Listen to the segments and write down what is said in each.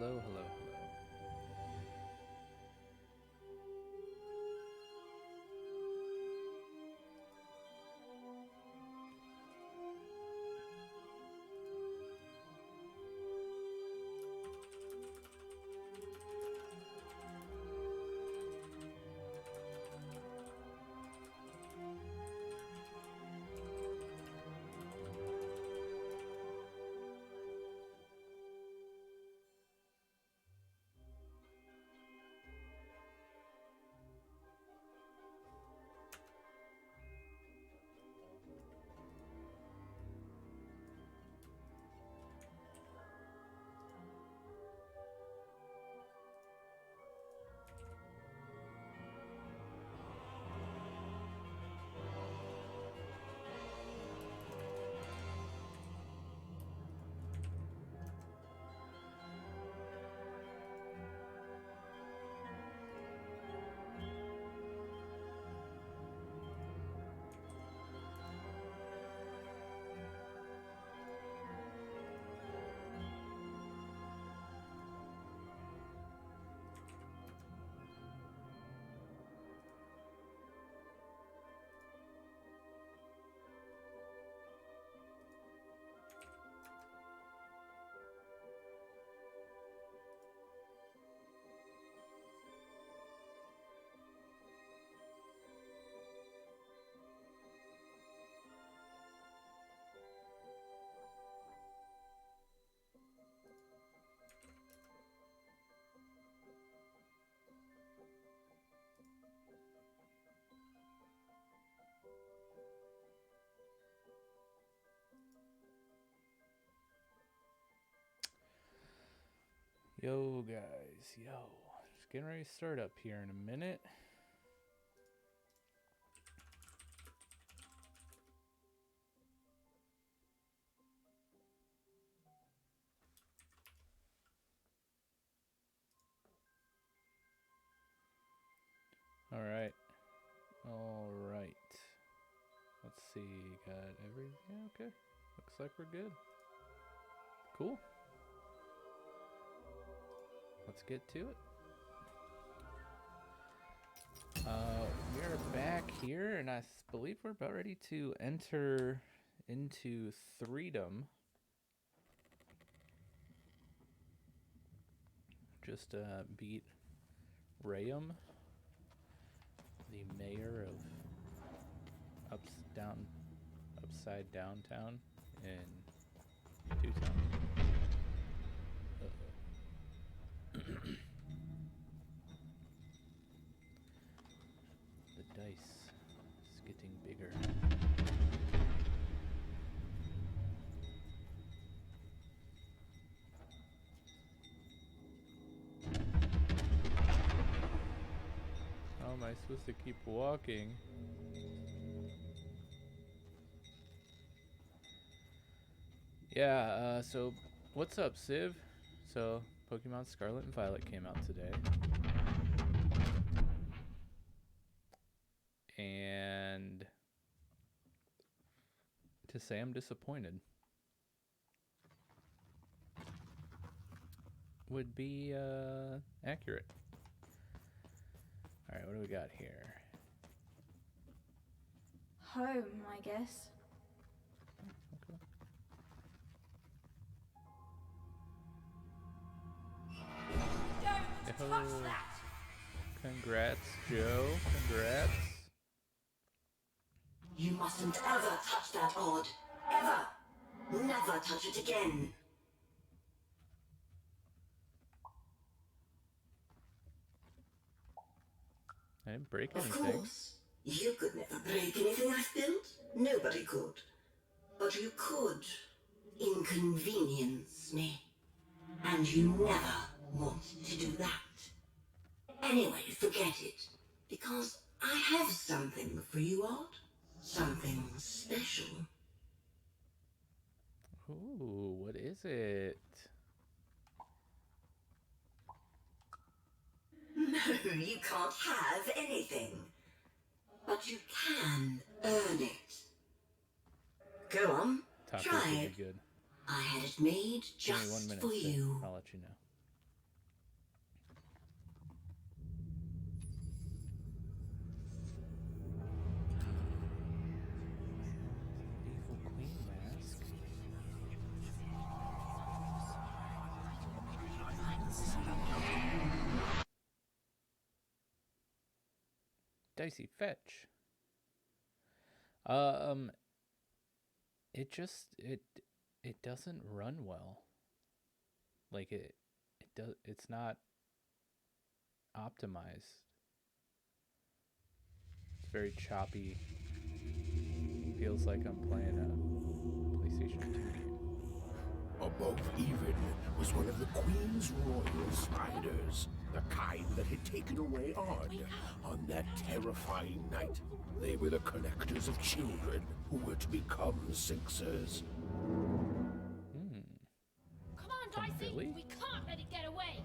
Hello, hello, hello. Yo, guys, yo. Just getting ready to start up here in a minute. Alright. Alright. Let's see. Got everything? Okay. Looks like we're good. Cool. Let's get to it. We're back here, and I believe we're about ready to enter into Threedom. Just beat Rayum, the mayor of upside downtown in Tucson. The dice is getting bigger. How am I supposed to keep walking? Yeah, so what's up, Civ? So Pokemon Scarlet and Violet came out today. And to say I'm disappointed would be accurate. Alright, what do we got here? Home, I guess. Okay. Don't touch that! Congrats, Joe. Congrats. You mustn't ever touch that odd. Ever. Never touch it again. I didn't break Of anything. course. You could never break anything I've built. Nobody could. But you could inconvenience me. And you never want to do that. Anyway, forget it. Because I have something for you, Odd. Something special. Ooh, what is it? No, you can't have anything. But you can earn it. Go on, Top try would it. be good. I had it made Give me 1 just minute, for Civ. you. I'll let you know. Dicey fetch. It doesn't run well. Like it's not optimized. It's very choppy. Feels like I'm playing a PlayStation 2 game. Above even was one of the Queen's royal spiders, the kind that had taken away Odd on that terrifying night. They were the collectors of children who were to become Sixers. Come on, Dicey! Billy? We can't let it get away!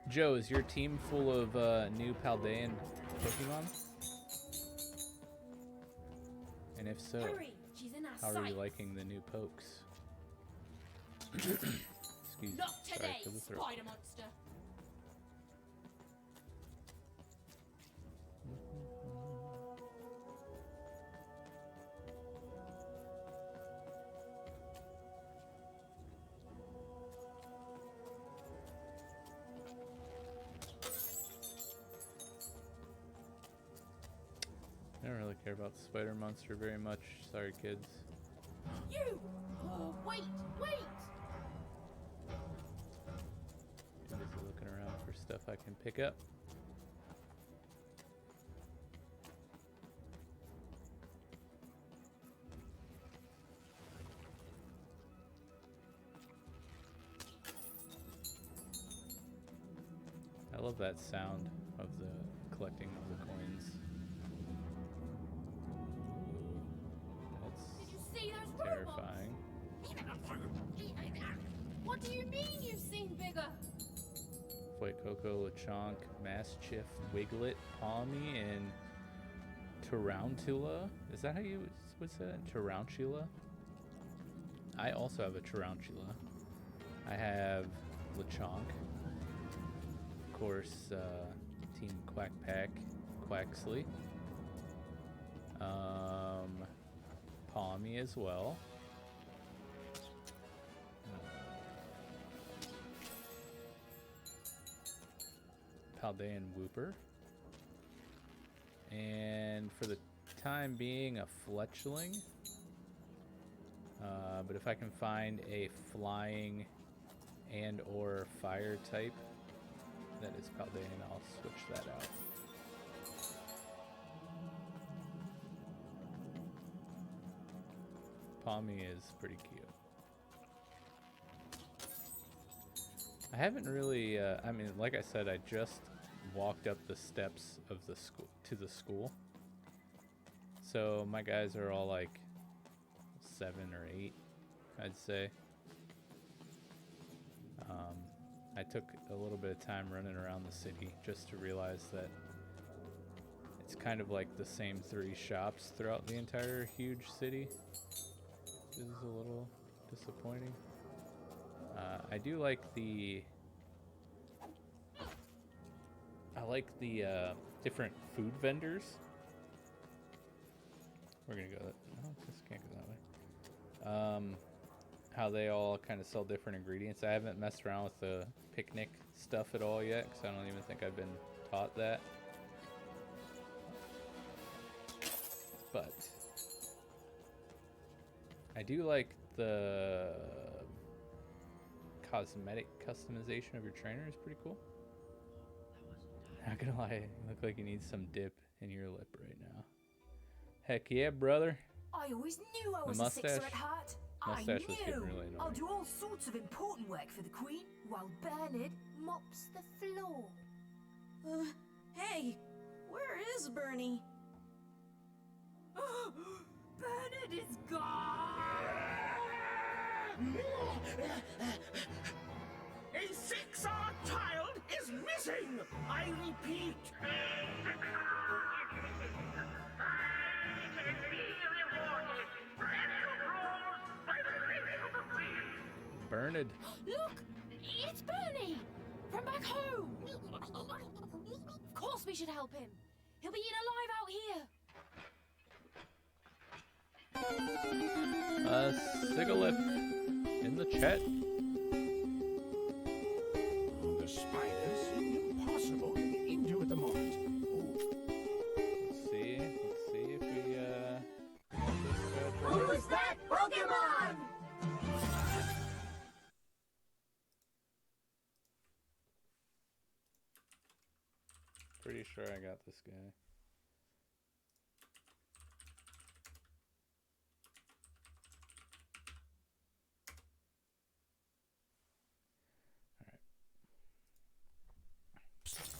Joe, is your team full of new Paldean Pokemon? And if so, Hurry! She's in our how are sight! you liking the new pokes? Excuse Not sorry today, for the throat. spider monster! I don't really care about the spider monster very much. Sorry, kids. You! Oh, wait! Wait! Too busy looking around for stuff I can pick up. I love that sound of the collecting of the coins. Did you see those That's robots? terrifying. What do you mean you've seen bigger? Fuecoco, Lechonk, Mastiff, Wiglet, Palmy, and Tarantula. Is that how you would say that? Tarantula? I also have a Tarantula. I have Lechonk. Of course, Team Quack Pack, Quaxley. Palmy as well. Paldean Whooper. And for the time being, a Fletchling. But if I can find a flying and or fire type that is Paldean, I'll switch that out. Palmy is pretty cute. I haven't really, I mean, like I said, I just walked up the steps of the school to the school. So my guys are all like 7 or 8, I'd say. I took a little bit of time running around the city just to realize that it's kind of like the same 3 shops throughout the entire huge city. This is a little disappointing. I do like the different food vendors. We're gonna go. No, this can't go that way. How they all kind of sell different ingredients. I haven't messed around with the picnic stuff at all yet because I don't even think I've been taught that. But I do like the cosmetic customization of your trainer is pretty cool. Not gonna lie, you look like you need some dip in your lip right now. Heck yeah, brother. I always knew I The was a Sixer mustache- at heart. mustache I was getting knew. really I'll annoying. do all sorts of important work for the Queen while Bernard mops the floor. Hey, where is Bernie? Bernard is gone! A 6-odd child is missing! I repeat. Bernard. Look! It's Bernie! From back home! Of course we should help him! He'll be eaten alive out here! Sigalip in the chat. The spiders seem impossible Pretty sure I got this guy.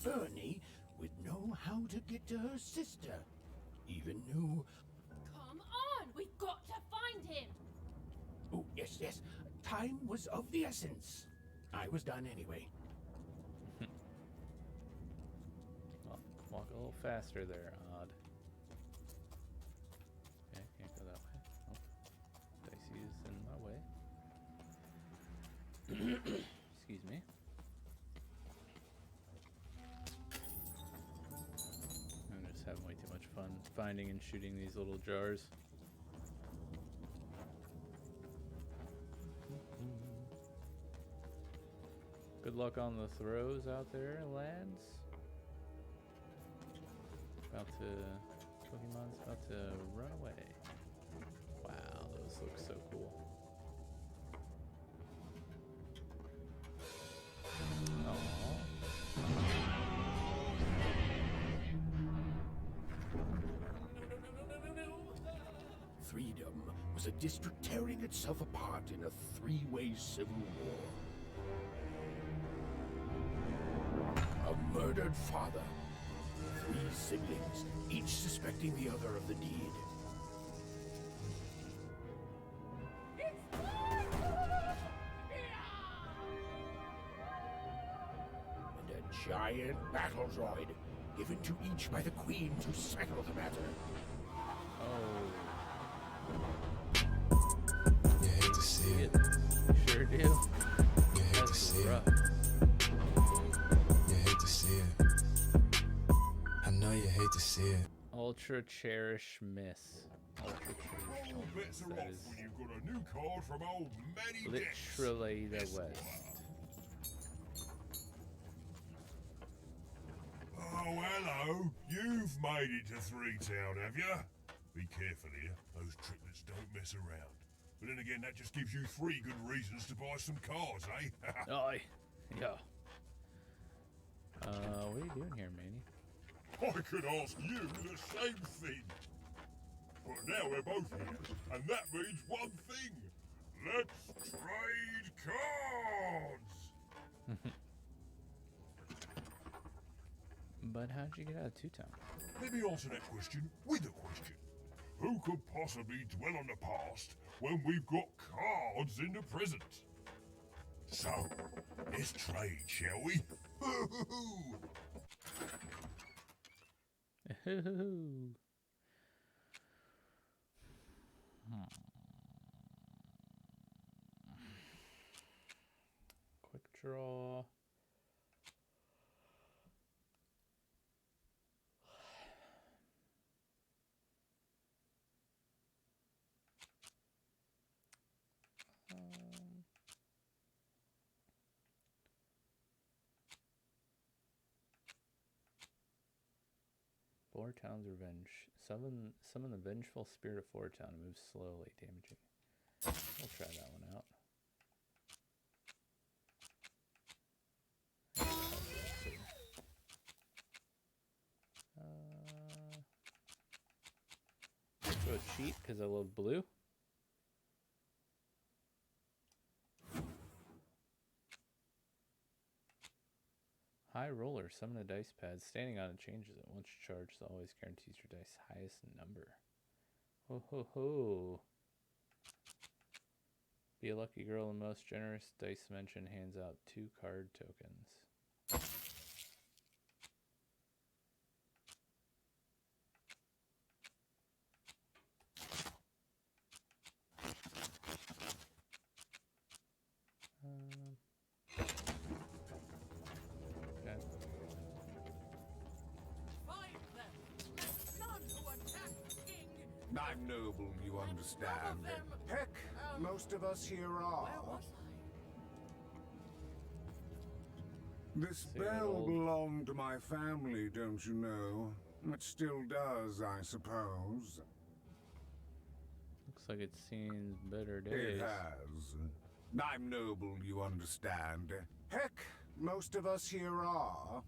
Bernie would know how to get to her sister. Even knew... Come on! We've got to find him! Oh, yes, yes. Time was of the essence. I was done anyway. Well, walk a little faster there, Odd. Okay, can't go that way. Oh, Dicey is in my way. Excuse me. I'm just having way too much fun finding and shooting these little jars. Good luck on the throws out there, lads. Pokemon's about to run away. Wow, those look so cool. Threedom was a district tearing itself apart in a three-way civil war. A murdered father, 3 siblings, each suspecting the other of the deed. And a giant battle droid, given to each by the Queen to settle the matter. Oh, You hate to see it. sure do. You hate to That's see rough. it. You hate to see it. I know you hate to see it. Ultra Cherish Miss. Ultra Cherish All Miss. bets are That off is when you've got a new card from old Manny Dex. literally the West. Oh, hello. You've made it to Three Town, have you? Be careful here. Those triplets don't mess around. But then again, that just gives you 3 good reasons to buy some cards, eh? Aye. Yeah. What are you doing here, Manny? I could ask you the same thing. But now we're both here, and that means one thing. Let's trade cards! But how'd you get out of Two-Town? Let me answer that question with a question. Who could possibly dwell on the past when we've got cards in the present? So, let's trade, shall we? Quick draw. Four Town's Revenge. Summon the vengeful spirit of Four Town. Moves slowly, damaging. We'll try that one out. Go cheat because I love blue. High roller, summon a dice pad. Standing on it changes it. Once charged, always guarantees your dice highest number. Ho ho ho. Be a lucky girl. The most generous dice mention hands out 2 card tokens. Okay. I'm noble, you understand. Heck, most of us here are. This bell old. belonged to my family, don't you know? It still does, I suppose. Looks like it's seen better It days. has. I'm noble, you understand. Heck, most of us here are.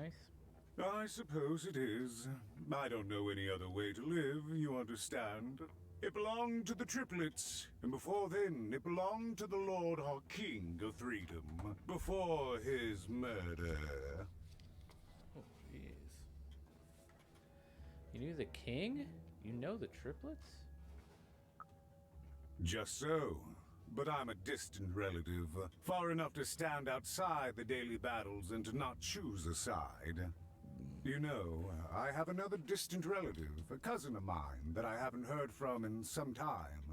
nice? I suppose it is. I don't know any other way to live, you understand. It belonged to the triplets, and before then, it belonged to the Lord our King of Threedom, before his murder. Oh, jeez. You knew the king? You know the triplets? Just so. But I'm a distant relative, far enough to stand outside the daily battles and to not choose a side. You know, I have another distant relative, a cousin of mine, that I haven't heard from in some time.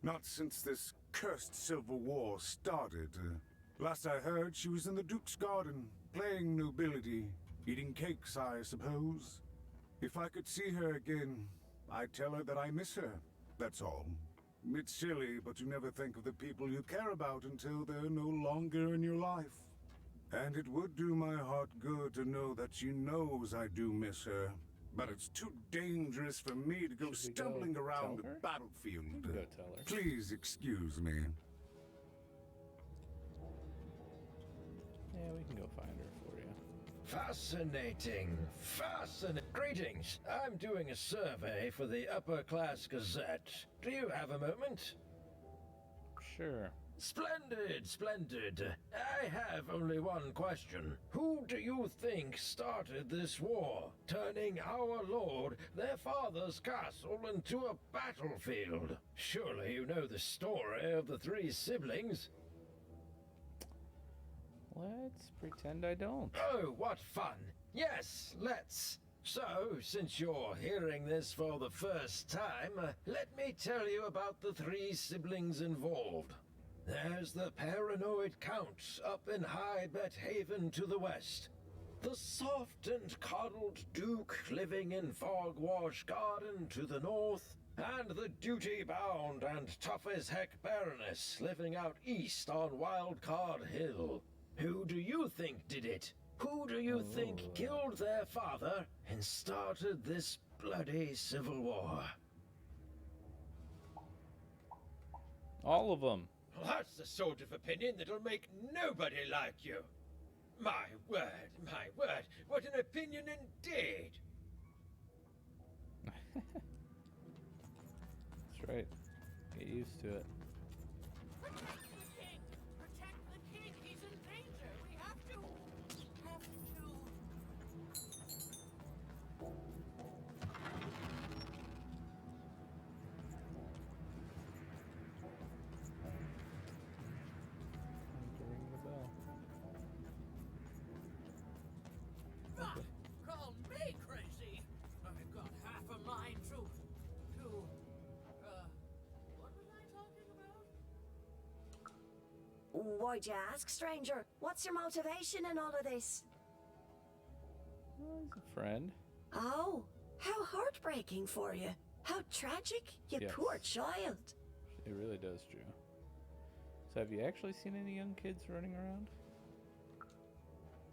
Not since this cursed Civil War started. Last I heard, she was in the Duke's garden, playing nobility, eating cakes, I suppose. If I could see her again, I'd tell her that I miss her, that's all. It's silly, but you never think of the people you care about until they're no longer in your life. And it would do my heart good to know that she knows I do miss her. But it's too dangerous for me to go stumbling around the battlefield. We can go tell her. Please excuse me. Yeah, we can go find her for you. Fascinating. Greetings. I'm doing a survey for the Upper Class Gazette. Do you have a moment? Sure. Splendid. I have only one question. Who do you think started this war, turning our lord, their father's castle, into a battlefield? Surely you know the story of the three siblings. Let's pretend I don't. Oh, what fun. Yes, let's. So, since you're hearing this for the first time, let me tell you about the three siblings involved. There's the paranoid Count up in High Bet Haven to the west. The soft and coddled Duke living in Fogwash Garden to the north. And the duty-bound and tough-as-heck Baroness living out east on Wildcard Hill. Who do you think did it? Who do you think killed their father and started this bloody civil war? All of them. Well, that's the sort of opinion that'll make nobody like you. My word, what an opinion indeed. That's right. Get used to it. Call me crazy. I've got half a mind to what was I talking about? Why'd you ask, stranger? What's your motivation in all of this? Well, he's a friend. Oh, how heartbreaking for you. How tragic, you Yes. poor child. It really does, Drew. So have you actually seen any young kids running around?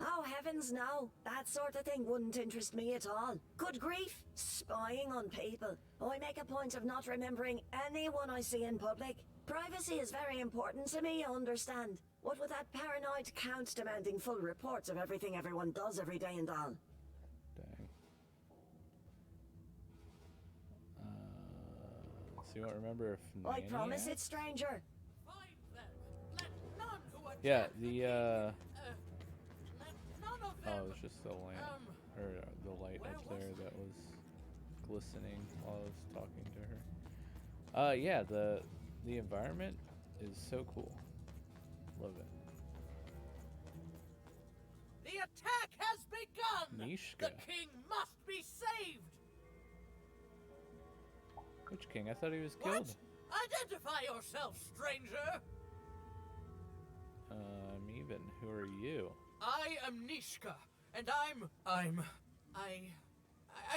Oh, heavens no. That sort of thing wouldn't interest me at all. Good grief, spying on people. I make a point of not remembering anyone I see in public. Privacy is very important to me, I understand. What with that paranoid Count demanding full reports of everything everyone does every day and all. Dang. So you won't remember if I Nanny promise asked? it, stranger. Find them. Let none who attack Yeah, me, the let none of oh, them. it was just the lamp or the light where up was there it? that was glistening while I was talking to her. Yeah, the environment is so cool. Love it. The attack has begun. Neeshka. The king must be saved. Which king? I thought he was What? killed. Identify yourself, stranger. Even. Who are you? I am Neeshka, and I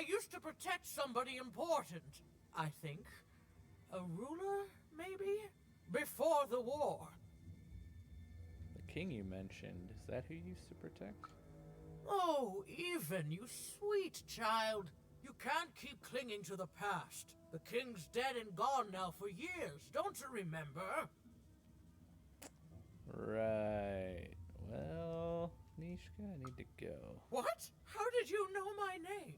used to protect somebody important, I think. A ruler, maybe? Before the war. The king you mentioned. Is that who you used to protect? Oh, even, you sweet child. You can't keep clinging to the past. The king's dead and gone now for years, don't you remember? Right. Well, Neeshka, I need to go. What? How did you know my name?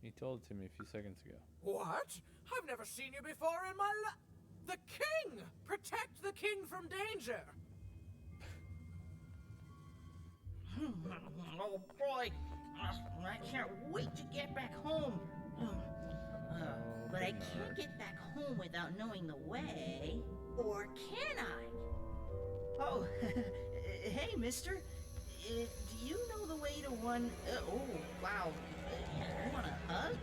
He told it to me a few seconds ago. What? I've never seen you before in my life. The king! Protect the king from danger! Oh boy, I can't wait to get back home. But I can't get back home without knowing the way. Or can I? Oh, hey, mister. Do you know the way to one... oh, wow. You want a hug?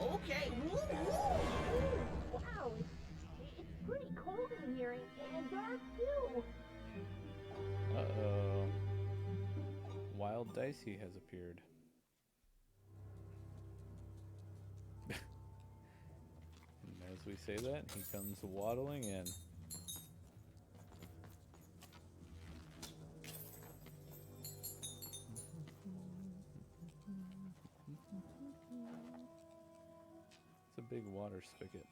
Okay. Woo, woo. Wow, it's pretty cold in here and dark too. Uh-oh. Wild Dicey has appeared. And as we say that, he comes waddling in. It's a big water spigot.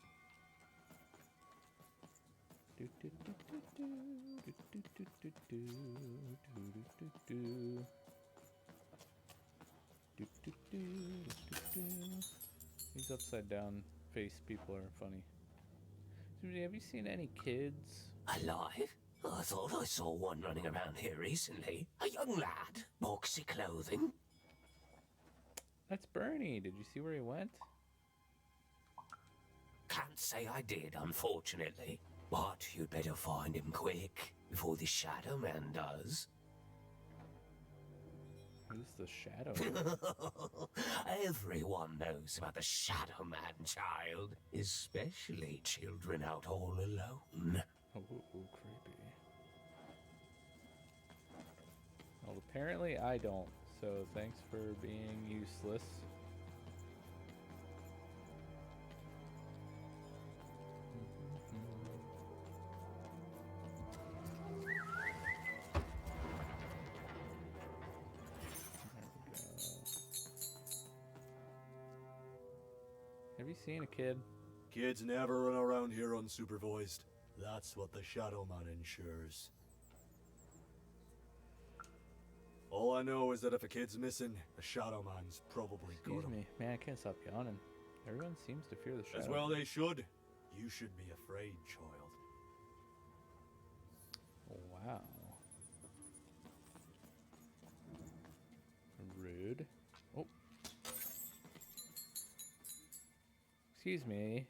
These upside down face people are funny. Have you seen any kids? Alive? I thought I saw one running around here recently. A young lad, boxy clothing. That's Bernie. Did you see where he went? Can't say I did, unfortunately. But you'd better find him quick, before the Shadowman does. Who's the Shadowman? Everyone knows about the Shadowman, child. Especially children out all alone. Oh, creepy. Well, apparently I don't, so thanks for being useless. Have you seen a kid? Kids never run around here unsupervised. That's what the Shadowman ensures. All I know is that if a kid's missing, the Shadowman's probably got him. Excuse me, man, I can't stop yawning. Everyone seems to fear the Shadow. As well they should. You should be afraid, child. Wow. Rude. Oh. Excuse me.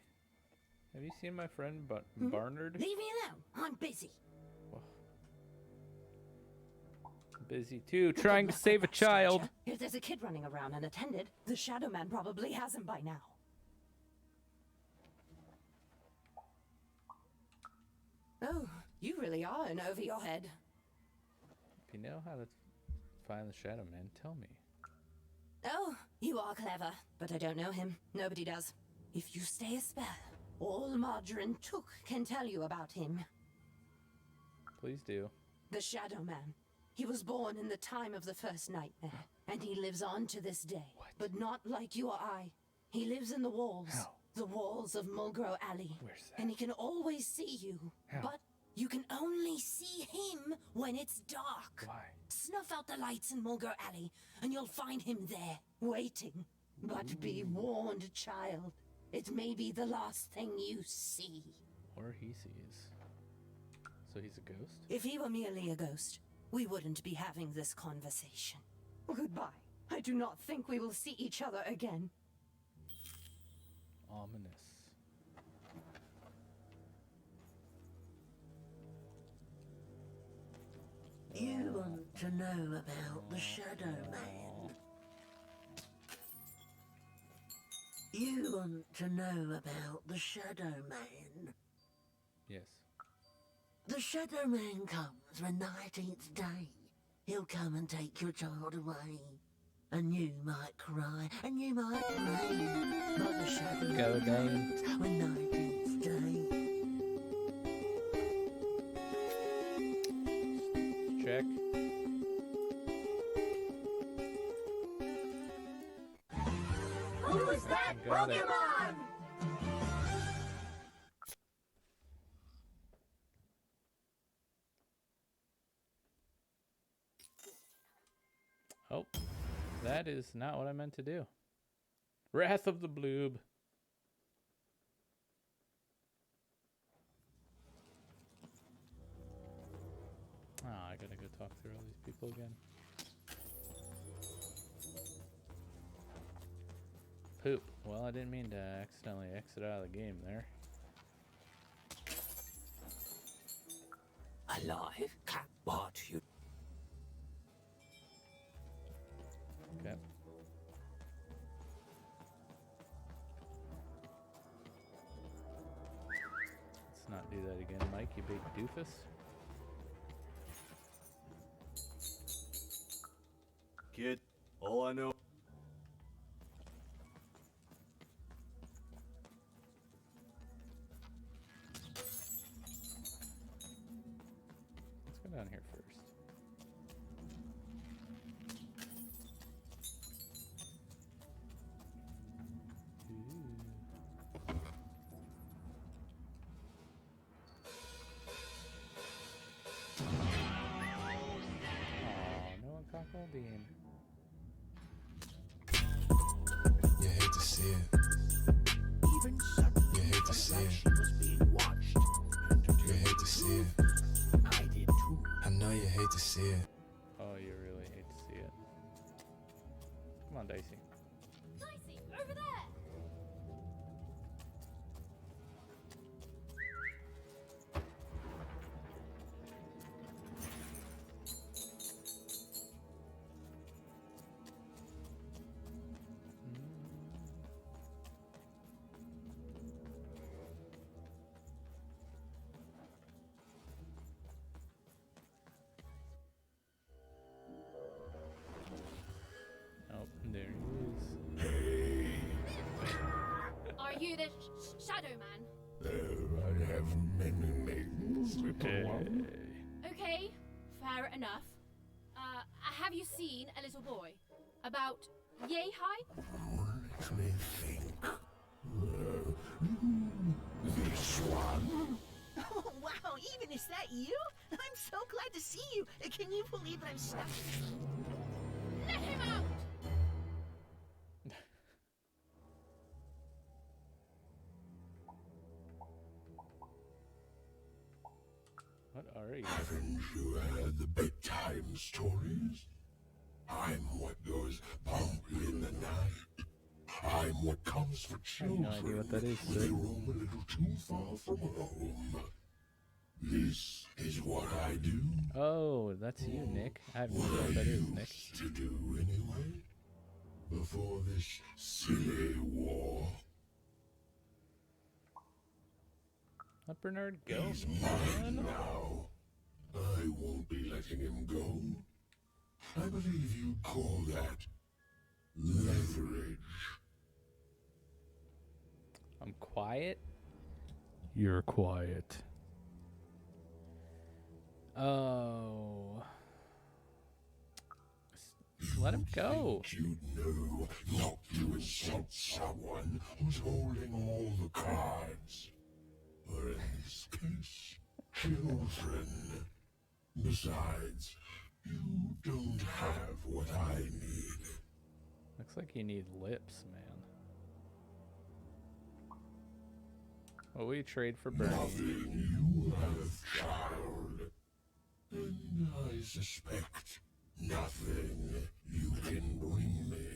Have you seen my friend Barnard? Leave me alone. I'm busy. Busy too, trying to save a child. If there's a kid running around unattended, the Shadowman probably has him by now. Oh, you really are in over your head. If you know how to find the Shadowman, tell me. Oh, you are clever, but I don't know him. Nobody does. If you stay a spell, all Margarine Took can tell you about him. Please do. The Shadowman. He was born in the time of the first nightmare, and he lives on to this day. What? But not like you or I. He lives in the walls. How? The walls of Mulgrow Alley. Where's that? And he can always see you. How? But you can only see him when it's dark. Why? Snuff out the lights in Mulgrow Alley, and you'll find him there, waiting. But be warned, child. It may be the last thing you see. Or he sees. So he's a ghost? If he were merely a ghost, we wouldn't be having this conversation. Goodbye. I do not think we will see each other again. Ominous. You want to know about the Shadowman? You want to know about the Shadowman? Yes. The Shadowman comes when 19th day. He'll come and take your child away. And you might cry, and you might moan. But the Shadowman Go down. comes when 19th day. Check. Who's that Got it. Pokemon? Oh, that is not what I meant to do. Wrath of the Bloob. Oh, I gotta go talk through all these people again. Poop. Well, I didn't mean to accidentally exit out of the game there. Alive? What you... Okay. Let's not do that again, Mike, you big doofus. Kid, all I know. Let's go down here first. No one caught Goldine. You hate to see it. Even suddenly, You hate to see it. she was being watched. You hate to see it. I did too. I know you hate to see it. Oh, you really hate to see it. Come on, Dicey. Dicey, over there! Oh, there he is. Are you the Shadowman? I have many names, little one. Okay, fair enough. Have you seen a little boy? About yay high? Let me think. This one? Oh, wow, even is that you? I'm so glad to see you. Can you believe that I'm stuck? Let him out! What are you? Haven't you heard the bedtime stories? I'm what goes bump in the night. I'm what comes for I have children no idea what that is, when they sir. roam a little too far from home. This is what I do. Oh, that's you, Nick. I have no idea what that is, Nick. To do anyway. Before this silly war. Let Bernard go. He's mine now. I won't be letting him go. I believe you call that leverage. I'm quiet. You're quiet. Oh. Let him go. You'd know not to insult someone who's holding all the cards. Or in this case, children. Besides, you don't have what I need. Looks like you need lips, man. What will you trade for Bernie? Nothing you have, child. And I suspect nothing you can bring me.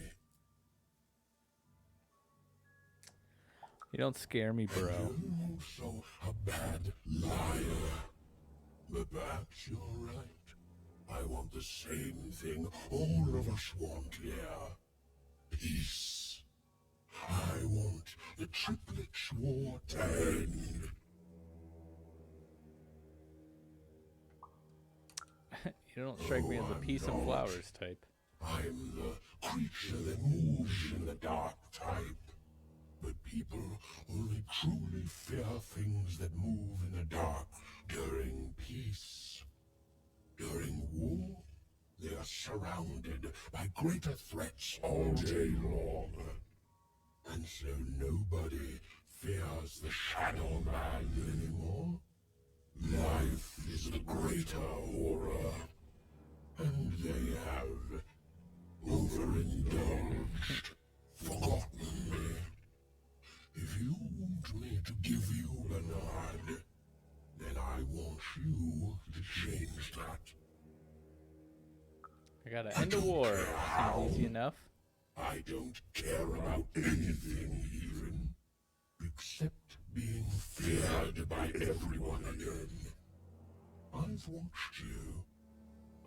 You don't scare me, bro. You're also a bad liar. But perhaps you're right. I want the same thing all of us want here. Peace. I want the triplets war to end. You don't strike me as a peace and flowers type. I'm the creature that moves in the dark type. But people only truly fear things that move in the dark during peace. During war, they are surrounded by greater threats all day long. And so nobody fears the Shadowman anymore. Life is the greater horror. And they have overindulged, forgotten me. If you want me to give you Bernard, then I want you to change that. I gotta end the war. Seems easy enough. I don't care about anything even, except being feared by everyone again. I've watched you.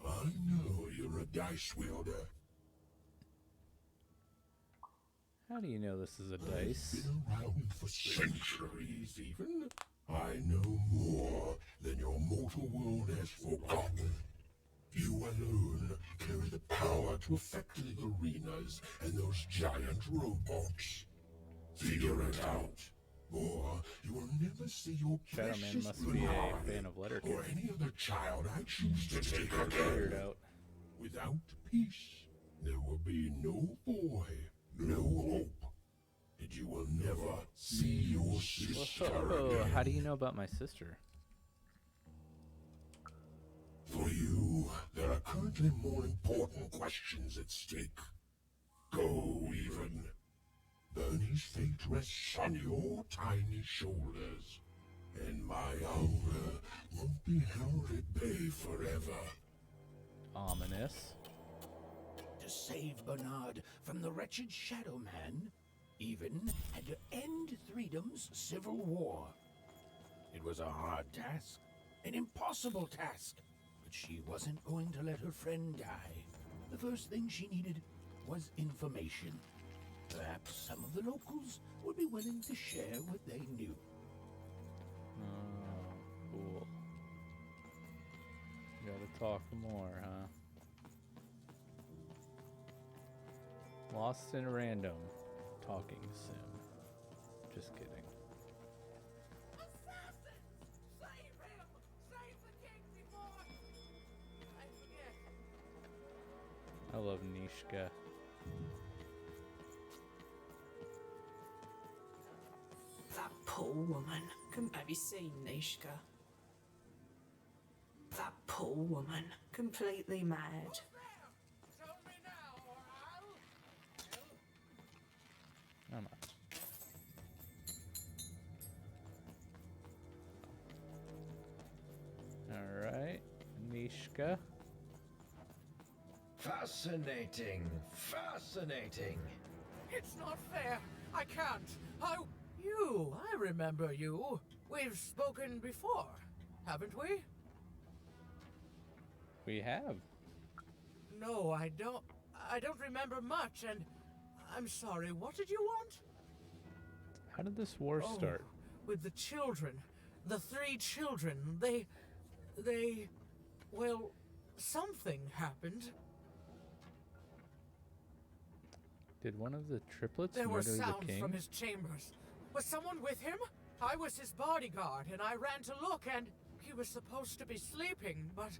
I know you're a dice wielder. How do you know this is a dice? I've been around for centuries even. I know more than your mortal world has forgotten. You alone carry the power to affect the arenas and those giant robots. Figure it out, or you will never see your Shadowman precious must be a Bernard fan of Letterkenny. or any other child I choose to take Figured again. out. Without peace, there will be no boy, no hope, and you will never see your sister Whoa, again. how do you know about my sister? For you, there are currently more important questions at stake. Go, even. Bernie's fate rests on your tiny shoulders, and my hunger won't be held at bay forever. Ominous. To save Bernard from the wretched Shadowman, Even had to end Threedom's civil war. It was a hard task, an impossible task, but she wasn't going to let her friend die. The first thing she needed was information. Perhaps some of the locals would be willing to share what they knew. Oh, cool. Gotta talk more, huh? Lost in random. Talking sim. Just kidding. Assassin! Save him! Save the king before I forget. I love Neeshka. That poor woman. Have you seen Neeshka? That poor woman. Completely mad. Come on. Alright. Neeshka. Fascinating. Fascinating. It's not fair. I can't. You, I remember you. We've spoken before, haven't we? We have. No, I don't remember much, and I'm sorry. What did you want? How did this war start? With the children. The 3 children. Well, something happened. Did one of the triplets There were murder the sounds king? from his chambers. Was someone with him? I was his bodyguard, and I ran to look, and he was supposed to be sleeping, but...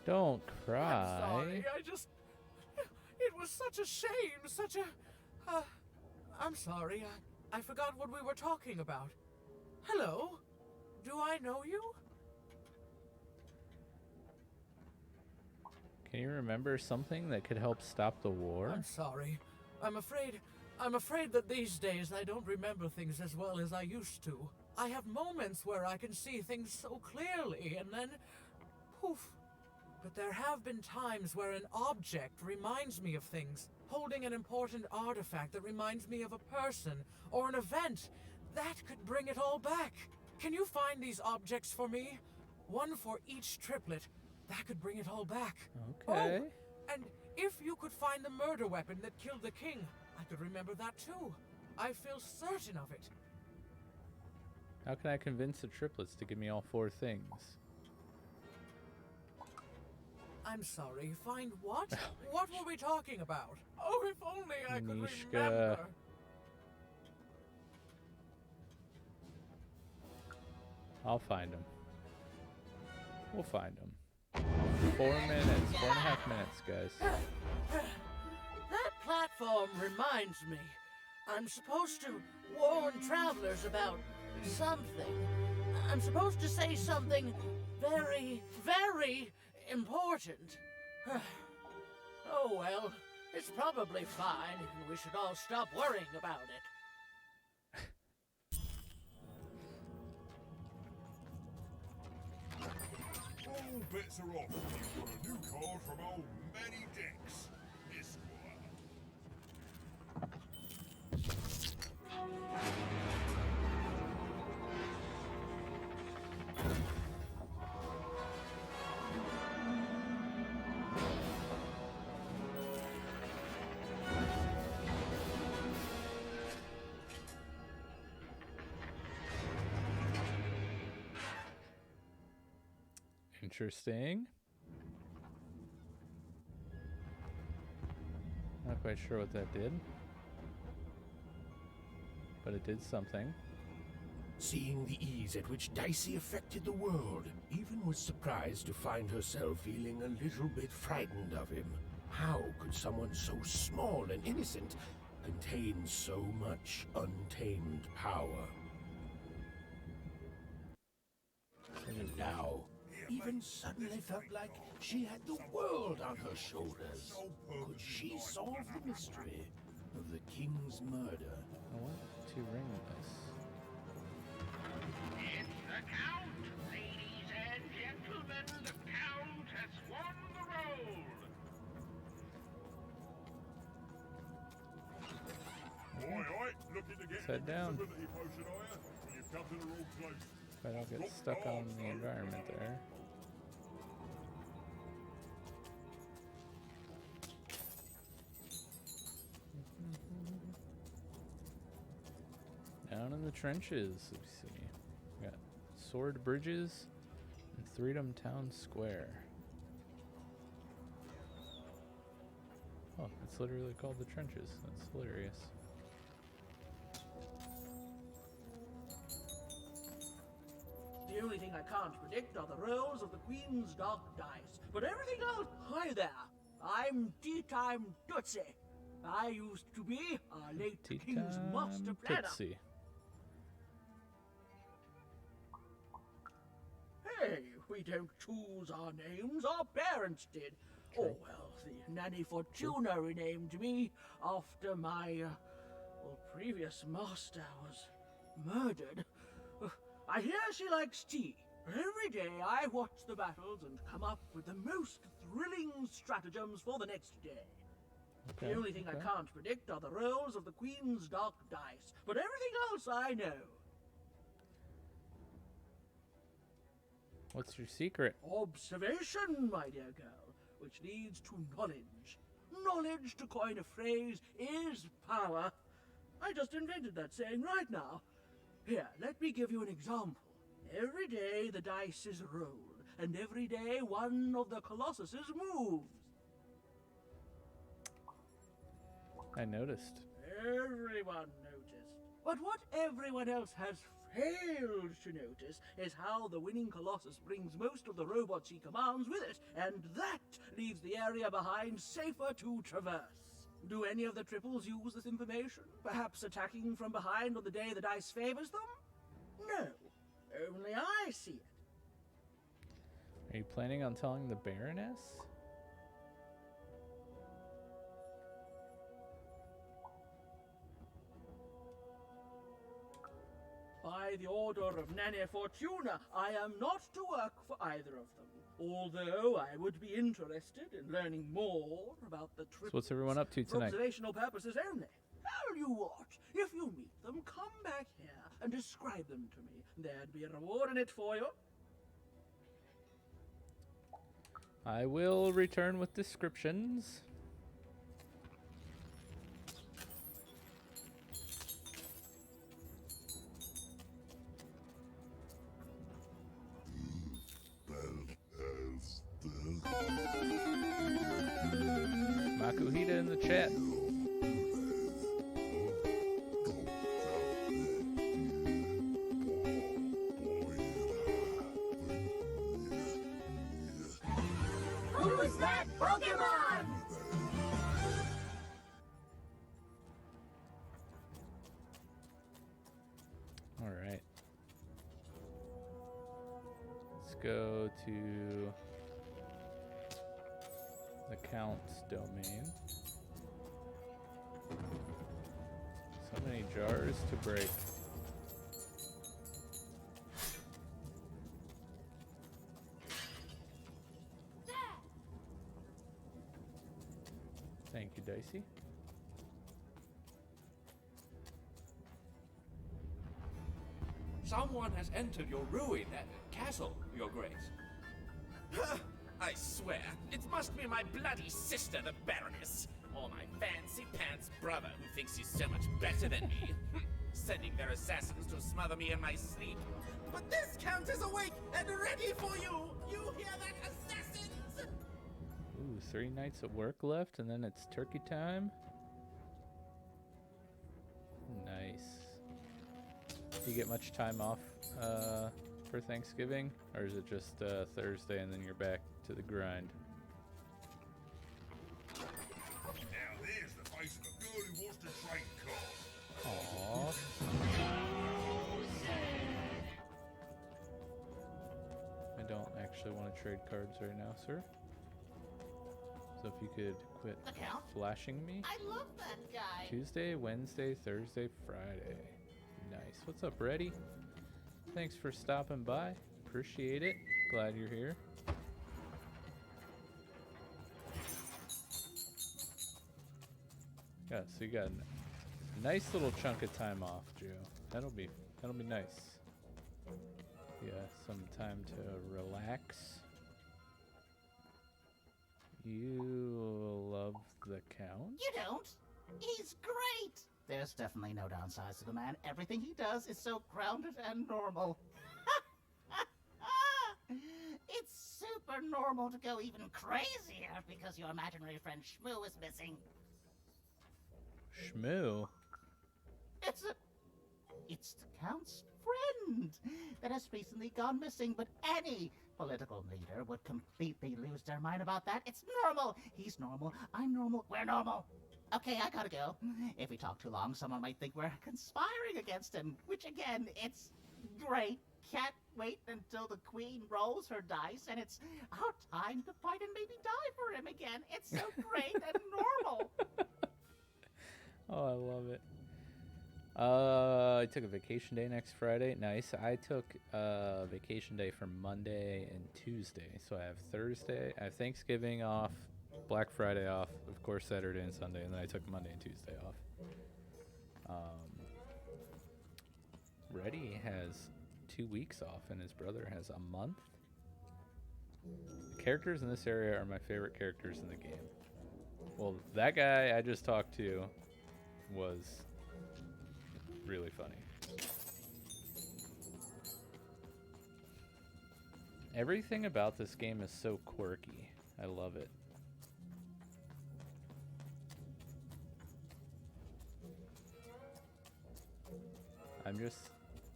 Don't cry. I'm sorry, it was such a shame, such a... I'm sorry, I forgot what we were talking about. Hello? Do I know you? Can you remember something that could help stop the war? I'm sorry. I'm afraid that these days I don't remember things as well as I used to. I have moments where I can see things so clearly, and then... poof. But there have been times where an object reminds me of things, holding an important artifact that reminds me of a person, or an event. That could bring it all back. Can you find these objects for me? One for each triplet. That could bring it all back. Okay. Oh, and if you could find the murder weapon that killed the king, I could remember that too. I feel certain of it. How can I convince the triplets to give me all 4 things? I'm sorry, find what? What were we talking about? Oh, if only I could Neeshka. remember. I'll find them. We'll find them. 4 minutes, 4.5 minutes, guys. That platform reminds me. I'm supposed to warn travelers about something. I'm supposed to say something very, very important. Oh well, it's probably fine, and we should all stop worrying about it. All bets are off. You've got a new card from old Manny Dex, Esquire. Interesting. Not quite sure what that did, but it did something. Seeing the ease at which Dicey affected the world, Even was surprised to find herself feeling a little bit frightened of him. How could someone so small and innocent contain so much untamed power? And now, Even suddenly felt like she had the world on her shoulders. Could she solve the mystery of the king's murder? I want to ring this. It's the Count, ladies and gentlemen. The Count has won the roll. Oi, looking to get Head down. invisibility potion, are you? Well, you've come to the wrong place. If I don't get stuck on the environment there. Down in the trenches, let's see. We got Sword Bridges and Threedom Town Square. Oh, it's literally called the trenches. That's hilarious. The only thing I can't predict are the rolls of the Queen's Dark Dice. But everything else, hi there. I'm Tea-Time Tootsie. I used to be our late King's Master Planner. Tootsie. Hey, we don't choose our names, our parents did. True. Oh well, the Nanny Fortuna renamed me after my, previous master was murdered. I hear she likes tea. Every day I watch the battles and come up with the most thrilling stratagems for the next day. Okay, The only thing I can't predict are the rolls of the Queen's Dark Dice, but everything else I know. What's your secret? Observation, my dear girl, which leads to knowledge. Knowledge, to coin a phrase, is power. I just invented that saying right now. Here, let me give you an example. Every day the dice is rolled, and every day one of the colossuses moves. I noticed. Everyone noticed. But what everyone else has failed to notice is how the winning Colossus brings most of the robots he commands with it, and that leaves the area behind safer to traverse. Do any of the triples use this information? Perhaps attacking from behind on the day the dice favors them? No. Only I see it. Are you planning on telling the Baroness? By the order of Nanny Fortuna, I am not to work for either of them. Although I would be interested in learning more about the triples. So what's everyone up to For tonight? observational purposes only. Tell you what, if you meet them, come back here and describe them to me. There'd be a reward in it for you. I will return with descriptions. Makuhita in the chat. Who's that Pokemon? All right. go to the Count's domain. So many jars to break. Thank you, Dicey. Someone has entered your castle, Your Grace. I swear, it must be my bloody sister, the Baroness, or my fancy-pants brother who thinks he's so much better than me, sending their assassins to smother me in my sleep. But this Count is awake and ready for you! You hear that, assassins? Ooh, 3 nights at work left, and then it's turkey time. Nice. Do you get much time off for Thanksgiving, or is it just Thursday and then you're back to the grind? Now there's the face of a girl who wants to trade cards. Aww. I don't actually want to trade cards right now, sir. So if you could quit flashing me. I love that guy. Tuesday, Wednesday, Thursday, Friday. Nice. What's up, Reddy? Thanks for stopping by. Appreciate it. Glad you're here. Yeah, so you got a nice little chunk of time off, Joe. That'll be nice. Yeah, some time to relax. You love the Count? You don't? He's great! There's definitely no downsides to the man. Everything he does is so grounded and normal. It's super normal to go even crazier because your imaginary friend Shmoo is missing. Shmoo? It's the Count's friend that has recently gone missing, but any political leader would completely lose their mind about that. It's normal. He's normal. I'm normal. We're normal. Okay, I gotta go. If we talk too long, someone might think we're conspiring against him, which again, it's great. Can't wait until the Queen rolls her dice and it's our time to fight and maybe die for him again. It's so great and normal. Oh, I love it. I took a vacation day next Friday. Nice. I took a vacation day for Monday and Tuesday. So I have Thursday, I have Thanksgiving off, Black Friday off, of course Saturday and Sunday, and then I took Monday and Tuesday off. Reddy has 2 weeks off and his brother has a month. The characters in this area are my favorite characters in the game. Well, that guy I just talked to was really funny. Everything about this game is so quirky. I love it.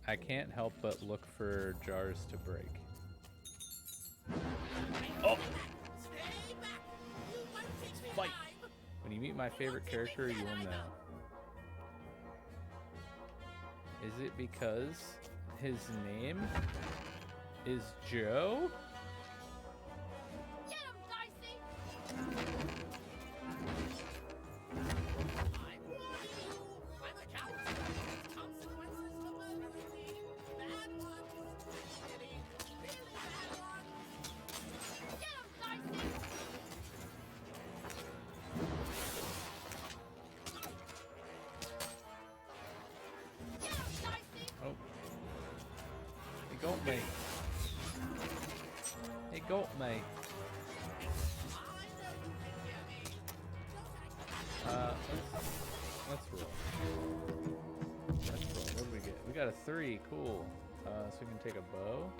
I can't help but look for jars to break. Oh! Fight! When you meet my favorite character, you will know. Is it because his name is Joe? Get him, Dicey! Got me. It got me. Let's roll. What do we get? We got a 3. Cool. So we can take a bow,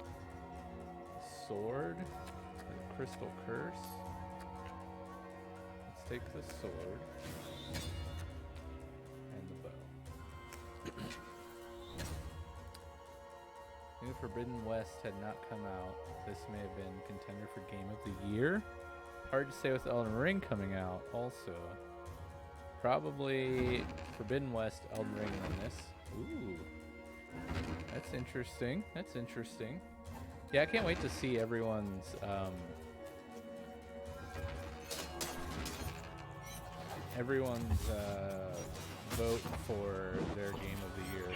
a sword, a crystal curse. Let's take the sword and the bow. New Forbidden West had not come out. This may have been contender for Game of the Year. Hard to say with Elden Ring coming out also. Probably Forbidden West, Elden Ring, and this. Ooh. That's interesting. That's interesting. Yeah, I can't wait to see everyone's vote for their game of the year.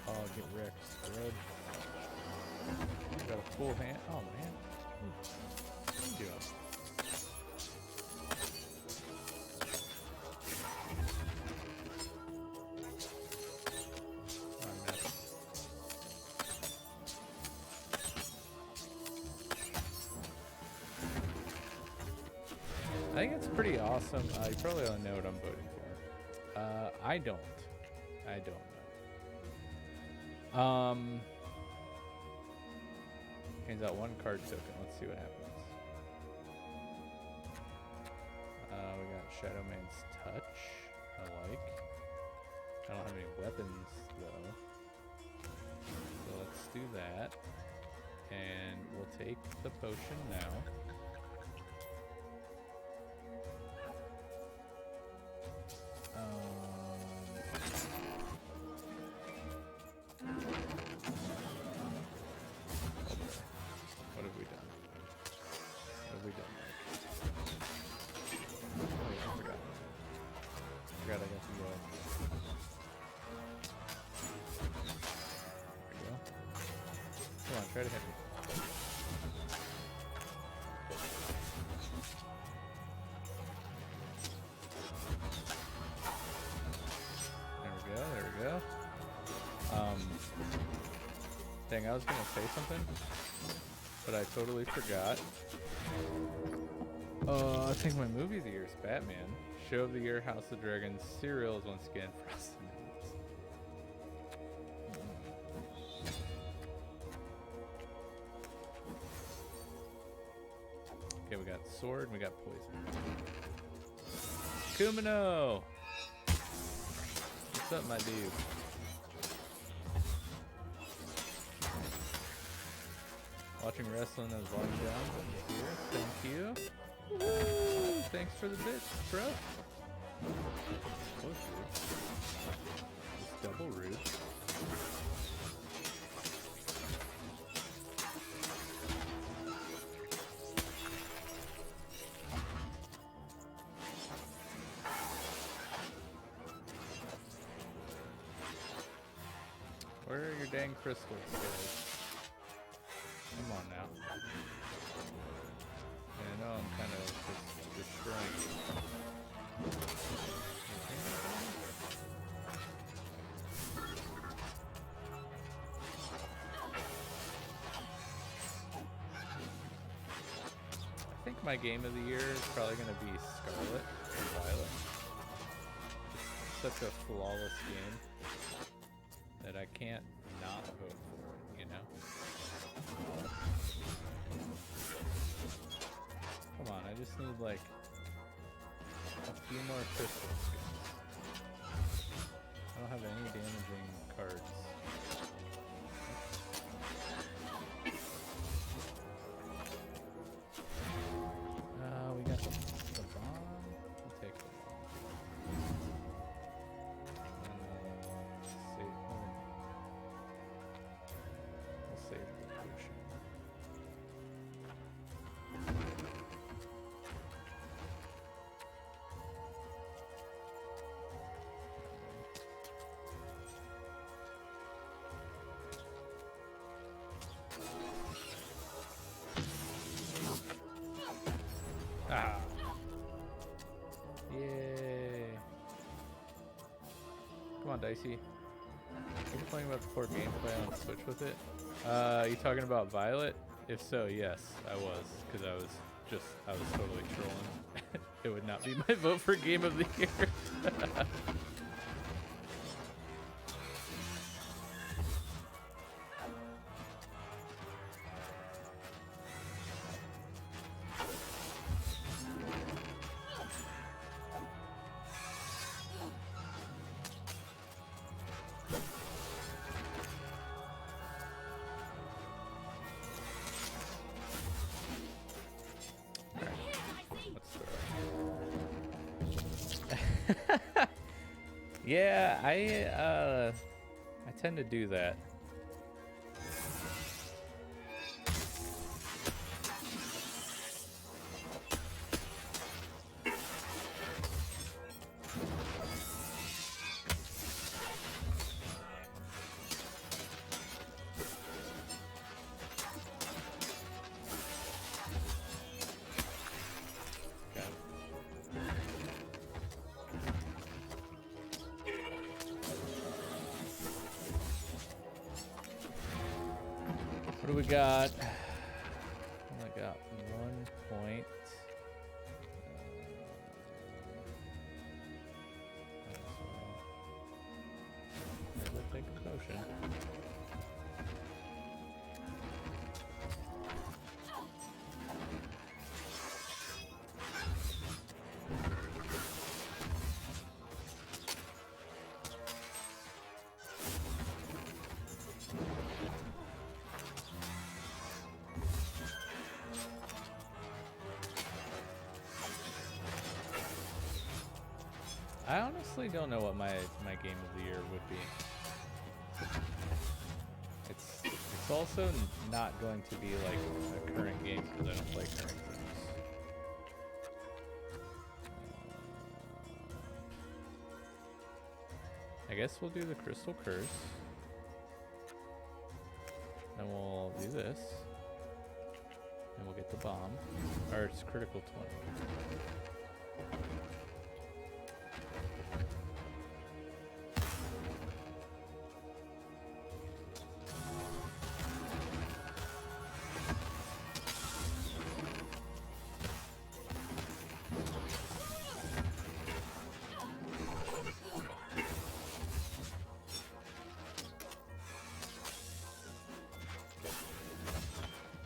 Oh, get wrecked, scrub. Got a full hand. Oh man. What are you doing? I think it's pretty awesome. You probably don't know what I'm voting for. I don't. I don't know. Hands out one card token. Let's see what happens. We got Shadowman's Touch. I like. I don't have any weapons though. So let's do that. And we'll take the potion now. What have we done? What have we done? Wait, I forgot. I got the There we go. Come on, try to hit me. There we go. Dang, I was gonna say something, but I totally forgot. I think my movie of the year is Batman. Show of the year, House of Dragons. Serial is once again Frosted Minutes. Okay, we got sword and we got poison. Kumino! What's up, my dude? Watching wrestling as long down here. Thank you. Woo! Thanks for the bits, bro. That was rude. It's double rude. Where are your dang crystals, guys? Come on now. Yeah, I know I'm kind of just destroying you. I think my game of the year is probably going to be Scarlet or Violet. It's such a flawless game that I can't not vote for it, you know? Come on, I just need like a few more crystals. I don't have any damaging cards. We got the bomb. We'll take the bomb. We'll save the potion. Ah. Yay. Come on, Dicey. Are you playing about the core gameplay on Switch with it? You talking about Violet? If so, yes, I was. Because I was totally trolling. It would not be my vote for Game of the Year. Yeah, I tend to do that. What do we got? I got 1 point. I'll take a potion. I honestly don't know what my game of the year would be. It's also not going to be like a current game because I don't play current games. I guess we'll do the Crystal Curse. Then we'll do this. And we'll get the bomb. Or it's critical 20.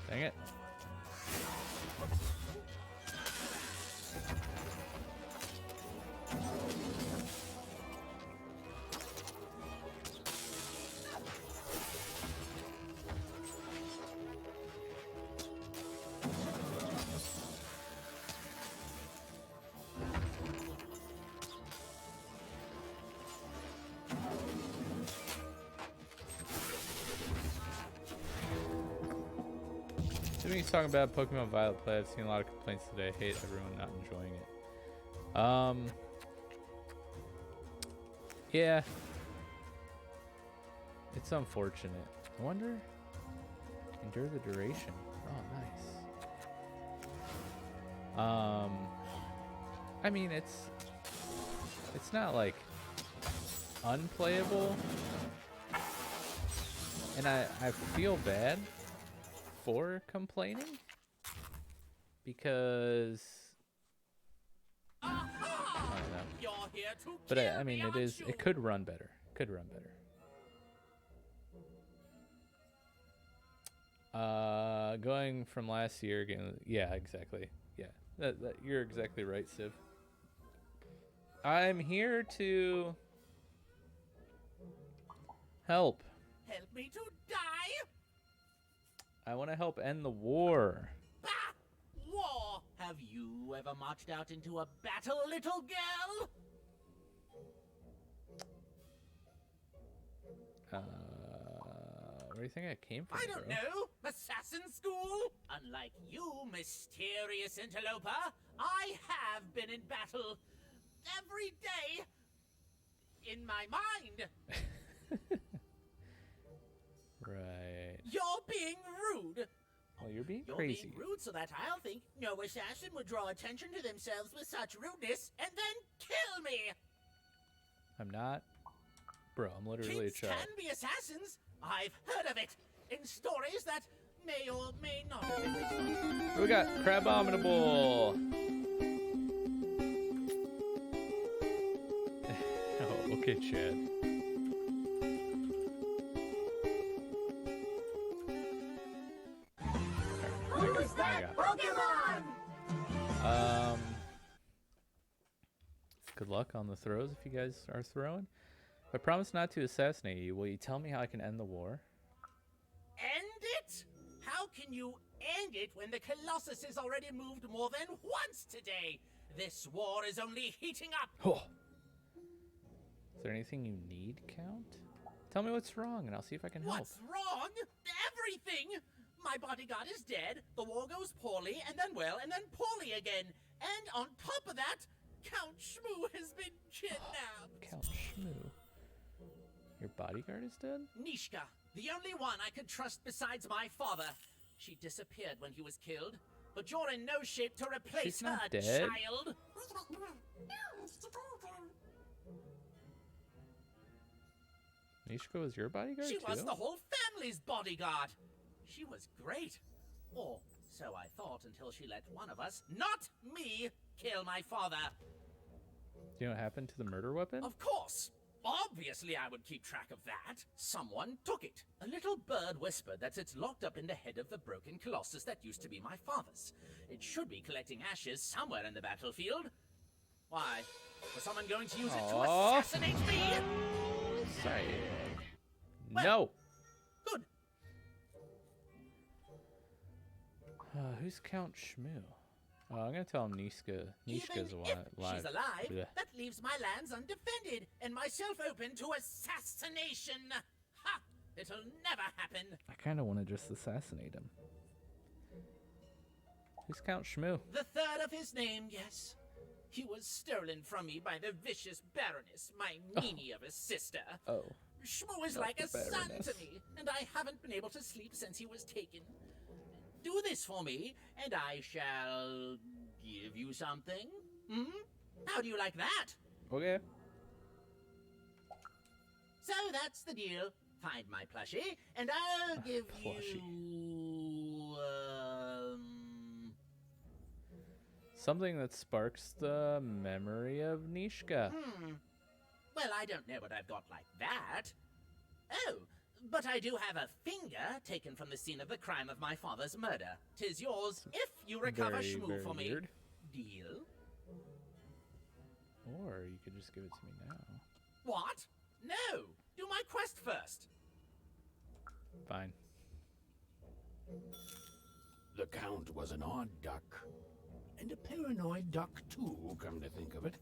Dang it. He's talking about Pokemon Violet play. I've seen a lot of complaints today. I hate everyone not enjoying it. Yeah. It's unfortunate. I wonder. Endure the duration. Oh, nice. I mean, it's not like unplayable, and I feel bad for complaining because I don't know. But I mean, it could run better. Could run better. Going from last year again. Yeah, exactly. Yeah, that you're exactly right, Civ. I'm here to help. Help me to die? I want to help end the war. Bah! War! Have you ever marched out into a battle, little girl? Where do you think I came from, I don't know. Assassin school? Unlike you, mysterious interloper, I have been in battle every day in my mind. Right. You're being rude. Well, you're being You're crazy. being rude so that I'll think no assassin would draw attention to themselves with such rudeness and then kill me. I'm not. Bro, I'm literally Kids a child. can be assassins. I've heard of it in stories that may or may not have been written. We got Crabominable. Oh, okay, Chad. Who's that Pokemon? Good luck on the throws if you guys are throwing. If I promise not to assassinate you, will you tell me how I can end the war? End it? How can you end it when the Colossus has already moved more than once today? This war is only heating up. Oh. there anything you need, Count? Tell me what's wrong, and I'll see if I can help. What's wrong? Everything! My bodyguard is dead, the war goes poorly, and then well, and then poorly again. And on top of that, Count Shmoo has been kidnapped. Count Shmoo? Your bodyguard is dead? Neeshka, the only one I could trust besides my father. She disappeared when he was killed, but you're in no shape to replace She's her, not dead. child. Neeshka was your bodyguard She too? was the whole family's bodyguard. She was great. Or so I thought until she let one of us, not me, kill my father. Do you know what happened to the murder weapon? Of course. Obviously I would keep track of that. Someone took it. A little bird whispered that it's locked up in the head of the broken colossus that used to be my father's. It should be collecting ashes somewhere in the battlefield. Why? Was someone going to use it to assassinate me? Sorry. Well, no. Good. Who's Count Shmoo? Oh, I'm gonna tell him Neeshka's Even alive. if she's alive, Blech. that leaves my lands undefended and myself open to assassination. Ha! It'll never happen. I kind of want to just assassinate him. Who's Count Shmoo? The third of his name, yes. He was stolen from me by the vicious Baroness, my meanie of a sister. Oh. Shmoo is Not like the a son Baroness. to me, and I haven't been able to sleep since he was taken. Do this for me, and I shall give you something. Hmm? How do you like that? Okay. So that's the deal. Find my plushie, and I'll give you... Something that sparks the memory of Neeshka. Well, I don't know what I've got like that. Oh, but I do have a finger taken from the scene of the crime of my father's murder. 'Tis yours if you recover Very, Shmoo very for me. weird. Deal? Or you could just give it to me now. What? No! Do my quest first. Fine. The Count was an odd duck. And a paranoid duck too, come to think of it.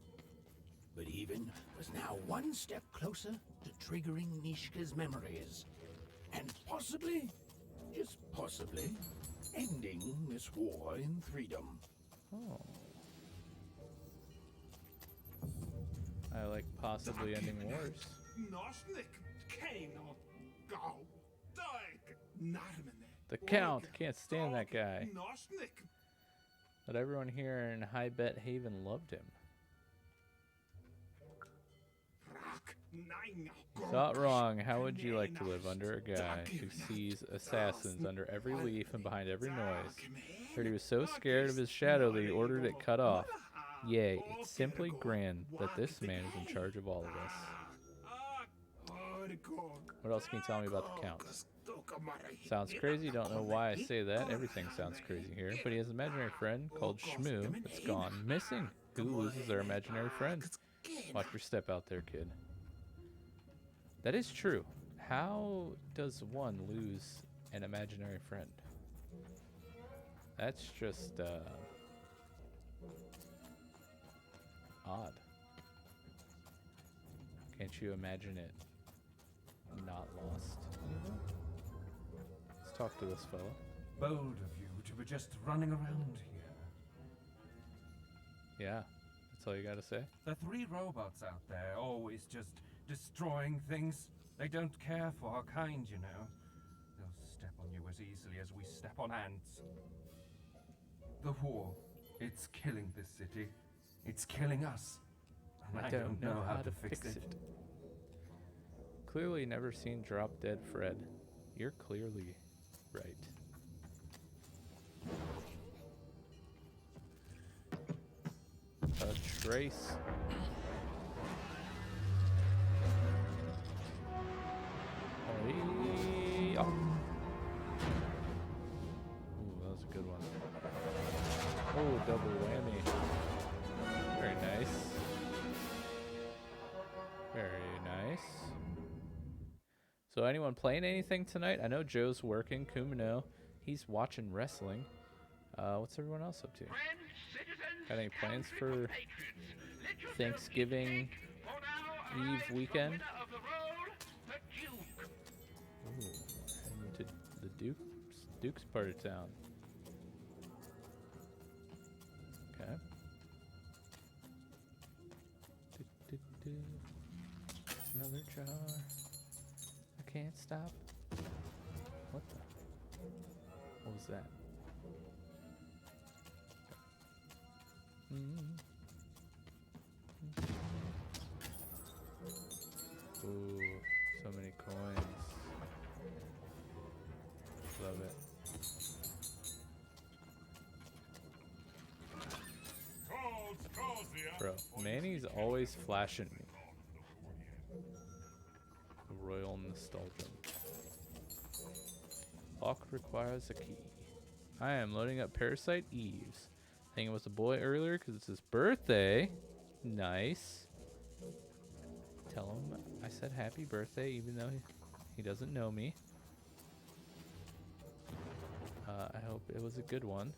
But Even was now one step closer to triggering Neeshka's memories. And possibly, just possibly, ending this war in Threedom. Oh. I like possibly ending wars. The Count! Can't stand that guy. But everyone here in High Bet Haven loved him. Thought wrong. How would you like to live under a guy who sees assassins under every leaf and behind every noise? Heard he was so scared of his shadow that he ordered it cut off. Yay, it's simply grand that this man is in charge of all of us. What else can you tell me about the Count? Sounds crazy, don't know why I say that. Everything sounds crazy here. But he has an imaginary friend called Shmoo that's gone missing. Who loses their imaginary friend? Watch your step out there, kid. That is true. How does one lose an imaginary friend? That's just, odd. Can't you imagine it not lost? Let's talk to this fella. Bold of you to be just running around here. Yeah, that's all you gotta say? The 3 robots out there always just destroying things. They don't care for our kind, you know. They'll step on you as easily as we step on ants. The war, it's killing this city. It's killing us. And I don't know how to fix it. Clearly never seen Drop Dead Fred. You're clearly right. A trace. Hey, oh. Ooh, that was a good one. Oh, double whammy. Very nice. Very nice. So anyone playing anything tonight? I know Joe's working. Kumino, he's watching wrestling. What's everyone else up to? Got any plans for Thanksgiving Eve weekend. Winner of the role, the Duke. Ooh, heading to the Duke's part of town. Okay. Another jar. I can't stop. What the? What was that? Ooh, so many coins. Love it. Bro, Manny's always flashing me. The Royal Nostalgia. Lock requires a key. I am loading up Parasite Eves. Hanging with the boy earlier because it's his birthday. Nice. Tell him I said happy birthday even though he doesn't know me. I hope it was a good one.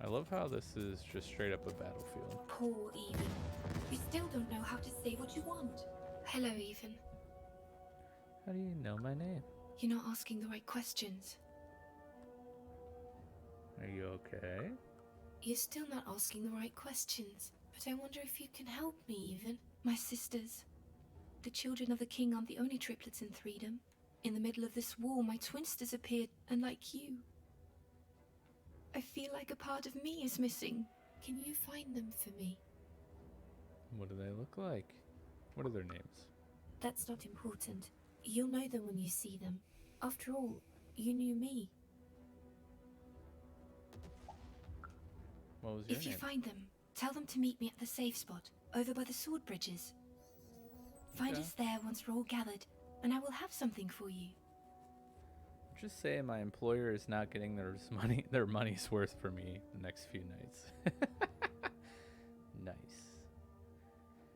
I love how this is just straight up a battlefield. Poor Even. You still don't know how to say what you want. Hello, Even. How do you know my name? You're not asking the right questions. Are you okay? You're still not asking the right questions. But I wonder if you can help me, Even. My sisters. The children of the king aren't the only triplets in Threedom. In the middle of this war, my twins disappeared, unlike you. I feel like a part of me is missing. Can you find them for me? What do they look like? What are their names? That's not important. You'll know them when you see them. After all, you knew me. What was your If name? you find them, tell them to meet me at the safe spot, over by the sword bridges. Find Okay. us there once we're all gathered, and I will have something for you. Just say my employer is not getting their money's worth for me the next few nights. Nice.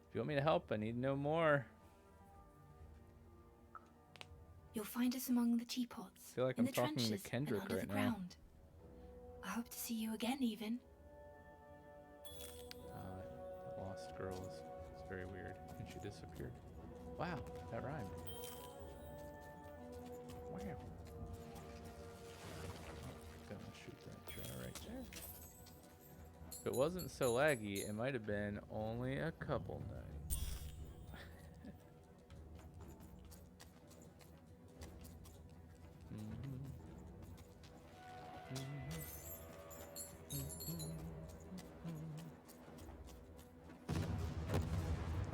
If you want me to help, I need to know more. You'll find us among the teapots, I feel like in I'm the talking to trenches, Kendrick and under right the now. ground. I hope to see you again, Even. The lost girl is very weird, and she disappeared. Wow, that rhymed. Wow. Gonna shoot that jar right there. If it wasn't so laggy, it might have been only a couple nights.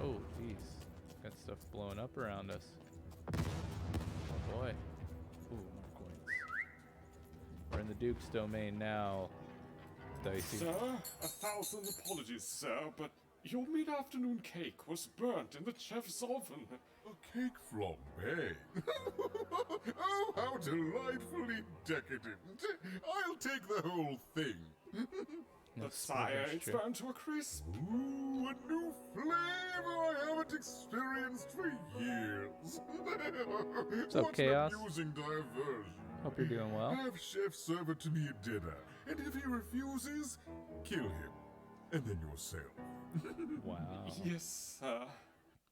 Oh, jeez. Got stuff blowing up around us. Oh boy. Ooh, more coins. We're in the Duke's domain now. Dicey. Sir, 1,000 apologies, sir, but your mid-afternoon cake was burnt in the chef's oven. A cake flambe? Oh, how delightfully decadent. I'll take the whole thing. But sire, it's burnt to a crisp. Ooh, a new flavor I haven't experienced for years. What's up, What Chaos? an amusing diversion. Hope you're doing well. Have chef serve it to me at dinner, and if he refuses, kill him, and then yourself. Wow. Yes, sir.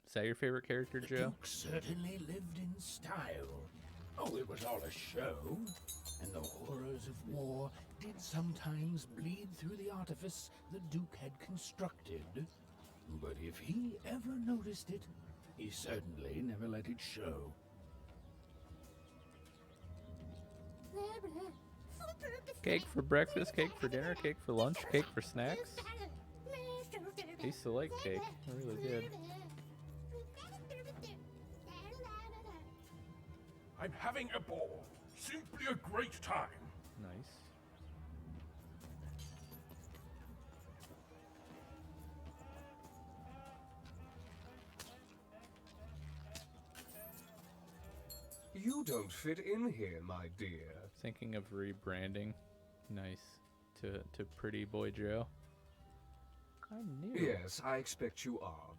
Is that your favorite character, The Joe? Duke certainly lived in style. Oh, it was all a show, and the horrors of war did sometimes bleed through the artifice the Duke had constructed. But if he ever noticed it, he certainly never let it show. Cake for breakfast, cake for dinner, cake for lunch, cake for snacks. I used to like cake. I really did. I'm having a ball. Simply a great time. Nice. You don't fit in here, my dear. Thinking of rebranding. Nice. To Pretty Boy Joe. I'm new. Yes, I expect you are.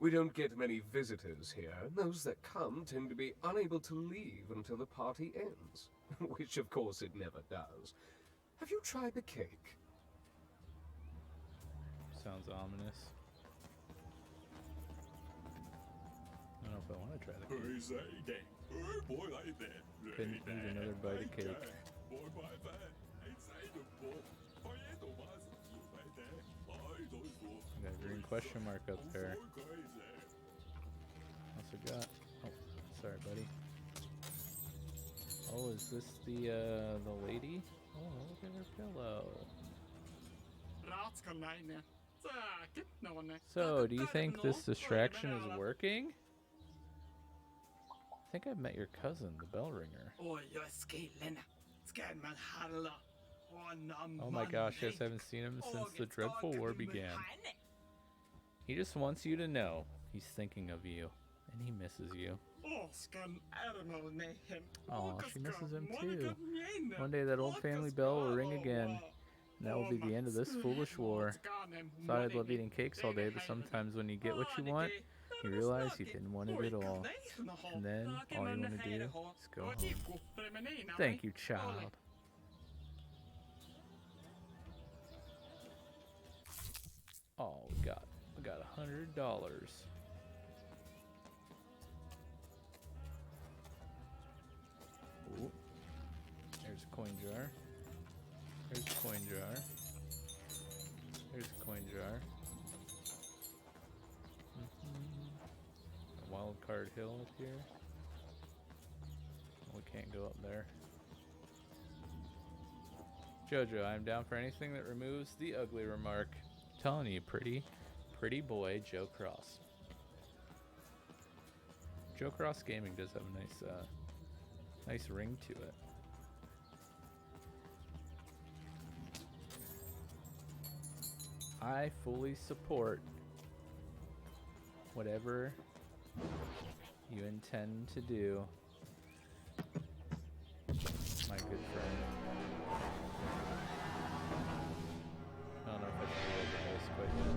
We don't get many visitors here, and those that come tend to be unable to leave until the party ends. Which, of course, it never does. Have you tried the cake? Sounds ominous. I don't know if I want to try the cake. Couldn't eat another bite of cake. Got a green question mark up there. What's it got? Oh, sorry, buddy. Oh, is this the lady? Oh, look at her pillow. So, do you think this distraction is working? I think I met your cousin, the bell ringer. Oh my gosh, yes, I haven't seen him since the dreadful war began. He just wants you to know he's thinking of you, and he misses you. Oh, she misses him too. One day that old family bell will ring again, and that will be the end of this foolish war. Thought I'd love eating cakes all day, but sometimes when you get what you want, you realize you didn't want it at all. And then all you want to do is go home. Thank you, child. Oh, we got $100. Ooh. There's a coin jar. There's a coin jar. There's a coin jar. A wild card hill up here. We can't go up there. Jojo, I'm down for anything that removes the ugly remark. I'm telling you, pretty boy Joe Cross. Joe Cross Gaming does have a nice ring to it. I fully support whatever you intend to do, my good friend. I don't know if I should be able to do this quite yet.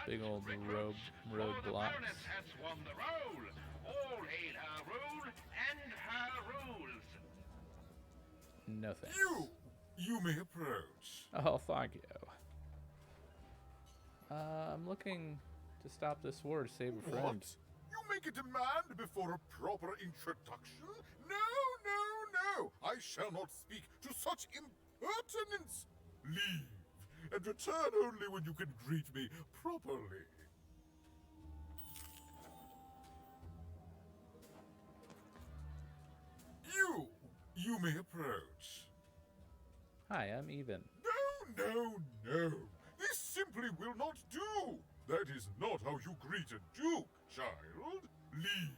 Big old roadblocks. Has won the role. All hail her rule and her rules. No thanks. You may approach. Oh, thank you. I'm looking to stop this war to save a friend. What? You make a demand before a proper introduction? No. I shall not speak to such impertinence. Leave, and return only when you can greet me properly. You may approach. Hi, I'm Even. No. This simply will not do. That is not how you greet a duke, child. Leave.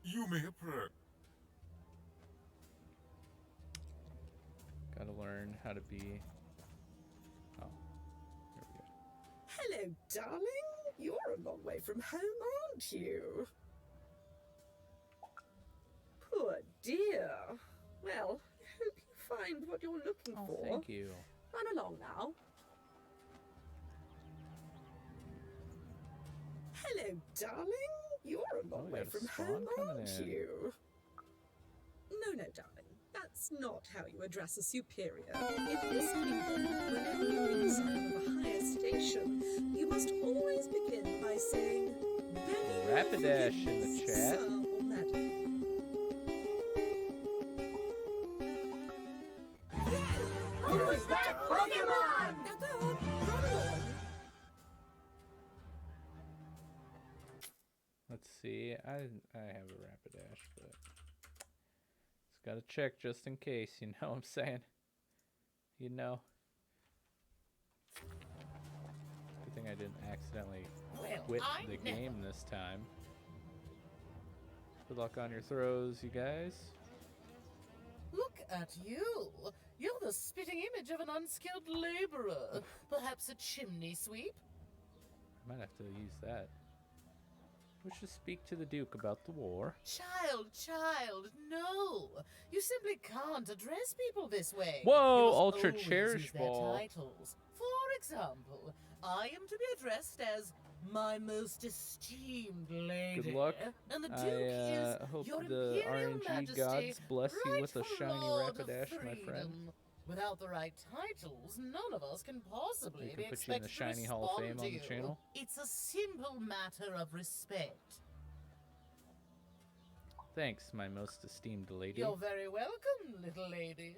You may approach. Gotta learn how to be... Oh, there we go. Hello, darling. You're a long way from home, aren't you? Poor dear. Well, I hope you find what you're looking for. Thank you. Run along now. Hello, darling. You're a long way from home, aren't you? No, darling. That's not how you address a superior. In this kingdom, whenever you meet someone of a higher station, you must always begin by saying, Rapidash in the chat. Sir or madam. Who's that Pokemon? Now go on, run along. Let's see. I have a Rapidash, but it's gotta check just in case. You know what I'm saying? You know. thing I didn't accidentally Well, quit I the never- game this time. Good luck on your throws, you guys. Look at you. You're the spitting image of an unskilled laborer. Perhaps a chimney sweep? I might have to use that. We should speak to the Duke about the war. Child, no. You simply can't address people this way. Whoa, You must Ultra always Cherish use their Ball. titles. For example, I am to be addressed as my most esteemed lady. Good luck. And the I Duke is hope your the Imperial RNG Majesty, gods bless you with a rightful shiny Lord of Rapidash, my friend. Threedom. Without the right titles, none of us can possibly We be can put you in the expected Shiny to Hall of respond Fame to on the you. channel. It's a simple matter of respect. Thanks, my most esteemed lady. You're very welcome, little lady.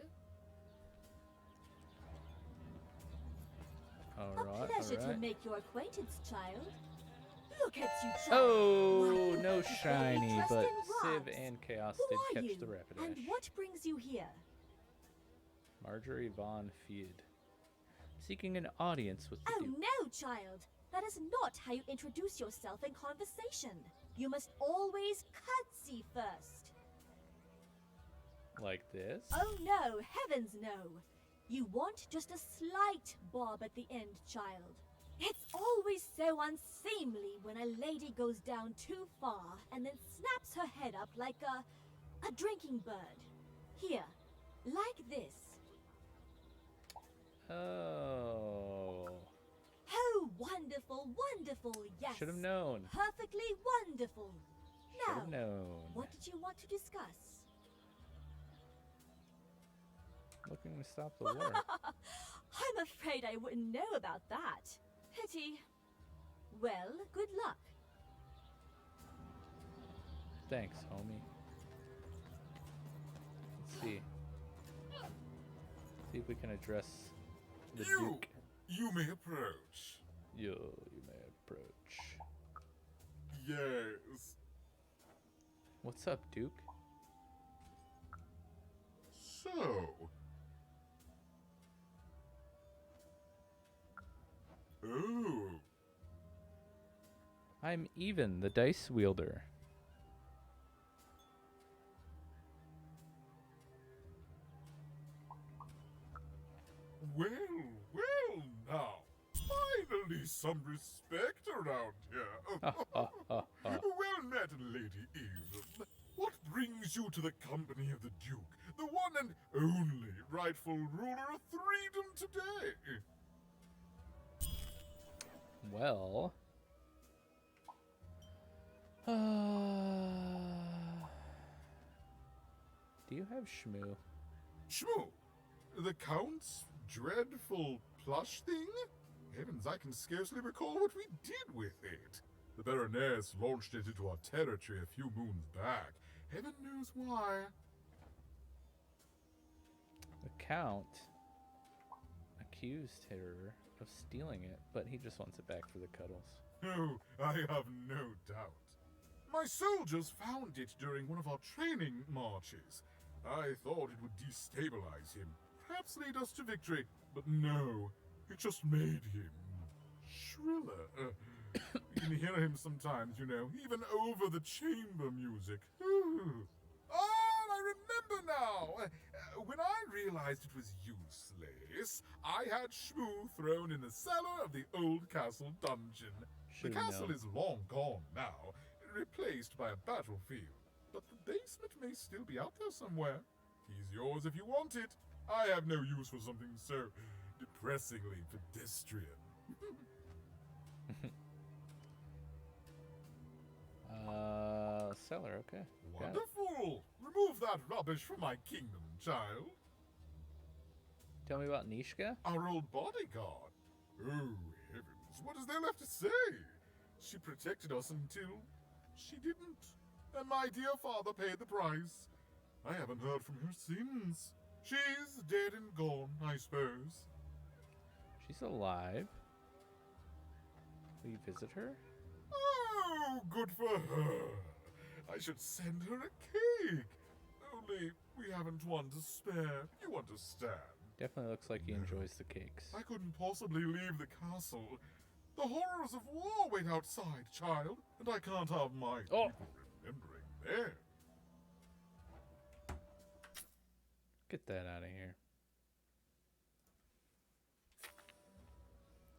Alright, Pleasure alright. to make your acquaintance, child. Look at you, child. Oh, Why, no you shiny, dressed but in Civ rags. and Chaos Who did are catch you? the Rapidash. And what brings you here? Marjorie Von Feud. Seeking an audience with the Oh Duke. no, child. That is not how you introduce yourself in conversation. You must always curtsy first. Like this? Oh no, heavens no. You want just a slight bob at the end, child. It's always so unseemly when a lady goes down too far and then snaps her head up like a drinking bird. Here, like this. Oh. Oh, wonderful, wonderful, yes. Should have known. Perfectly wonderful. Should Now, have known. what did you want to discuss? Looking to stop the war. I'm afraid I wouldn't know about that. Pity. Well, good luck. Thanks, homie. Let's see. See if we can address the Duke. You may approach. You may approach. Yes. What's up, Duke? So. Oh. I'm Even, the dice wielder. Well, well now. Finally some respect around here. Well met, Lady Eve. What brings you to the company of the Duke, the one and only rightful ruler of Threedom today? Well. Do you have Shmoo? Shmoo? The Count's dreadful plush thing? Heavens, I can scarcely recall what we did with it. The Baroness launched it into our territory a few moons back. Heaven knows why. The Count accused her of stealing it, but he just wants it back for the cuddles. Oh, I have no doubt. My soldiers found it during one of our training marches. I thought it would destabilize him, perhaps lead us to victory, but no, it just made him shriller. You can hear him sometimes, you know, even over the chamber music. Ooh. Oh, I remember now! When I realized it was useless, I had Shmoo thrown in the cellar of the old castle dungeon. Should've The castle known. is long gone now, replaced by a battlefield. But the basement may still be out there somewhere. He's yours if you want it. I have no use for something so depressingly pedestrian. Cellar, okay. Got it. Wonderful! Remove that rubbish from my kingdom, child. Tell me about Neeshka? Our old bodyguard. Oh, heavens, what is there left to say? She protected us until she didn't. And my dear father paid the price. I haven't heard from her since. She's dead and gone, I suppose. She's alive. Will you visit her? Oh, good for her. I should send her a cake. Only we haven't one to spare. You understand? Definitely looks like he enjoys the cakes. I couldn't possibly leave the castle. The horrors of war wait outside, child, and I can't have my people remembering them. Get that out of here.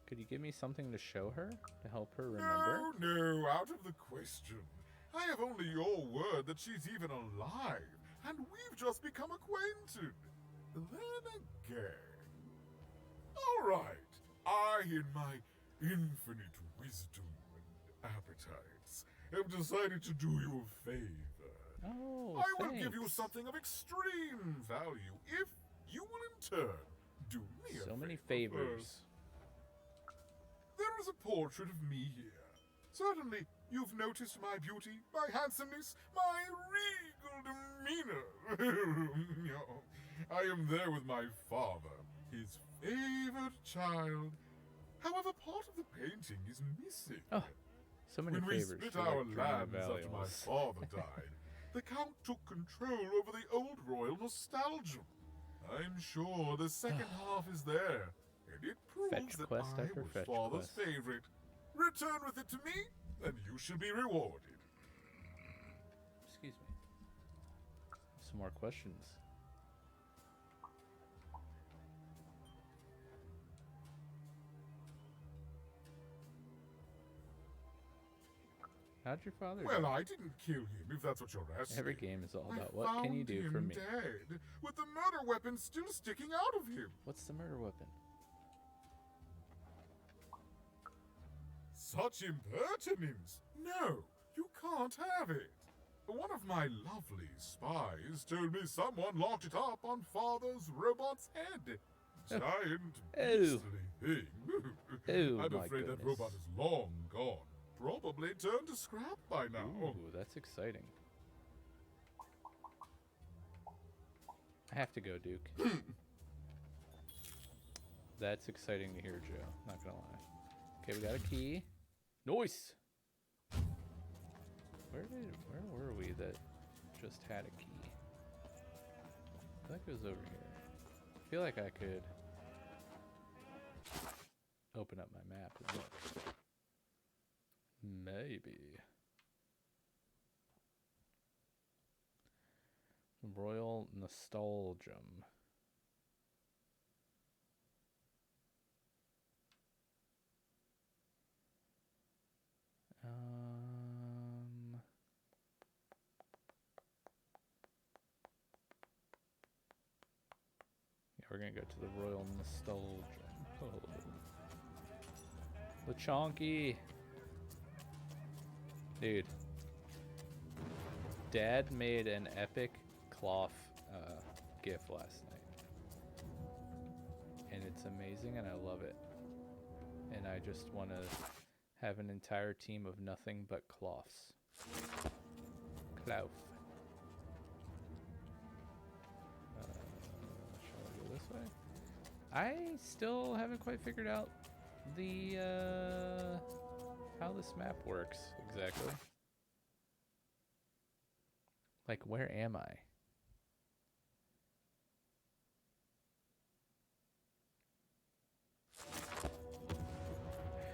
Could you give me something to show her? To help her remember? No, out of the question. I have only your word that she's even alive, and we've just become acquainted. Then again. All right, I, in my infinite wisdom and appetites, have decided to do you a favor. Oh, I will give thanks. you something of extreme value if you will in turn do me a So many favor favors. first. There is a portrait of me here. Certainly, you've noticed my beauty, my handsomeness, my regal demeanor. I am there with my father, his favorite child. However, part of the painting is missing. Oh, so many when favors. we split for, our like, Dreaming lands Valley after my almost. father died, the Count took control over the old royal nostalgia. I'm sure the second half is there, and it proves Fetch that quest I after was fetch father's quest. favorite. Return with it to me, and you shall be rewarded. Excuse me. Some more questions. How'd your father Well, die? I didn't kill him, if that's what you're asking. Every game is all I about what can you found do him for me? dead, with the murder weapon still sticking out of him. What's the murder weapon? Such impertinence! No, you can't have it. One of my lovely spies told me someone locked it up on Father's robot's head. Giant beastly thing. Oh, I'm my afraid that goodness. robot is long gone. Probably turned to scrap by now. Ooh, that's exciting. I have to go, Duke. That's exciting to hear, Joe. Not gonna lie. Okay, we got a key. Nice. Where were we that just had a key? I think it was over here. I feel like I could open up my map and look. Maybe. Royal Nostalgium. Yeah, we're gonna go to the Royal Nostalgium. Oh. Lechonky. Dude. Dad made an epic cloth GIF last night. And it's amazing and I love it. And I just want to have an entire team of nothing but cloths. Cloth. Shall I go this way? I still haven't quite figured out the how this map works exactly. Like, where am I?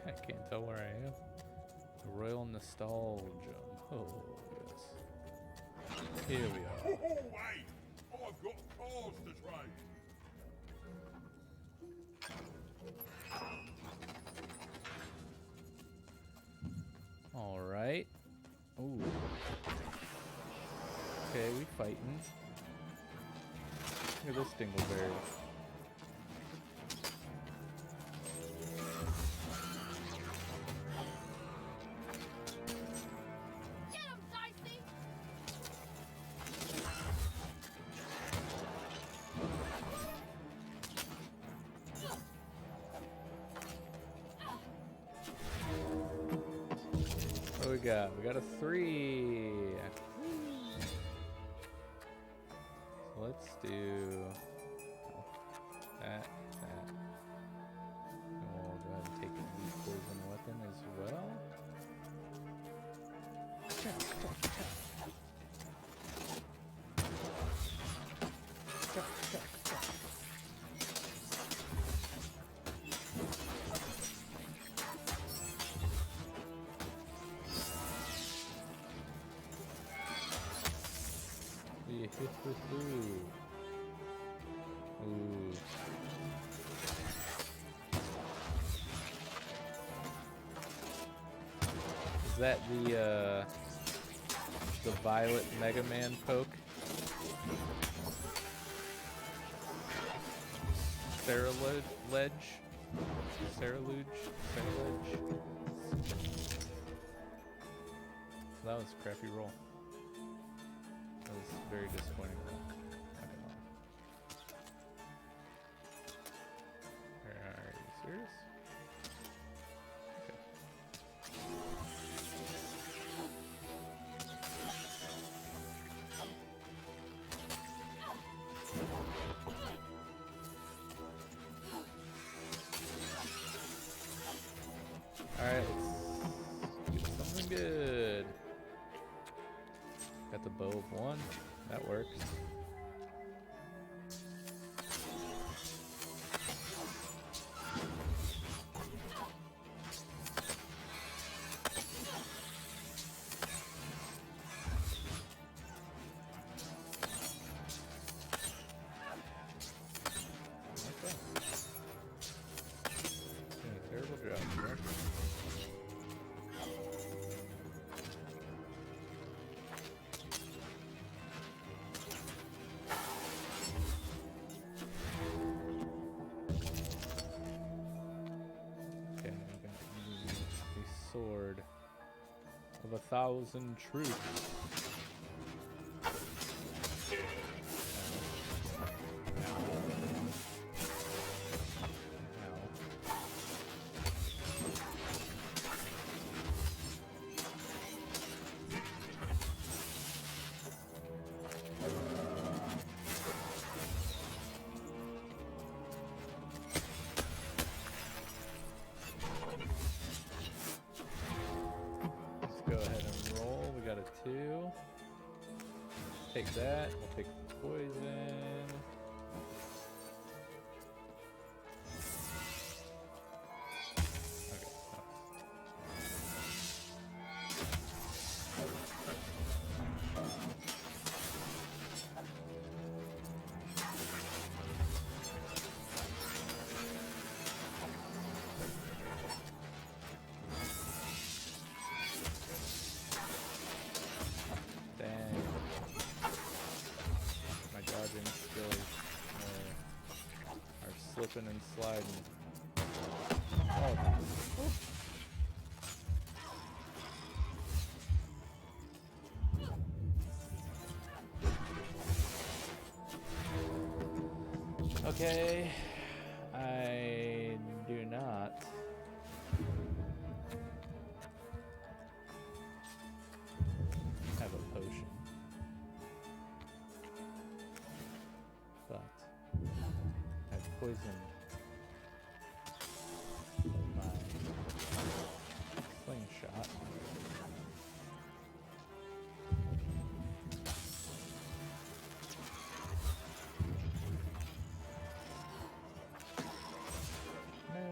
I can't tell where I am. The Royal Nostalgium. Oh, yes. Here we are. Oh, wait! I've got cars to trade. All right. Ooh. Okay, we fighting. Look at this dingleberry. Get him, Dicey! What we got? We got a 3. So let's do that. And we'll go ahead and take the poison weapon as well. Ooh. Is that the violet Mega Man poke? Saraluge? That was a crappy roll. That was a very disappointing roll. Are you serious? Alright, let's get something good. Got the bow of 1. That works. Terrible job, Jack. Okay, we got the sword of 1,000 troops. Go ahead and roll. We got a 2. Take that. We'll take poison. Slipping and sliding. Oh. Okay. I do not have a potion. But I've poisoned my slingshot. No.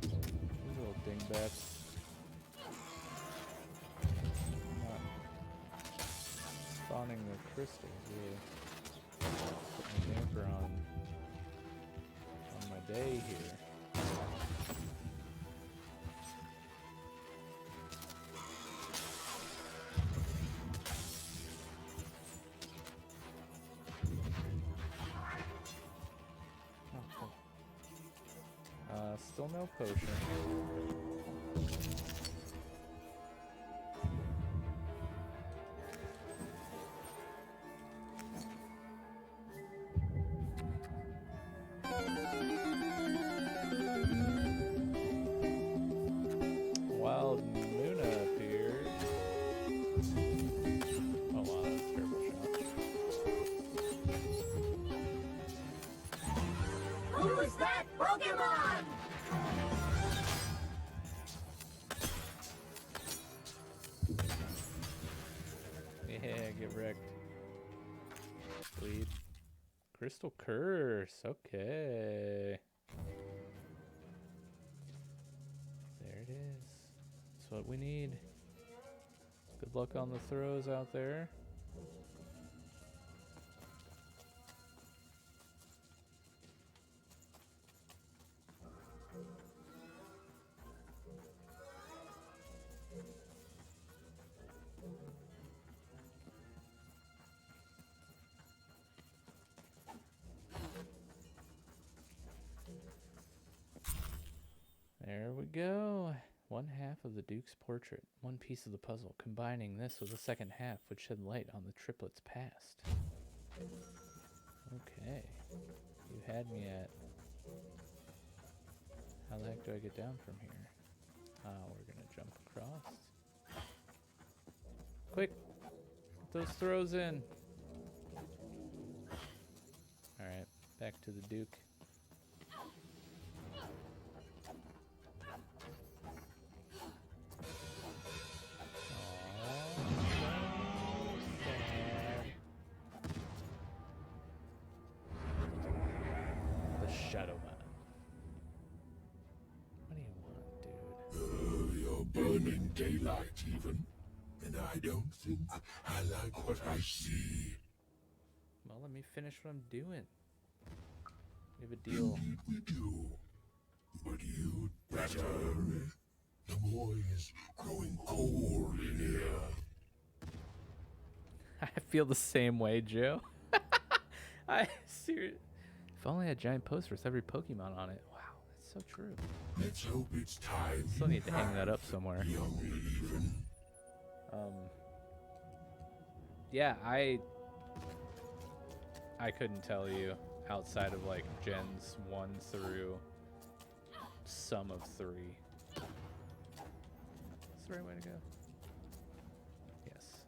These little dingbats. Not spawning the crystals, really. Putting a damper on my day here. Still no potion. Wild Muna appeared. Oh wow, that's a terrible shot. Who's that Pokemon? Yeah, get wrecked. Bleed. Crystal Curse, okay. There it is. That's what we need. Good luck on the throws out there. go. One half of the Duke's portrait. One piece of the puzzle. Combining this with the second half would shed light on the triplets' past. Okay. You had me at... How the heck do I get down from here? We're gonna jump across. Quick! Get those throws in! Alright, back to the Duke. The Shadowman. What do you want, dude? You're burning daylight even, and I don't think I like what I see. Well, let me finish what I'm doing. We have a deal. Indeed we do. But you'd better. The boy is growing cold in here. I feel the same way, Joe. I seriously. If only I had a giant poster with every Pokemon on it. Wow, that's so true. Let's hope it's time. Still need to hang that up somewhere. Young even. Yeah, I couldn't tell you outside of like gens 1 through sum of 3. That's the right way to go. Yes.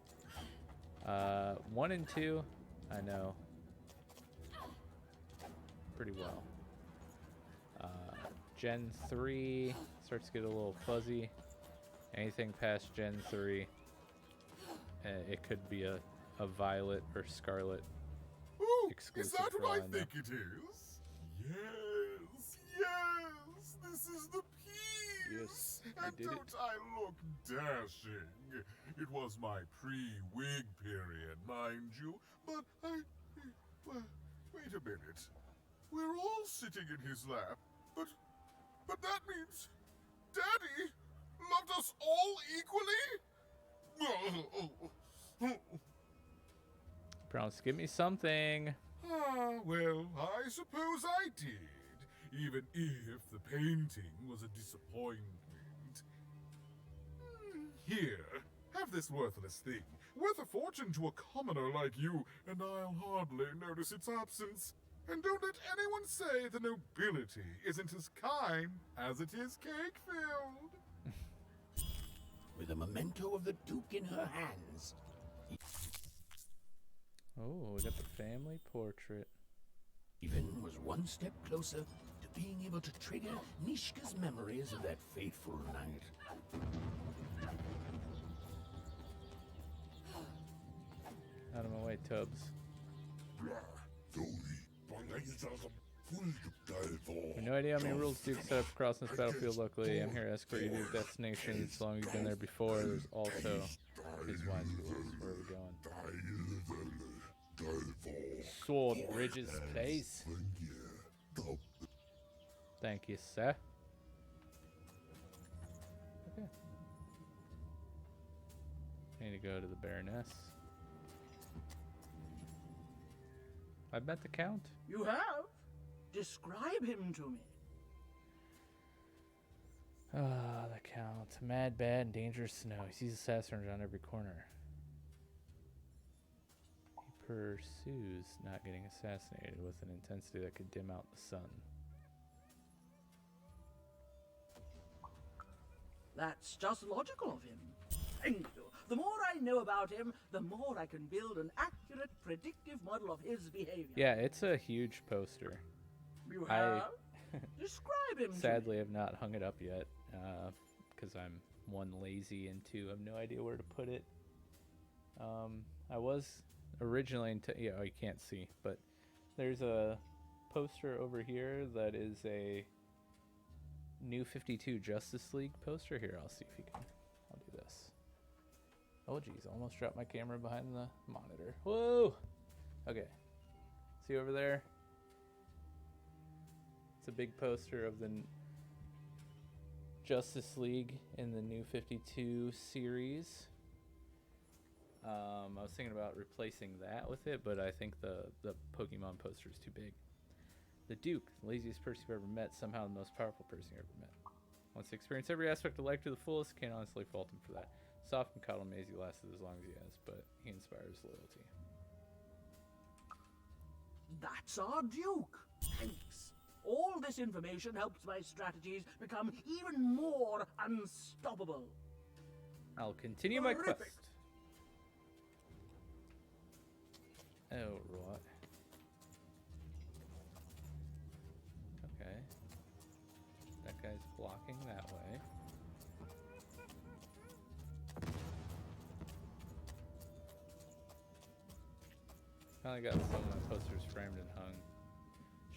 1 and 2, I know pretty well. Gen 3 starts to get a little fuzzy. Anything past Gen 3, it could be a Violet or Scarlet exclusive. Is that for what all I know. think it is? Yes, yes, this is the piece. Yes, and you did don't I look dashing? It was my pre-wig period, mind you, but well, wait a minute. We're all sitting in his lap, but that means Daddy loved us all equally? Promise, give me something. Well, I suppose I did, even if the painting was a disappointment. Here, have this worthless thing, worth a fortune to a commoner like you, and I'll hardly notice its absence. And don't let anyone say the nobility isn't as kind as it is cake-filled. With a memento of the Duke in her hands. Oh, we got the family portrait. Even was one step closer to being able to trigger Neeshka's memories of that fateful night. Out of my way, Tubbs. I have no idea how many rules Duke set up across this battlefield. Luckily, I'm here to escort you to your destination. As long as you've been there before, there's also his wise rules. Where are we going? Sword Bridges, please. Thank you, sir. Okay. I need to go to the Baroness. I've met the Count. You have? Describe him to me. Ah, the Count. Mad, bad, and dangerous to know. He sees assassins around every corner. He pursues not getting assassinated with an intensity that could dim out the sun. That's just logical of him. Thank you. The more I know about him, the more I can build an accurate, predictive model of his behavior. Yeah, it's a huge poster. You have? Describe him Sadly, to me. have not hung it up yet because I'm 1, lazy, and 2, have no idea where to put it. I was originally yeah, you can't see, but there's a poster over here that is a New 52 Justice League poster. Here, I'll see if you can. I'll do this. Oh geez, almost dropped my camera behind the monitor. Whoa! Okay. See over there? It's a big poster of the Justice League in the New 52 series. I was thinking about replacing that with it, but I think the Pokemon poster is too big. The Duke, the laziest person you've ever met, somehow the most powerful person you ever met. Wants to experience every aspect of life to the fullest. Can't honestly fault him for that. Soft and cuddle Maisie lasted as long as he has, but he inspires loyalty. That's our Duke. Thanks. All this information helps my strategies become even more unstoppable. I'll continue my quest. Oh, right. Okay. That guy's blocking that way. Finally got some of my posters framed and hung.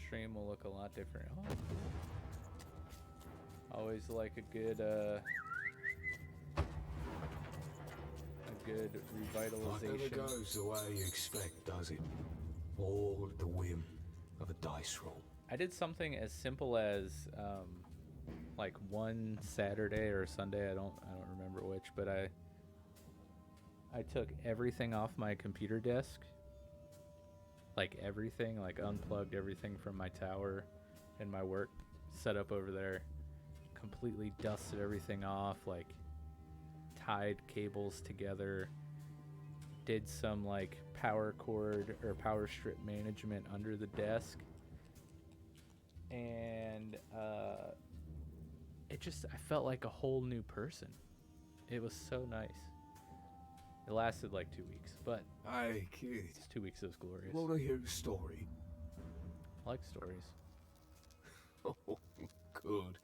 Stream will look a lot different. Oh, cool. Always like a good revitalization. It never goes the way you expect, does it? All at the whim of a dice roll. I did something as simple as like one Saturday or Sunday, I don't remember which, but I took everything off my computer desk. Like everything, like unplugged everything from my tower and my work setup over there. Completely dusted everything off, like tied cables together. Did some like power cord or power strip management under the desk. And I felt like a whole new person. It was so nice. It lasted like 2 weeks, but hey, kid. It's 2 weeks of glorious. Want to hear a story? I like stories. Oh, good.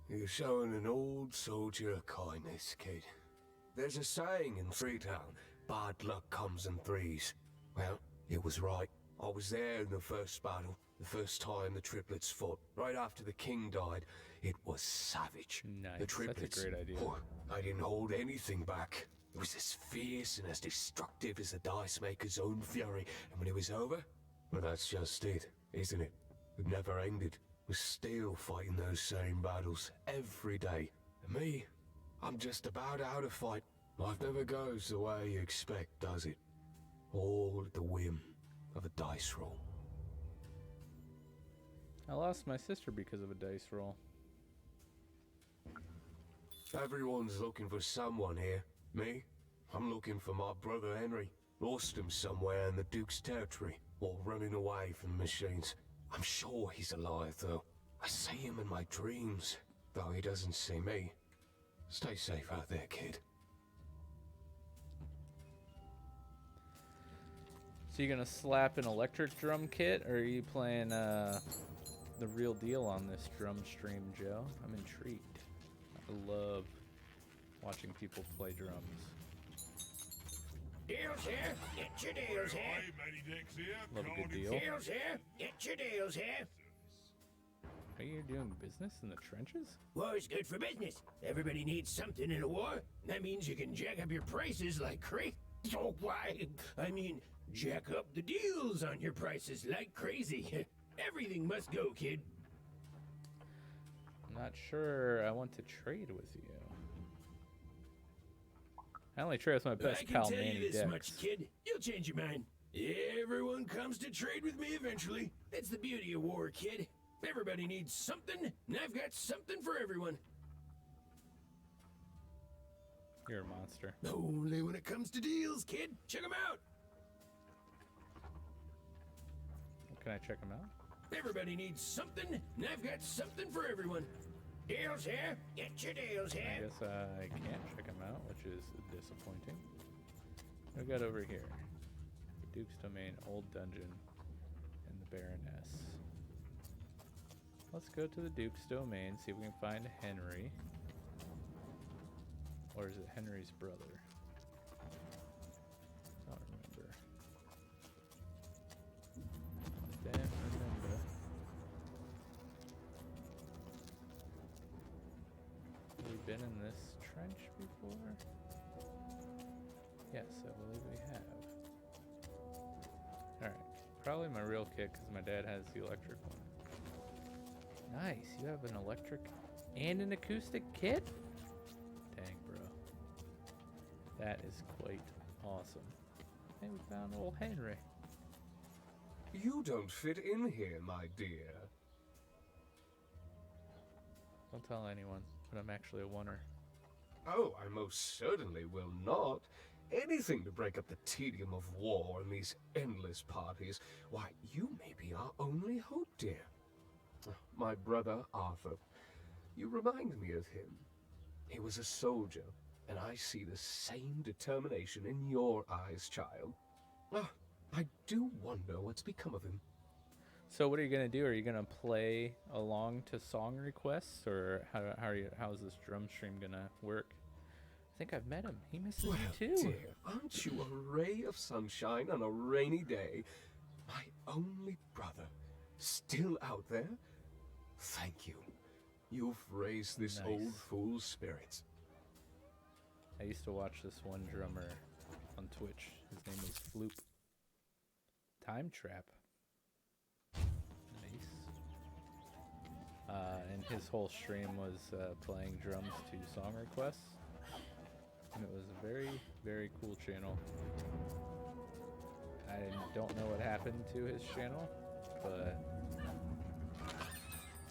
You're showing an old soldier kindness, kid. There's a saying in Threetown, bad luck comes in threes. Well, it was right. I was there in the first battle, the first time the triplets fought. Right after the king died, it was savage. Nice. The triplets, That's a great idea. Oh, I didn't hold anything back. It was as fierce and as destructive as the dice maker's own fury. And when it was over, well, that's just it, isn't it? It never ended. We're still fighting those same battles every day. And me, I'm just about out of fight. Life never goes the way you expect, does it? All at the whim of a dice roll. I lost my sister because of a dice roll. Everyone's looking for someone here. Me? I'm looking for my brother Henry. Lost him somewhere in the Duke's territory, or running away from the machines. I'm sure he's alive, though. I see him in my dreams, though he doesn't see me. Stay safe out there, kid. So you gonna slap an electric drum kit, or are you playing the real deal on this drum stream, Joe? I'm intrigued. I love watching people play drums. Deals here. Get your deals here. Love a good deal. Deals here. Get your deals here. Are you doing business in the trenches? War's good for business. Everybody needs something in a war. That means you can jack up your prices like crazy. Oh, why? I mean, jack up the deals on your prices like crazy. Everything must go, kid. I'm not sure I want to trade with you. I only trade with my best pal, I can tell Manny you this Dex. much, kid. You'll change your mind. Everyone comes to trade with me eventually. That's the beauty of war, kid. Everybody needs something, and I've got something for everyone. You're a monster. Only when it comes to deals, kid. Check them out. Can I check them out? Everybody needs something, and I've got something for everyone. Deals here. Get your deals here. I guess I can't check them out, which is disappointing. What we got over here? The Duke's Domain, Old Dungeon, and the Baroness. Let's go to the Duke's Domain, see if we can find Henry. Or is it Henry's brother? Don't remember. Don't remember. Have we been in this trench before? Yes, I believe we have. Alright, probably my real kit because my dad has the electric one. Nice, you have an electric and an acoustic kit? Dang, bro. That is quite awesome. Hey, we found old Henry. You don't fit in here, my dear. Don't tell anyone, but I'm actually a oneer. Oh, I most certainly will not. Anything to break up the tedium of war and these endless parties. Why, you may be our only hope, dear. My brother Arthur. You remind me of him. He was a soldier, and I see the same determination in your eyes, child. I do wonder what's become of him. So what are you gonna do? Are you gonna play along to song requests, or how's this drum stream gonna work? I think I've met him. He misses me too. Dear, aren't you a ray of sunshine on a rainy day? My only brother, still out there? Thank you. You've raised this old fool's spirits. I used to watch this one drummer on Twitch. His name was Floop. Time Trap. Nice. And his whole stream was playing drums to song requests. And it was a very, very cool channel. I don't know what happened to his channel, but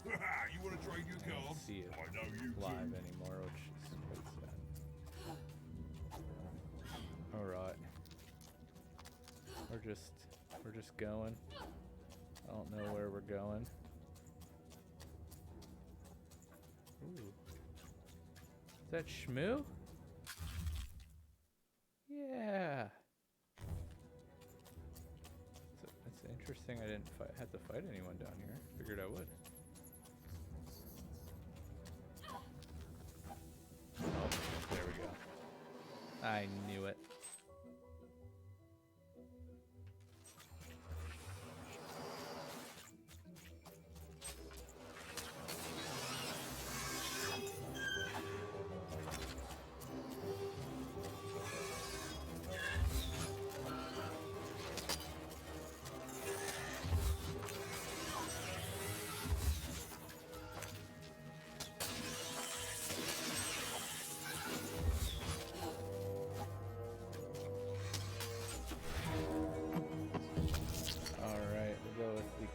You want to trade your I don't cards? see it I know you live do. anymore, which is quite sad. Alright. We're just going. I don't know where we're going. Ooh. Is that Shmoo? Yeah. It's interesting I didn't have to fight anyone down here. Figured I would. Oh, there we go. I knew it.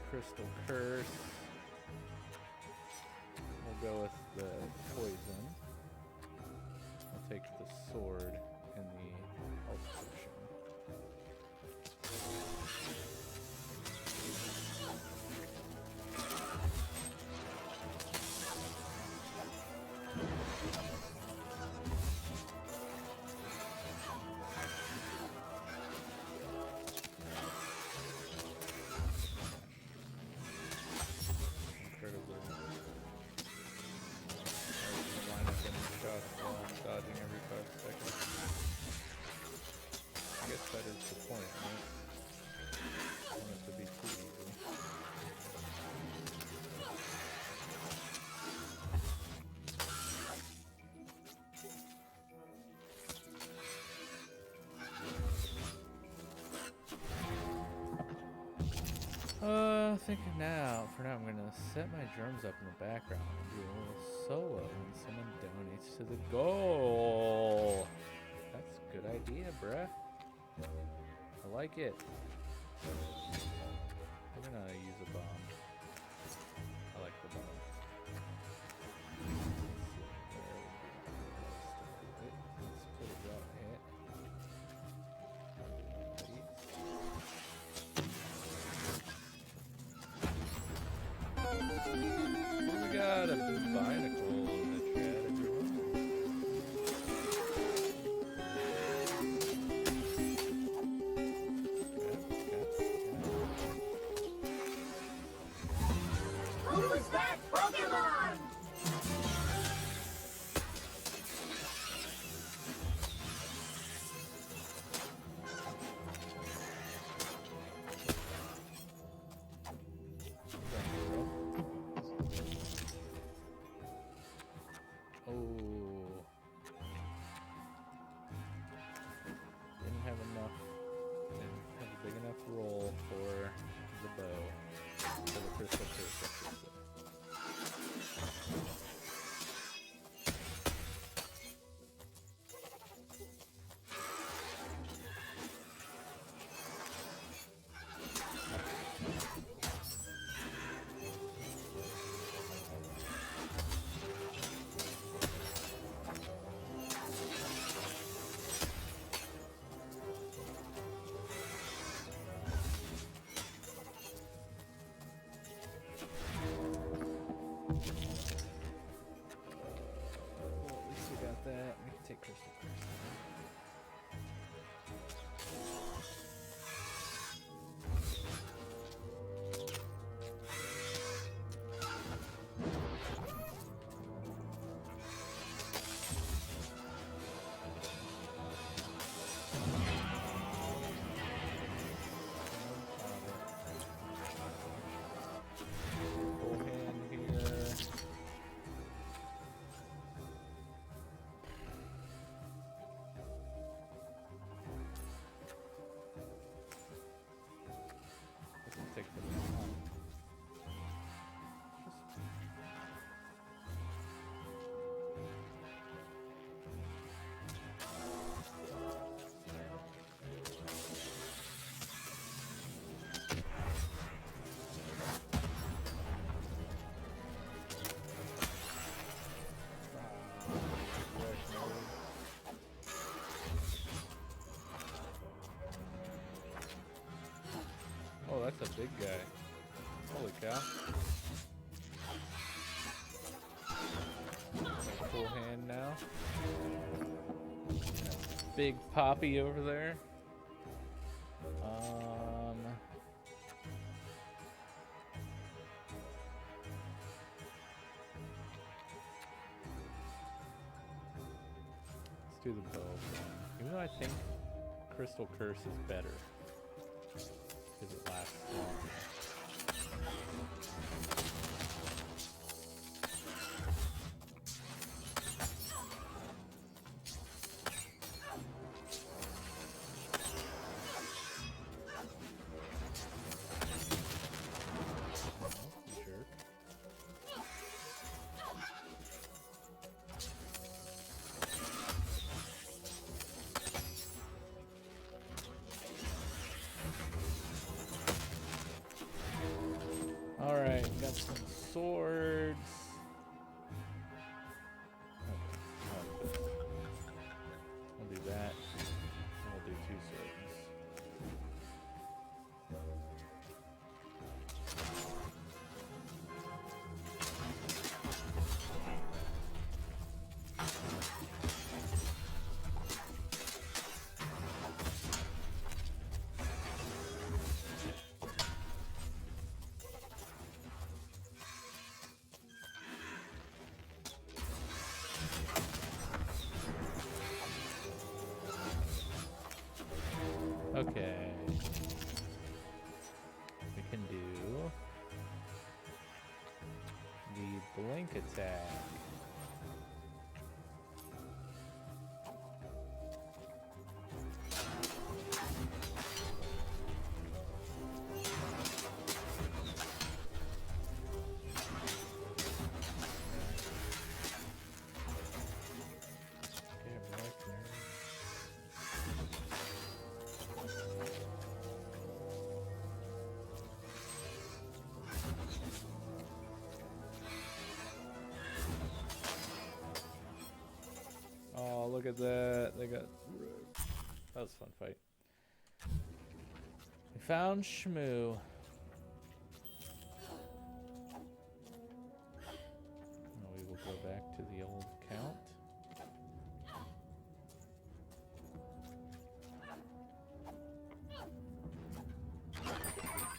Crystal Curse. We'll go with the poison. I'll take the sword and the health potion. Thinking now, for now I'm gonna set my drums up in the background and do a little solo when someone donates to the goal. That's a good idea, bruh. I like it. I'm gonna use a bomb. I like the bomb. Let's put it out here. We got a binacle in the chat, everyone. Who's that broken That's a big guy. Holy cow. Got a full hand now. Big Poppy over there. Let's do the bow one. Even though I think Crystal Curse is better. Because it lasts longer. Alright, got some swords. I'll do that. I'll do 2 swords. Okay. We can do the blink attack. Oh, look at that. They got... That was a fun fight. We found Shmoo. Oh, we will go back to the old count.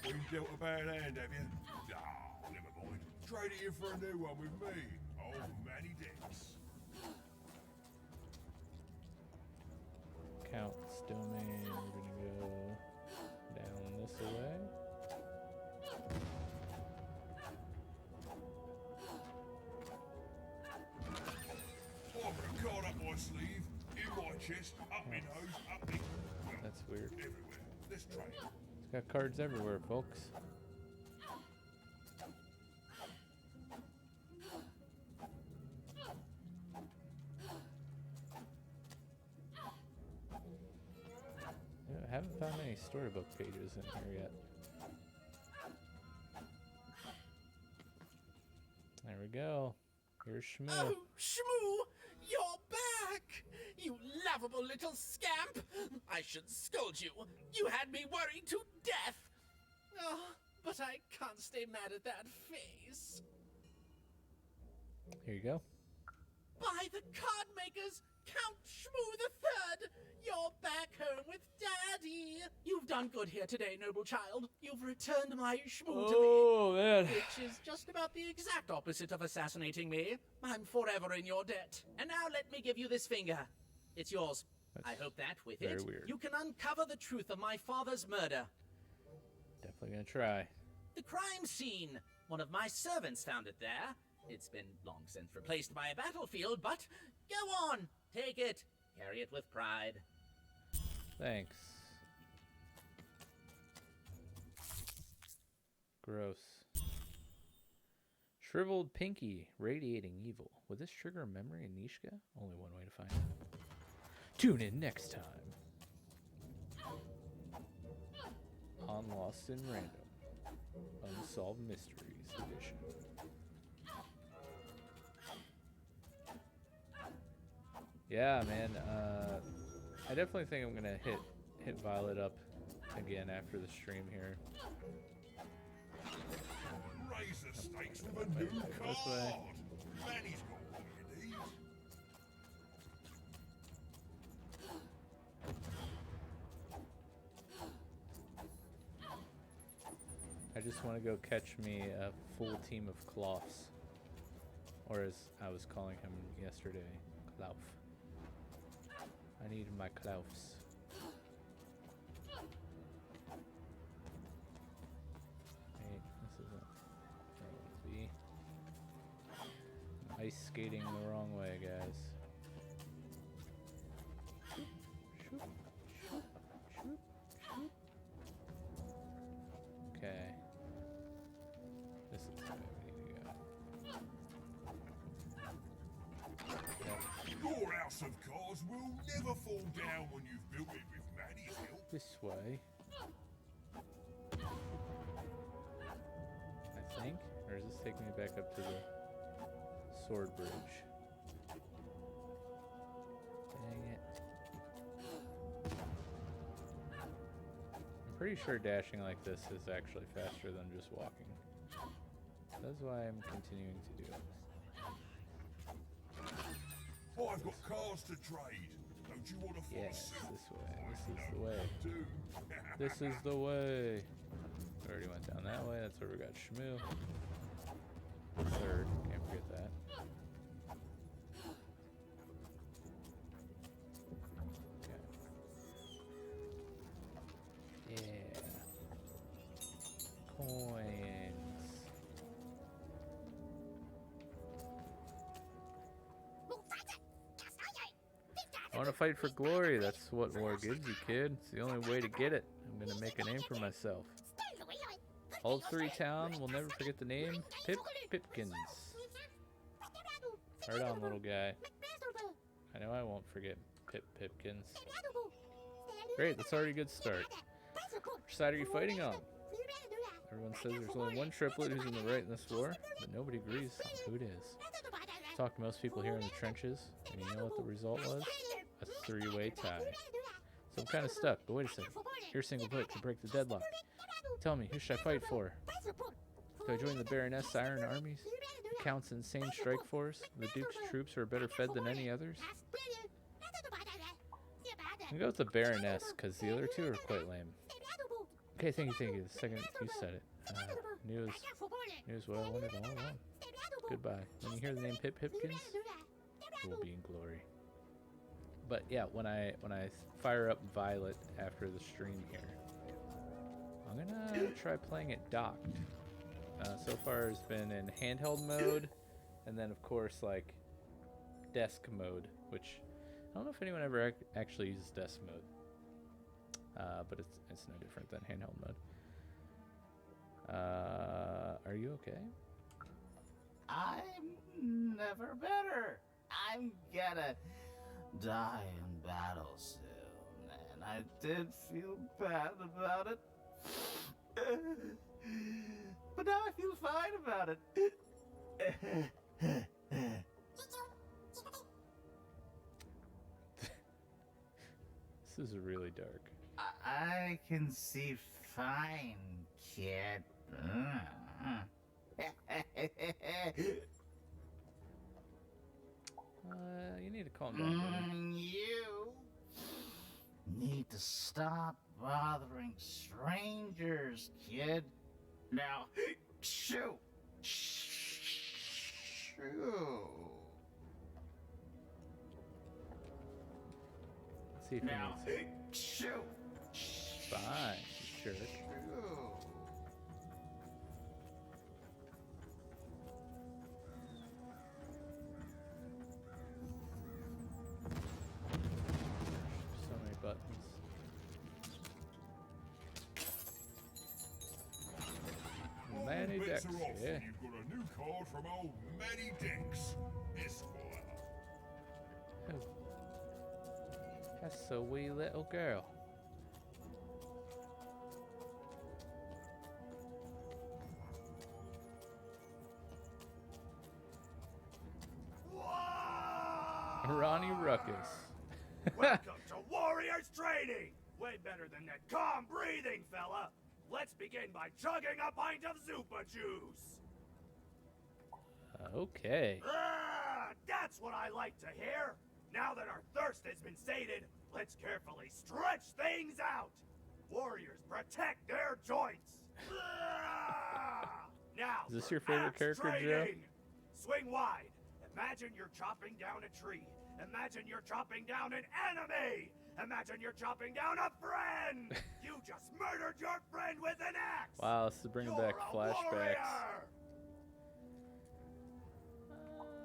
You dealt a bad hand, have you? Oh, never mind. Trade it in for a new one with me. Oh, Manny Dex. Count's domain. We're gonna go down this way. I've got a card up my sleeve, in my chest, up my nose, up me. That's weird. Everywhere. Let's trade. It's got cards everywhere, folks. I haven't found any storybook pages in here yet. There we go. Here's Shmoo. Oh, Shmoo! You're back! You lovable little scamp! I should scold you. You had me worried to death! Oh, but I can't stay mad at that face. Here you go. By the card makers, Count Shmoo III! You're back home with Daddy! You've done good here today, noble child. You've returned my Shmoo to me. Oh, man. Which is just about the exact opposite of assassinating me. I'm forever in your debt. And now let me give you this finger. It's yours. I hope that, with very it, weird. you can uncover the truth of my father's murder. Definitely gonna try. The crime scene. One of my servants found it there. It's been long since replaced by a battlefield, but go on. Take it. Carry it with pride. Thanks. Gross. Shriveled Pinky, radiating evil. Would this trigger a memory in Neeshka? Only one way to find out. Tune in next time on Lost in Random Unsolved Mysteries Edition. Yeah, man. I definitely think I'm gonna hit Violet up again after the stream here. Raise the stakes with a new card. This way. Manny's got one of these. I just want to go catch me a full team of Cloths. Or as I was calling him yesterday, Cloth. I need my Cloths. Wait, this isn't where I want to be. I'm ice skating the wrong way, guys. Okay. This is the way we need to go. Your house of cards will never fall down when you've built it with Manny's help. This way. I think? Or is this taking me back up to the sword bridge? Dang it. I'm pretty sure dashing like this is actually faster than just walking. That's why I'm continuing to do it. Oh, I've got cars to trade. Don't you want to follow Yes, suit? this way. This is the way. Do. This is the way. We already went down that way. That's where we got Shmoo. Third. Can't forget that. Okay. Yeah. Coins. I want to fight for glory. That's what war gives you, kid. It's the only way to get it. I'm gonna make a name for myself. Old Three Town will never forget the name Pip Pipkins. Right on, little guy. I know I won't forget Pip Pipkins. Great, that's already a good start. Which side are you fighting on? Everyone says there's only one triplet who's in the right in this war, but nobody agrees on who it is. Talked to most people here in the trenches, and you know what the result was? A three-way tie. So I'm kind of stuck, but wait a second. Your single vote could break the deadlock. Tell me, who should I fight for? Do I join the Baroness' Iron Armies? The Count's insane strike force? The Duke's troops who are better fed than any others? I'm gonna go with the Baroness, because the other two are quite lame. Okay, thank you. The second you said it. News well, wonderful, all along. Goodbye. When you hear the name Pip Pipkins, you will be in glory. But yeah, when I fire up Violet after the stream here, I'm gonna try playing it docked. So far it's been in handheld mode, and then of course like desk mode, which I don't know if anyone ever actually uses desk mode, but it's no different than handheld mode. Are you okay? I'm never better. I'm gonna die in battle soon, and I did feel bad about it. But now I feel fine about it. This is really dark. I can see fine, kid. You need to calm down. You need to stop bothering strangers, kid. Now, shoo! Shoo! Let's see if now, he needs it. Shoo! Fine, you jerk. So many buttons. Manny All Dex, bets are off. yeah. You've got a new card from old Manny Dex, Esquire. Oh. That's a wee little girl. Ronnie Ruckus. Welcome to Warriors Training! Way better than that calm breathing, fella. Let's begin by chugging a pint of Zupa juice. Okay. That's what I like to hear. Now that our thirst has been sated, let's carefully stretch things out. Warriors protect their joints. Now, Is this your favorite axe character, Joe? training. Swing wide. Imagine you're chopping down a tree. Imagine you're chopping down an enemy. Imagine you're chopping down a friend. You just murdered your friend with an axe. Wow, this is bringing back flashbacks.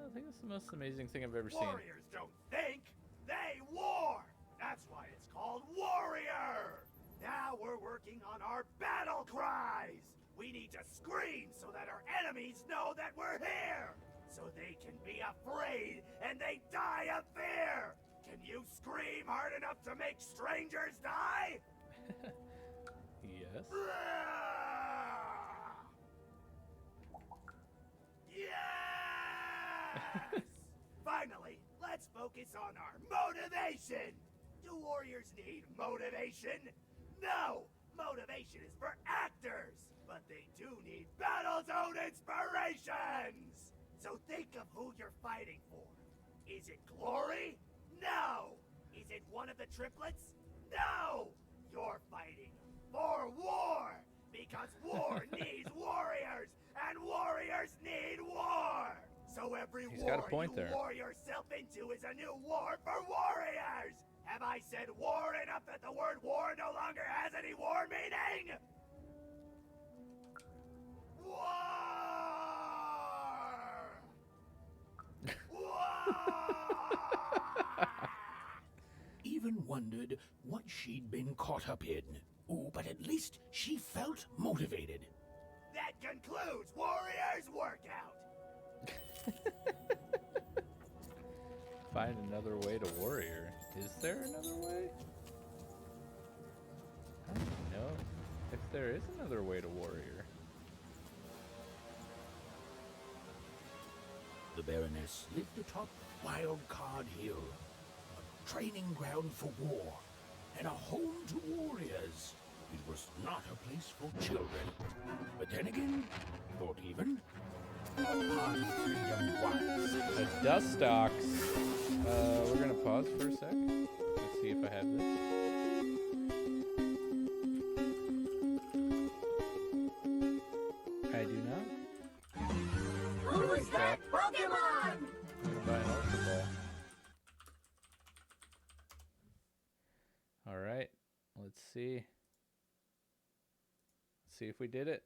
I think it's the most amazing thing I've ever seen. Warriors don't think, they war. That's why it's called Warrior. Now we're working on our battle cries. We need to scream so that our enemies know that we're here. So they can be afraid and they die of fear. Can you scream hard enough to make strangers die? Yes. Yes! Finally, let's focus on our motivation. Do warriors need motivation? No! Motivation is for actors, but they do need battle zone inspirations! So think of who you're fighting for. Is it glory? No! Is it one of the triplets? No! You're fighting for war! Because war needs warriors, and warriors need war! So every He's war got a point you there. war yourself into is a new war for warriors! Have I said war enough that the word war no longer has any war meaning? Even wondered what she'd been caught up in. Ooh, but at least she felt motivated. That concludes Warriors Workout! Find another way to warrior. Is there another way? I don't know if there is another way to warrior. The Baroness lived atop Wild Card Hill, a training ground for war, and a home to warriors. It was not a place for children. But then again, thought even, a part of Threedom was. The dust stalks. We're gonna pause for a sec. Let's see if I have this. I do not. Who's that Pokemon? I'm gonna buy an Ultra Ball. Alright, let's see. Let's see if we did it.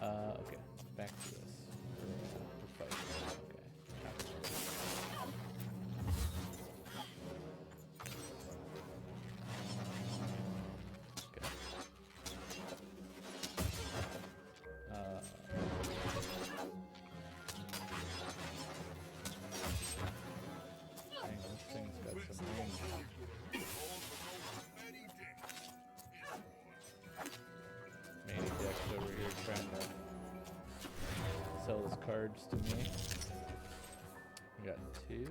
Okay, back to this. We're fighting. Dang, this thing's got some range. Maniacs over here trying to sell his cards to me. We got 2.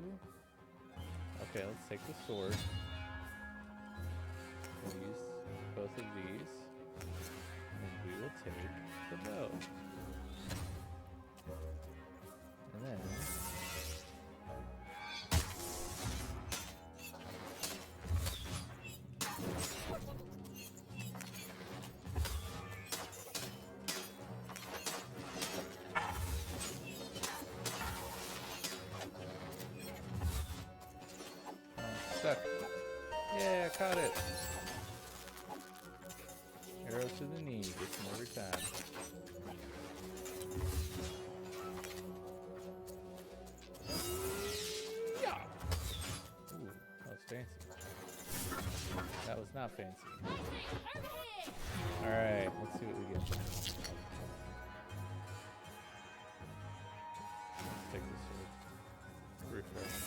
Okay, let's take the sword. We'll use both of these. And we will take the bow. And then stuck. Yeah, I caught it. Arrow to the knee, gets him every time. Yeah. Ooh, that was fancy. That was not fancy. Alright, let's see what we get. Let's take this sword. Refresh.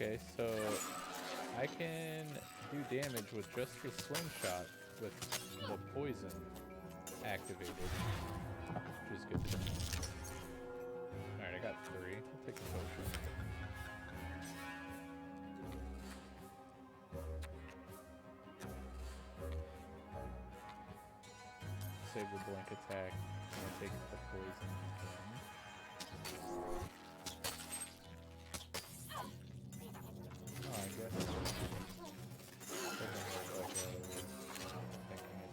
Okay, so I can do damage with just the slingshot with the poison activated, which is good to know. Alright, I got 3. I'll take the potion. Save the blank attack. I'll take the poison. Oh, I guess. Alright, let me stick the blank attack in.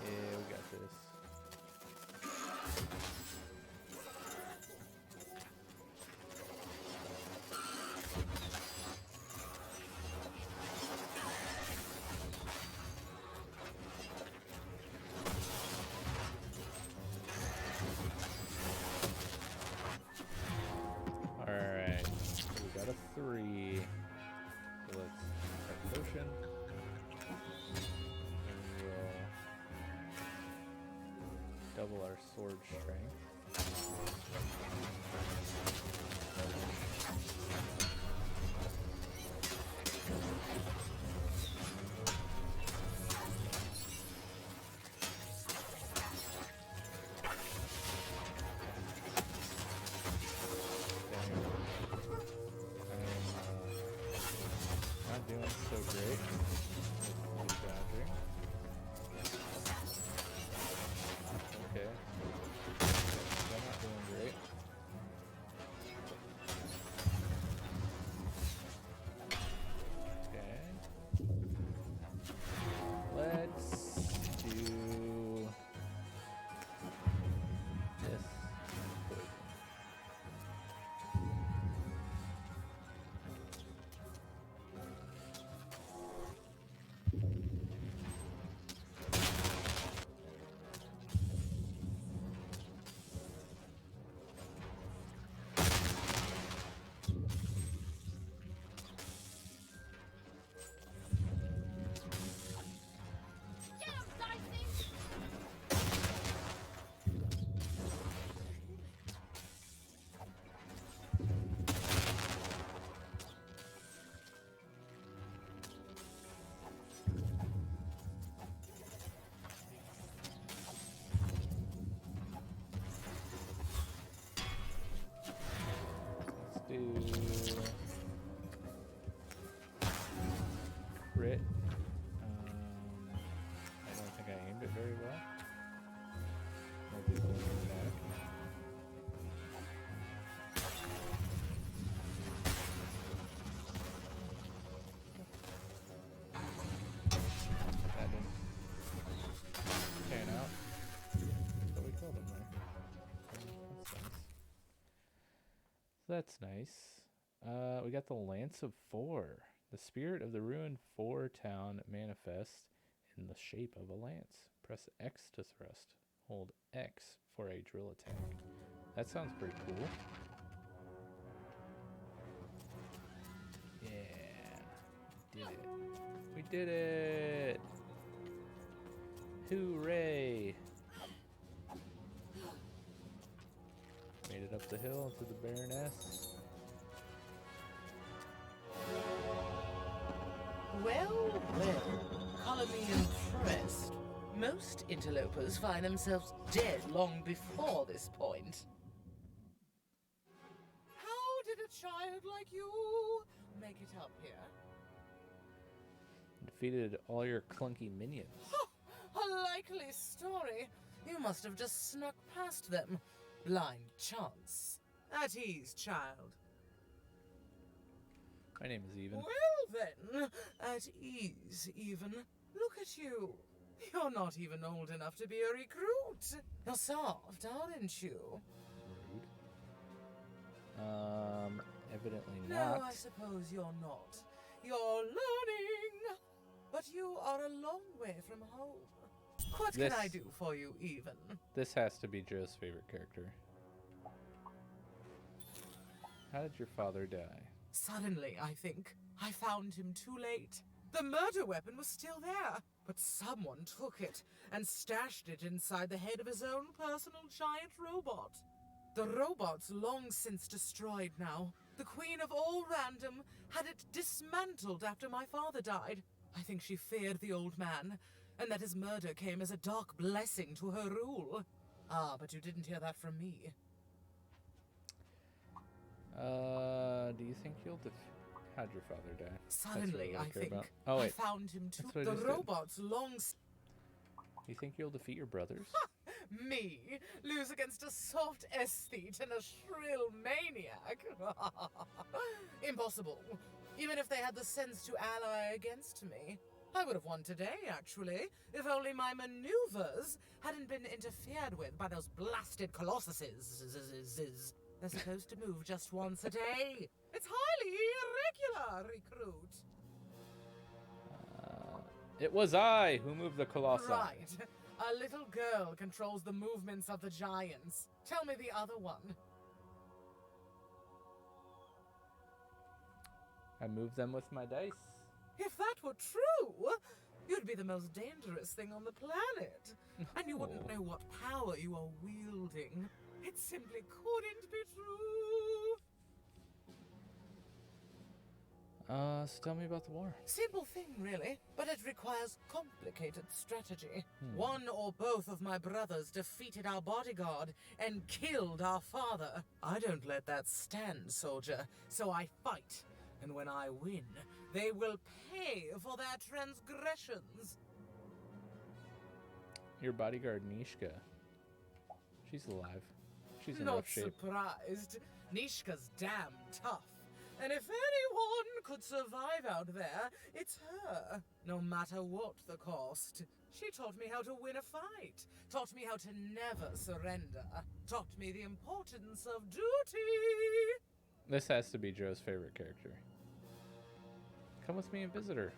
Yeah, we got this. Alright, so we got a 3. So let's try potion. And we'll double our sword strength. Not doing so great with dodging. Okay. Still not doing great. Okay. Let's do this. Let's do crit. I don't think I aimed it very well. We'll do the attack. That didn't pan out. But we killed him there. That's nice. We got the Lance of 4. The spirit of the ruined 4 town manifests in the shape of a lance. Press X to thrust. Hold X for a drill attack. That sounds pretty cool. Yeah. We did it. Hooray. Made it up the hill to the Baroness. Well, well, color me impressed. Most interlopers find themselves dead long before this point. How did a child like you make it up here? Defeated all your clunky minions. A likely story. You must have just snuck past them. Blind chance. At ease, child. My name is Even. Well then, at ease, Even. Look at you. You're not even old enough to be a recruit. You're soft, aren't you? Rude. Evidently No, not. I suppose you're not. You're learning, but you are a long way from home. What can I do for you, even? This has to be Joe's favorite character. How did your father die? Suddenly, I think. I found him too late. The murder weapon was still there, but someone took it and stashed it inside the head of his own personal giant robot. The robot's long since destroyed now. The Queen of All Random had it dismantled after my father died. I think she feared the old man, and that his murder came as a dark blessing to her rule. Ah, but you didn't hear that from me. Do you think you'll how'd your father die? Suddenly, I think. Oh, wait. I found him too. That's what I The just did. robot's long. You think you'll defeat your brothers? Me? Lose against a soft aesthete and a shrill maniac? Impossible. Even if they had the sense to ally against me. I would have won today, actually, if only my maneuvers hadn't been interfered with by those blasted colossuses. They're supposed to move just once a day. It's highly irregular, recruit. It was I who moved the colossi. Right. A little girl controls the movements of the giants. Tell me the other one. I moved them with my dice. If that were true, you'd be the most dangerous thing on the planet. And you wouldn't know what power you are wielding. It simply couldn't be true. So tell me about the war. Simple thing, really, but it requires complicated strategy. One or both of my brothers defeated our bodyguard and killed our father. I don't let that stand, soldier, so I fight. And when I win, they will pay for their transgressions. Your bodyguard, Neeshka. She's alive. She's in Not rough shape. surprised. Neeshka's damn tough. And if anyone could survive out there, it's her. No matter what the cost. She taught me how to win a fight. Taught me how to never surrender. Taught me the importance of duty. This has to be Joe's favorite character. Come with me and visit her.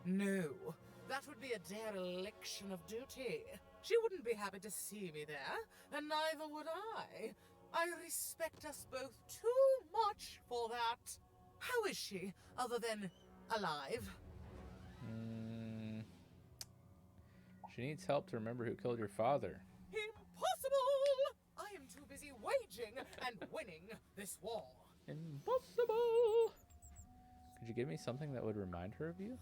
No, that would be a dereliction of duty. She wouldn't be happy to see me there, and neither would I. I respect us both too much for that. How is she, other than alive? She needs help to remember who killed your father. Impossible! I am too busy waging and winning this war. Impossible! Could you give me something that would remind her of you?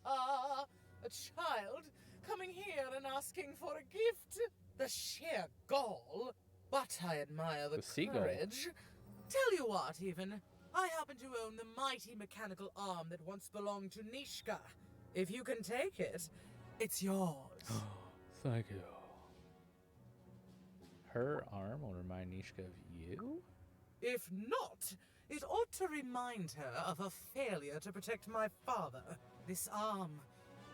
A child coming here and asking for a gift? The sheer gall. But I admire the seagull. courage. Tell you what, even. I happen to own the mighty mechanical arm that once belonged to Neeshka. If you can take it, it's yours. Thank you. Her arm will remind Neeshka of you? If not, it ought to remind her of her failure to protect my father. This arm.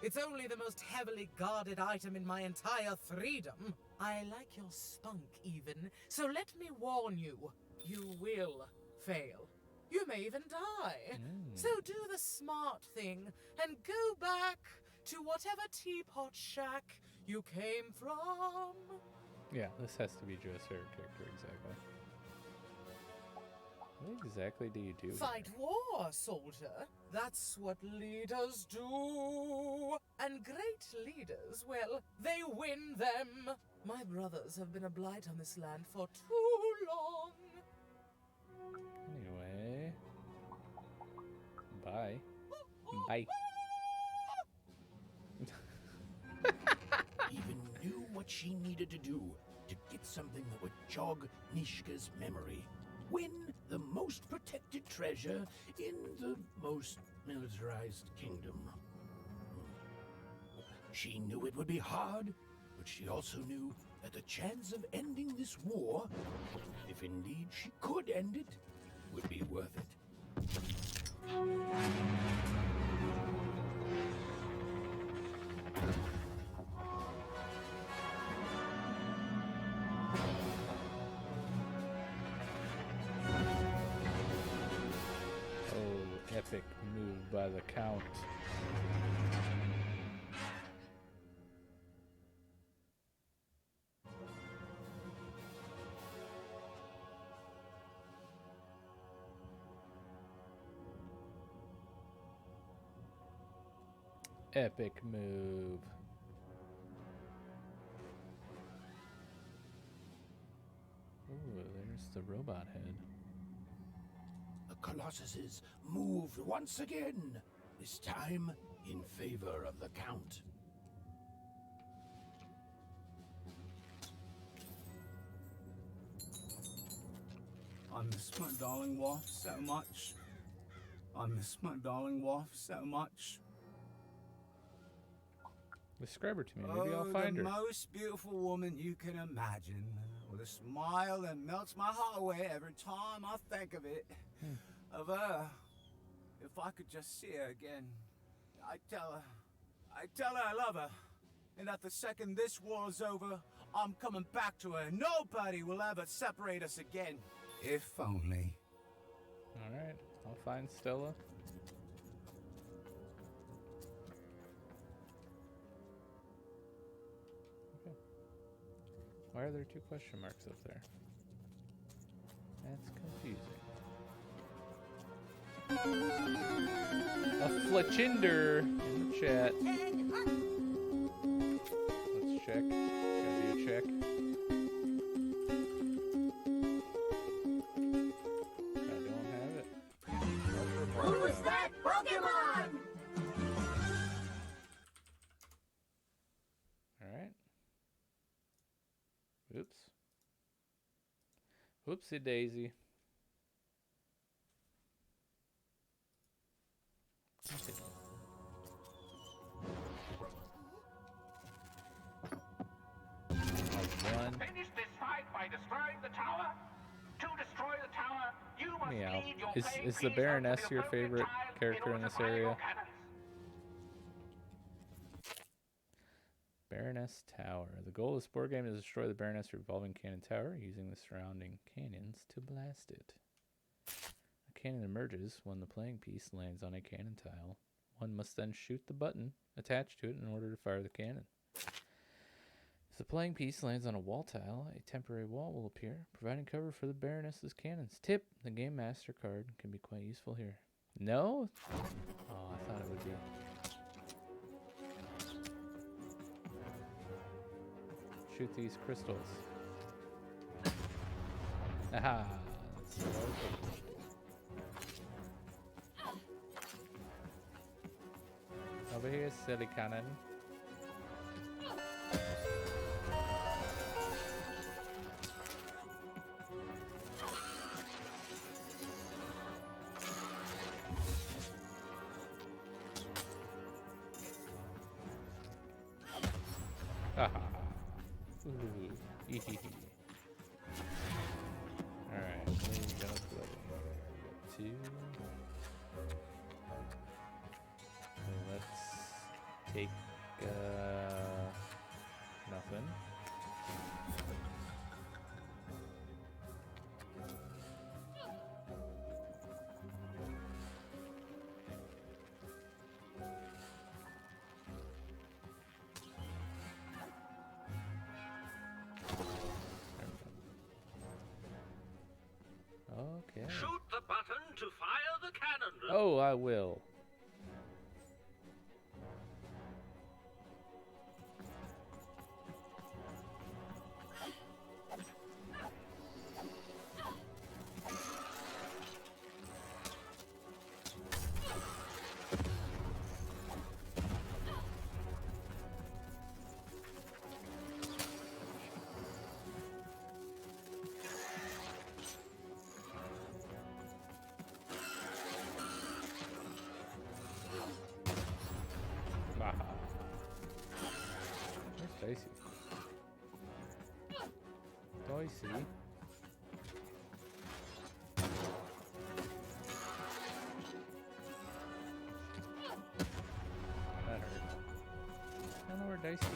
It's only the most heavily guarded item in my entire Threedom. I like your spunk, even, so let me warn you. You will fail. You may even die. So do the smart thing and go back to whatever teapot shack you came from. Yeah, this has to be Joe's favorite character, exactly. What exactly do you do? Fight war, soldier. That's what leaders do. And great leaders, well, they win them. My brothers have been a blight on this land for too long. Anyway. Bye. Bye. Even knew what she needed to do to get something that would jog Neeshka's memory. Win the most protected treasure in the most militarized kingdom. She knew it would be hard, but she also knew that the chance of ending this war, if indeed she could end it, would be worth it. Epic move by the Count. Epic move. Ooh, there's the robot head. The Colossuses moved once again, this time in favor of the Count. I miss my darling wife so much. I miss my darling wife so much. Describe her to me. Maybe I'll find her. The most beautiful woman you can imagine, with a smile that melts my heart away every time I think of it. Of her. If I could just see her again, I'd tell her I love her, and that the second this war's over, I'm coming back to her. Nobody will ever separate us again. If only. Alright, I'll find Stella. Okay. Why are there 2 question marks up there? That's confusing. A Fletchinder in the chat. Let's check. Gotta do a check. Who's that Pokemon? Alright. Oops. Whoopsie daisy. Okay. Finish this fight by destroying the tower. To destroy the tower, you must lead your Is the Baroness your favorite character in this area? Baroness Tower. The goal of this board game is to destroy the Baroness revolving cannon tower using the surrounding cannons to blast it. A cannon emerges when the playing piece lands on a cannon tile. One must then shoot the button attached to it in order to fire the cannon. If the playing piece lands on a wall tile, a temporary wall will appear, providing cover for the Baroness's cannons. Tip: the Game Master card can be quite useful here. No? Oh, I thought it would be. Shoot these crystals. Aha! That's what I was looking for. Over here, silly cannon. Haha. Ooh. Hee hee hee. Alright, what are we gonna put in here? 2. Let's take nothing. Okay. Shoot the button to fire the cannon. Oh, I will. Where's Dicey? Dicey? That hurt. I don't know where Dicey is.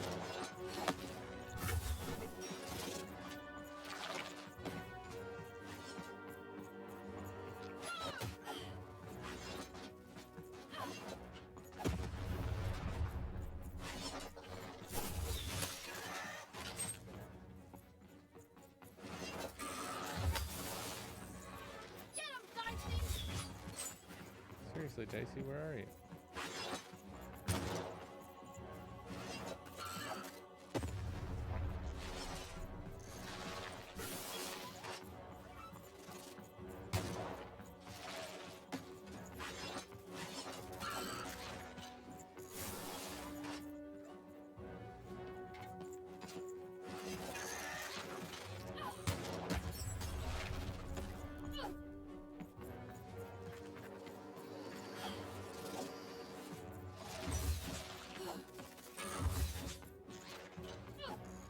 Dicey, where are you?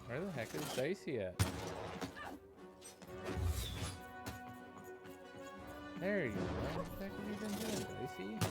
Where the heck is Dicey at? There you go. What the heck have you been doing, Dicey?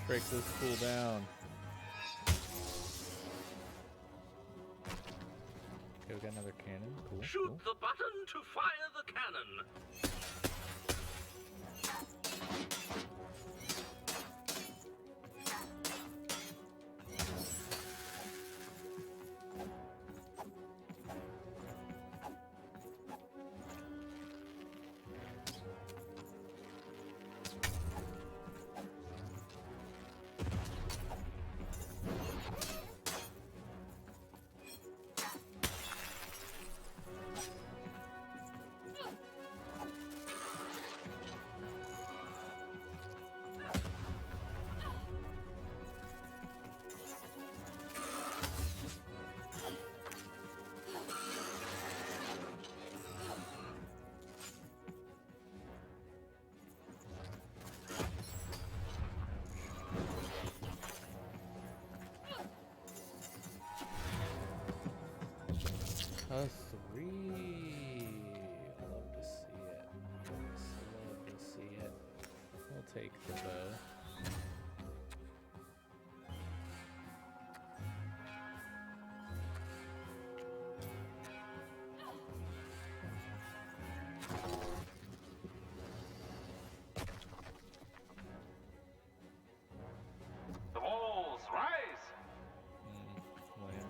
Break this fool down. Okay, we got another cannon. Cool. Shoot cool. the button to fire the cannon. A 3. Love to see it. Just love to see it. We'll take the bow. The walls rise! Lame.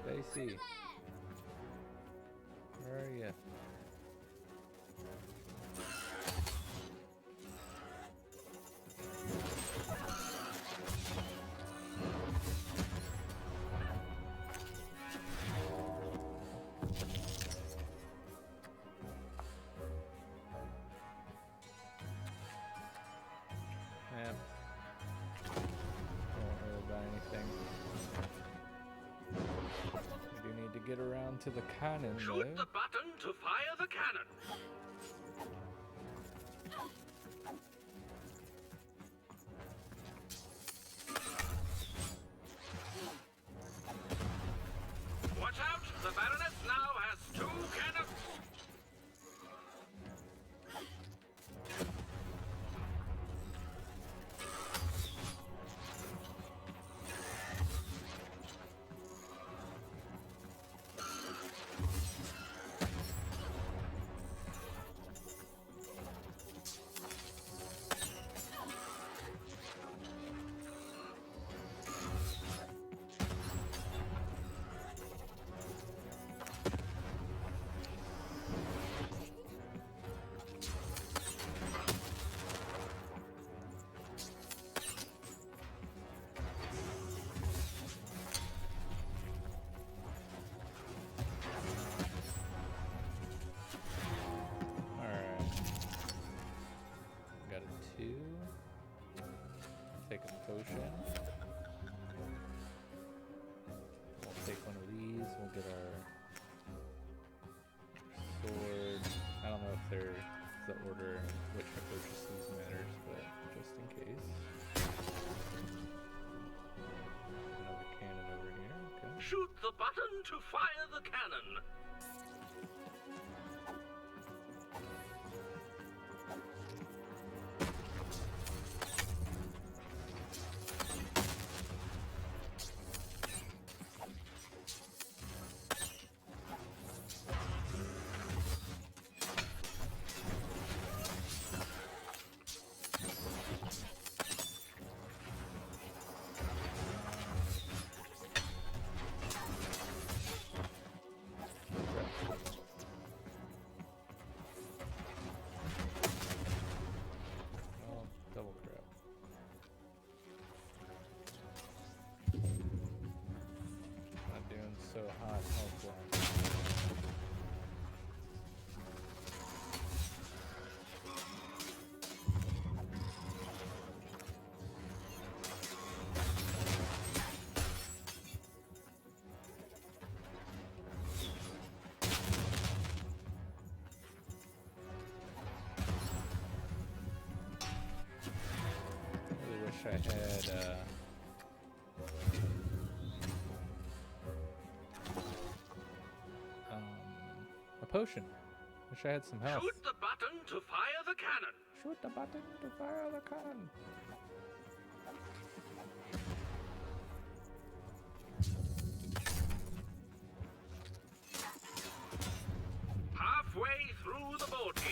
Stacy, where are you? Yeah. Don't worry about anything. We do need to get around to the cannon, Shoot though. the button to fire the cannon. Watch out! The Baroness now has 2 cannons! order in which to purchase these matters, but just in case. Another cannon over here, okay. Shoot the button to fire the cannon. Double crap. Not doing so hot health-wise. Really wish I had a potion. Wish I had some health. Shoot the button to fire the cannon. Shoot the button to fire the cannon. Halfway through the board game.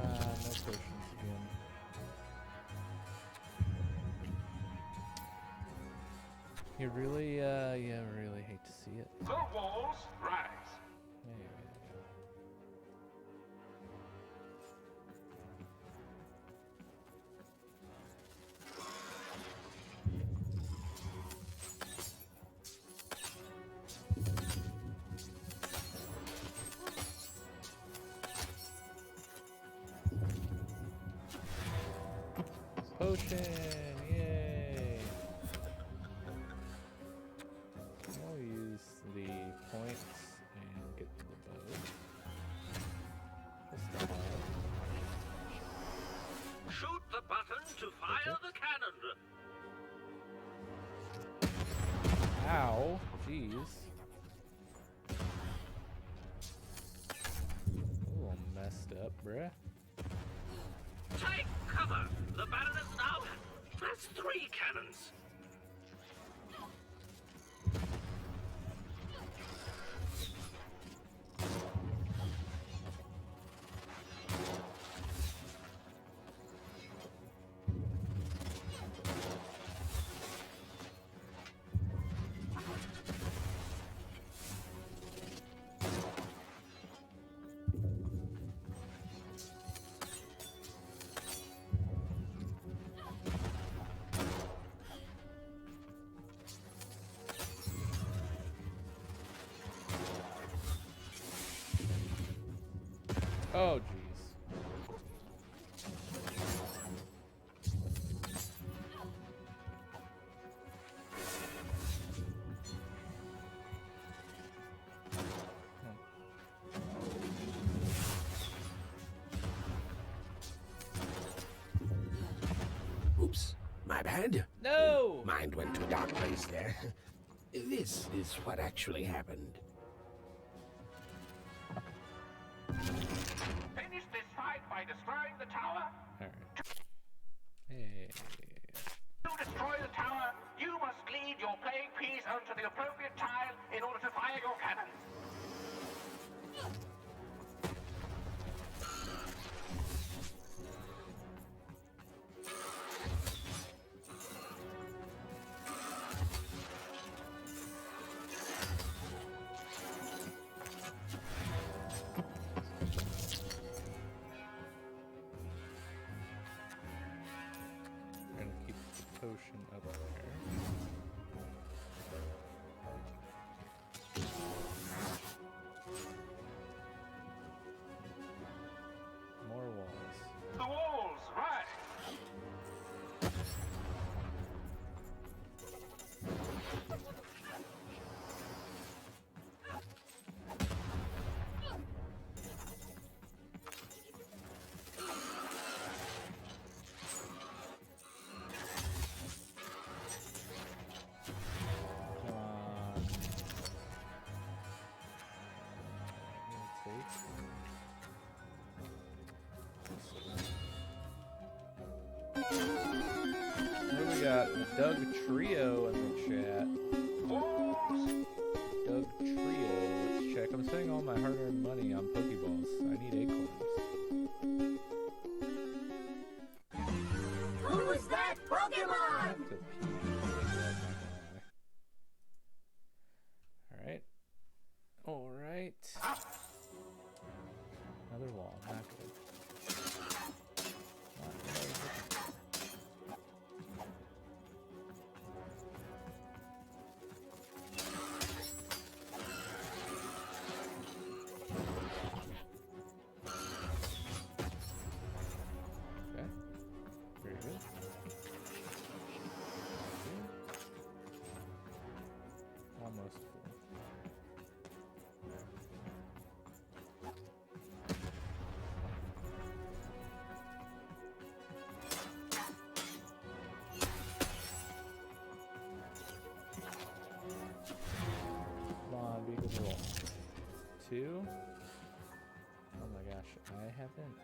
No potions again. You really, really hate to see it. The walls rise. Potion! Yay! I'll use the points and get the bow. Just to have. Shoot the button to fire the cannon. Ow! Jeez. A little messed up, bruh. Take cover. The Baroness now has 3 cannons. Oh, jeez. Oops, my bad. No! Mind went to a dark place there. This is what actually happened. Finish this fight by destroying the tower. Hey. To destroy the tower, you must lead your playing piece onto the appropriate tile in order to fire your cannon. Doug Trio in the chat. Doug Trio, let's check. I'm spending all my hard-earned money on Pokeballs. I need acorns. Who's that Pokemon? Alright. Alright. Another wall, not good. Not good. Okay. Very good. Almost full. Come on, be a good roll. 2. Oh my gosh, I haven't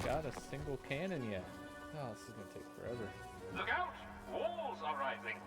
got a single cannon yet. Oh, this is gonna take forever. Look out! Walls are rising.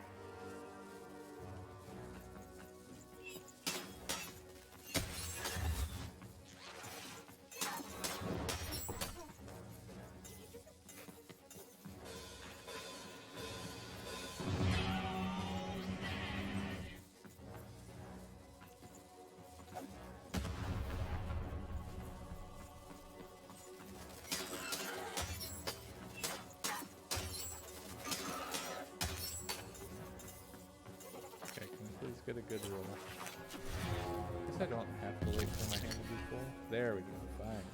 Get a good roll. Guess I don't have to wait for my hand to be full. There we go, fine.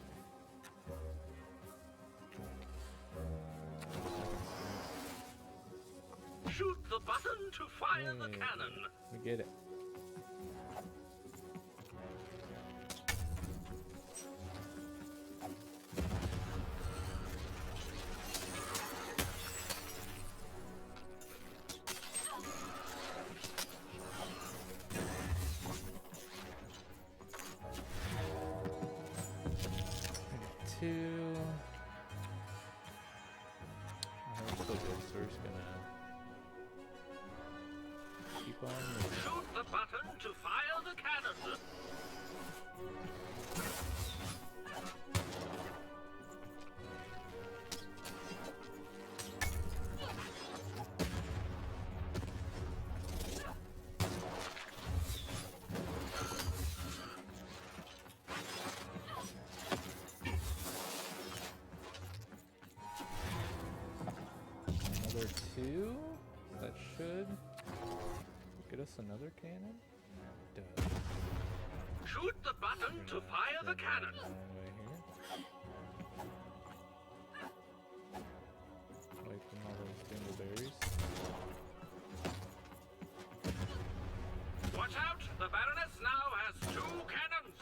Shoot the button to fire the cannon. We get it. Shoot the button to fire the cannon. Another 2. That should get us another cannon? Does. Shoot the button to fire the cannon. Away from all those dingleberries. Watch out! The Baroness now has 2 cannons.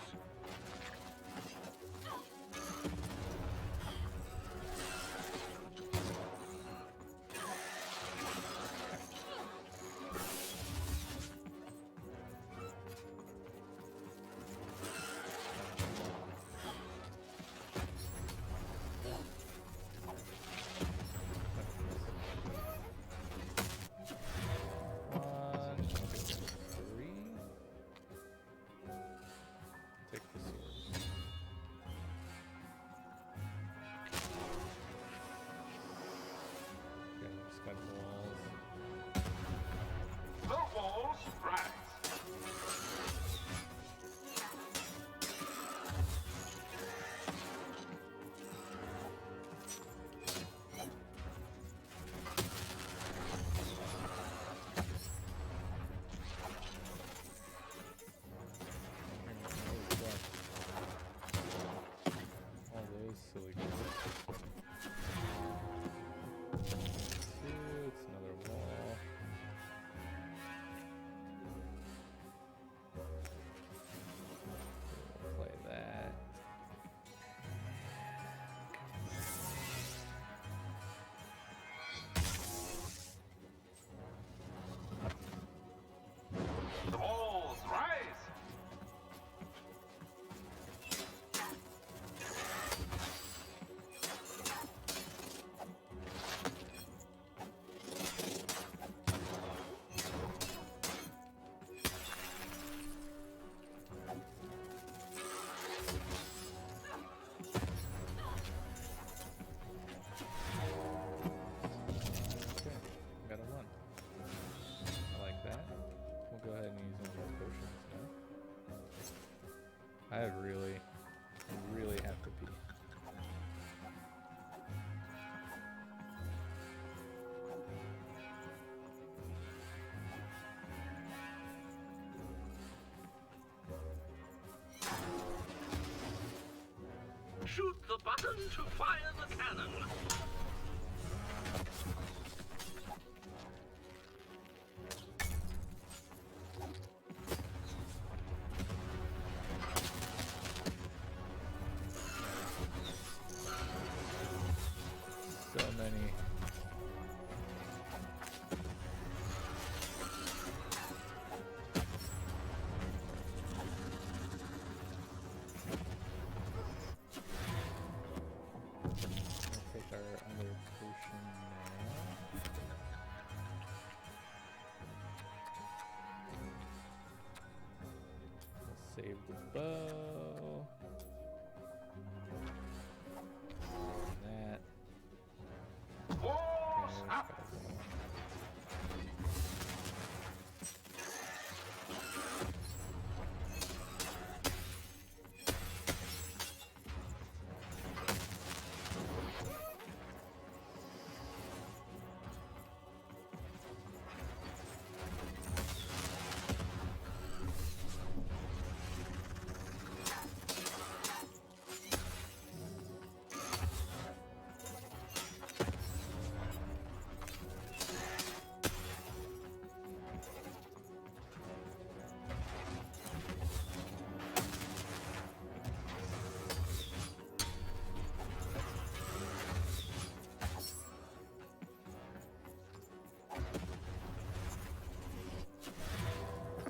I really have to pee. Shoot the button to fire the cannon. So many. Take our other potion now. Let's save the bow. That. Wars up.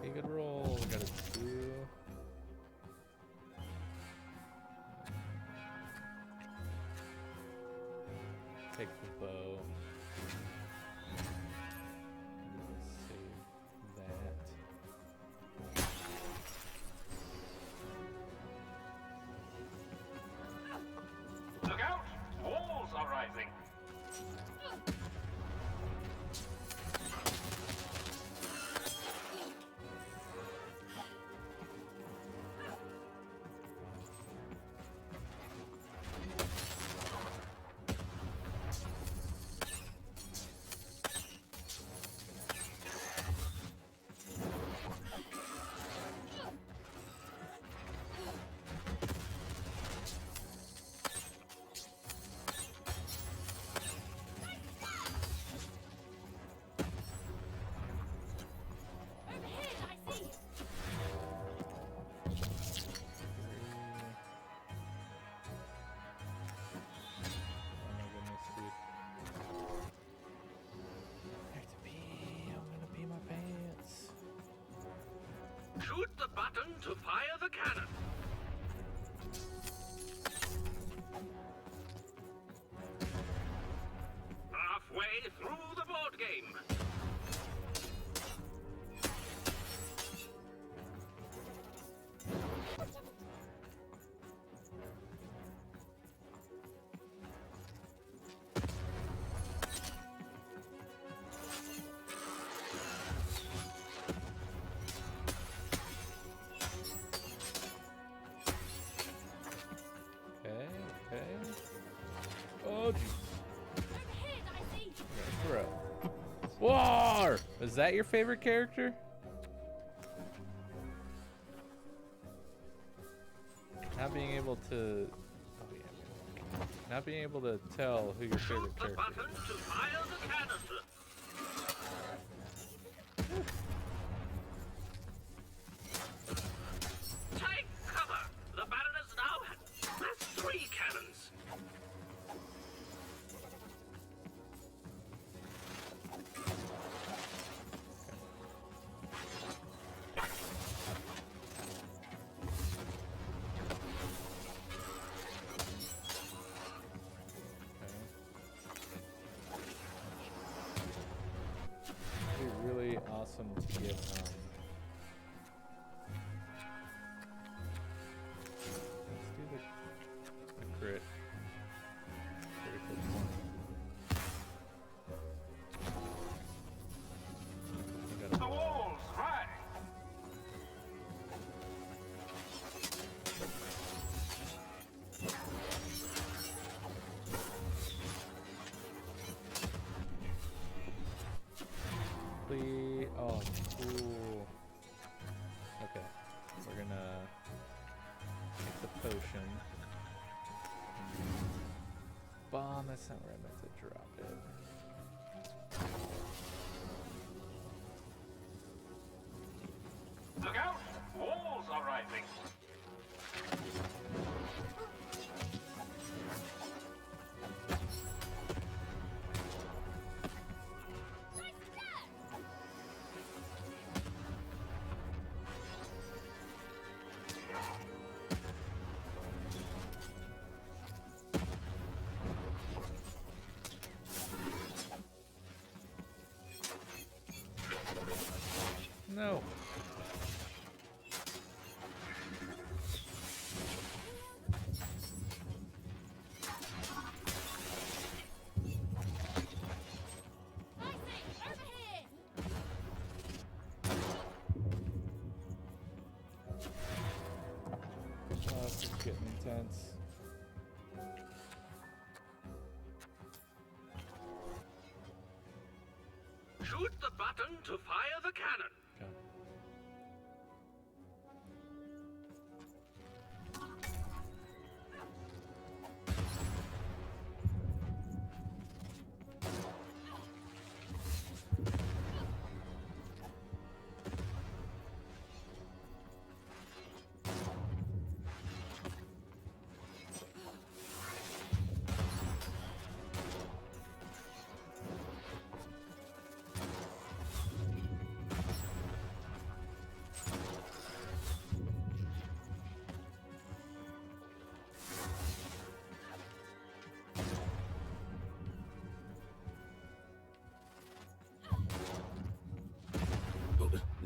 Take a roll. We got a 2. Take the bow. Save that. Look out! Walls are rising. Shoot the button to fire the cannon. Halfway through the board game. Okay. Oh, jeez. Throw. War! Is that your favorite character? Not being able to... Oh, yeah. Not being able to tell who your favorite character is. Button to fire the canister. Take cover! The Baroness now has 3 cannons. It'd be really awesome to get let's do the crit. Critical point. We got The walls rise. Oh, cool. Okay, we're gonna take the potion. Bomb, that's not where I meant to drop it. Look out! Walls are rising! No. Oh, this is getting intense. Shoot the button to fire the cannon. Okay.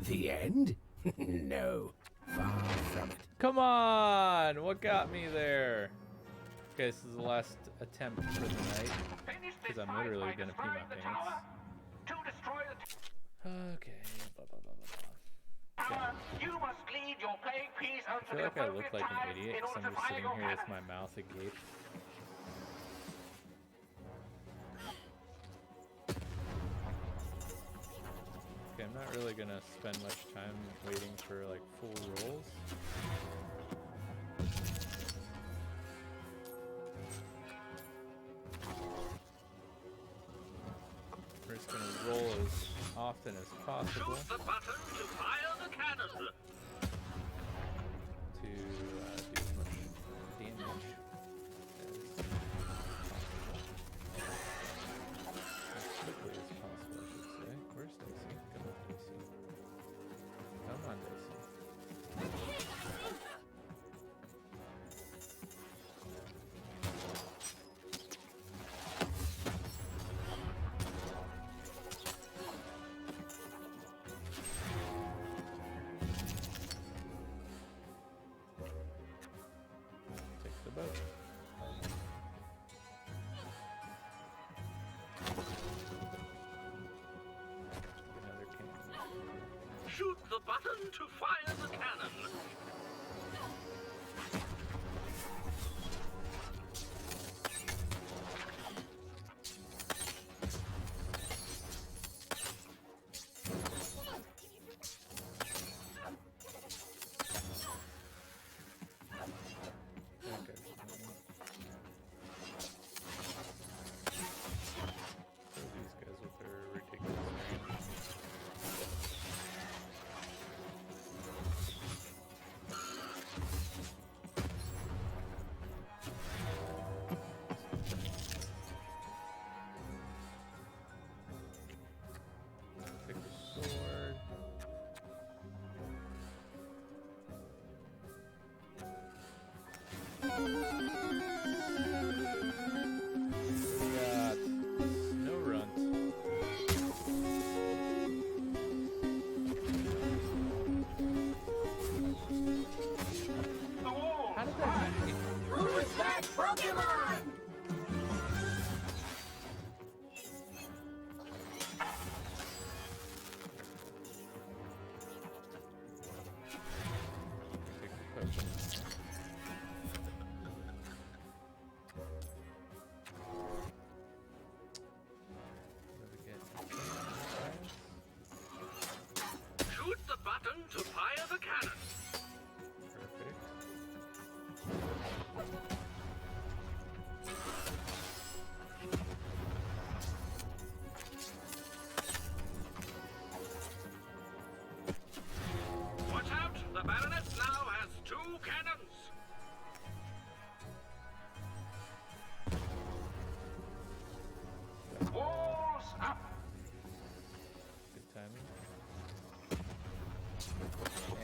The end? No, far from it. Come on! What got me there? Okay, this is the last attempt for the night. Because I'm literally gonna pee my pants. Okay. Blah, blah, blah, blah, blah. You must lead your playing piece I feel like I look like an idiot because I'm just sitting here with my mouth agape. Okay, I'm not really gonna spend much time waiting for like full rolls. We're just gonna roll as often as possible. Shoot the button to fire the cannon. To do as much damage as quickly as possible, I should say. Where's Daisy? Come on, Daisy. Come on, Daisy. Take the boat. Another cannon. Shoot the button to fire the cannon. Okay. Kill these guys with their ridiculous range. cannon. Perfect. Watch out! The Baroness now has 2 cannons. Walls up. Good timing.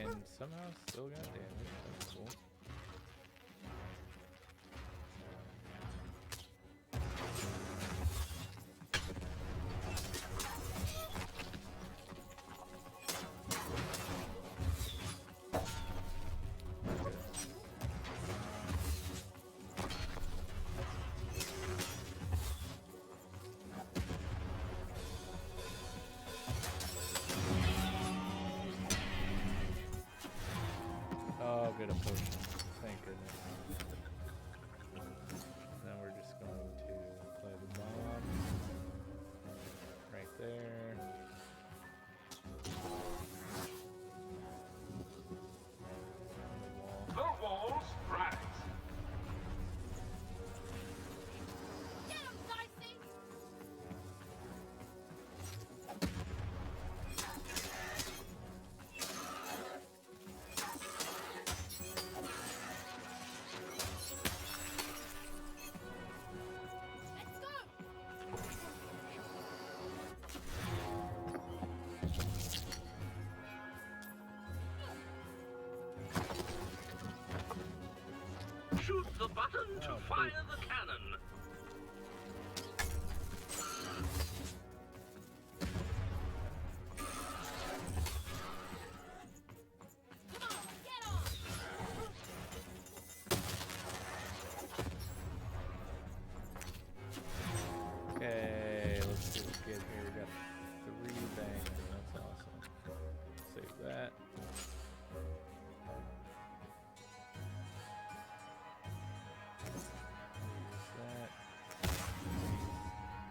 And somehow still got damage. That's cool. Oh, good, a potion. Thank goodness. Now we're just going to play the bomb. Right there. The walls rise. Get him, Dicey! Let's go! Shoot the button to fire the cannon. Come on, get on! Okay, let's see what we get here. We got 3 bangers. That's awesome. Save that. Use that. Use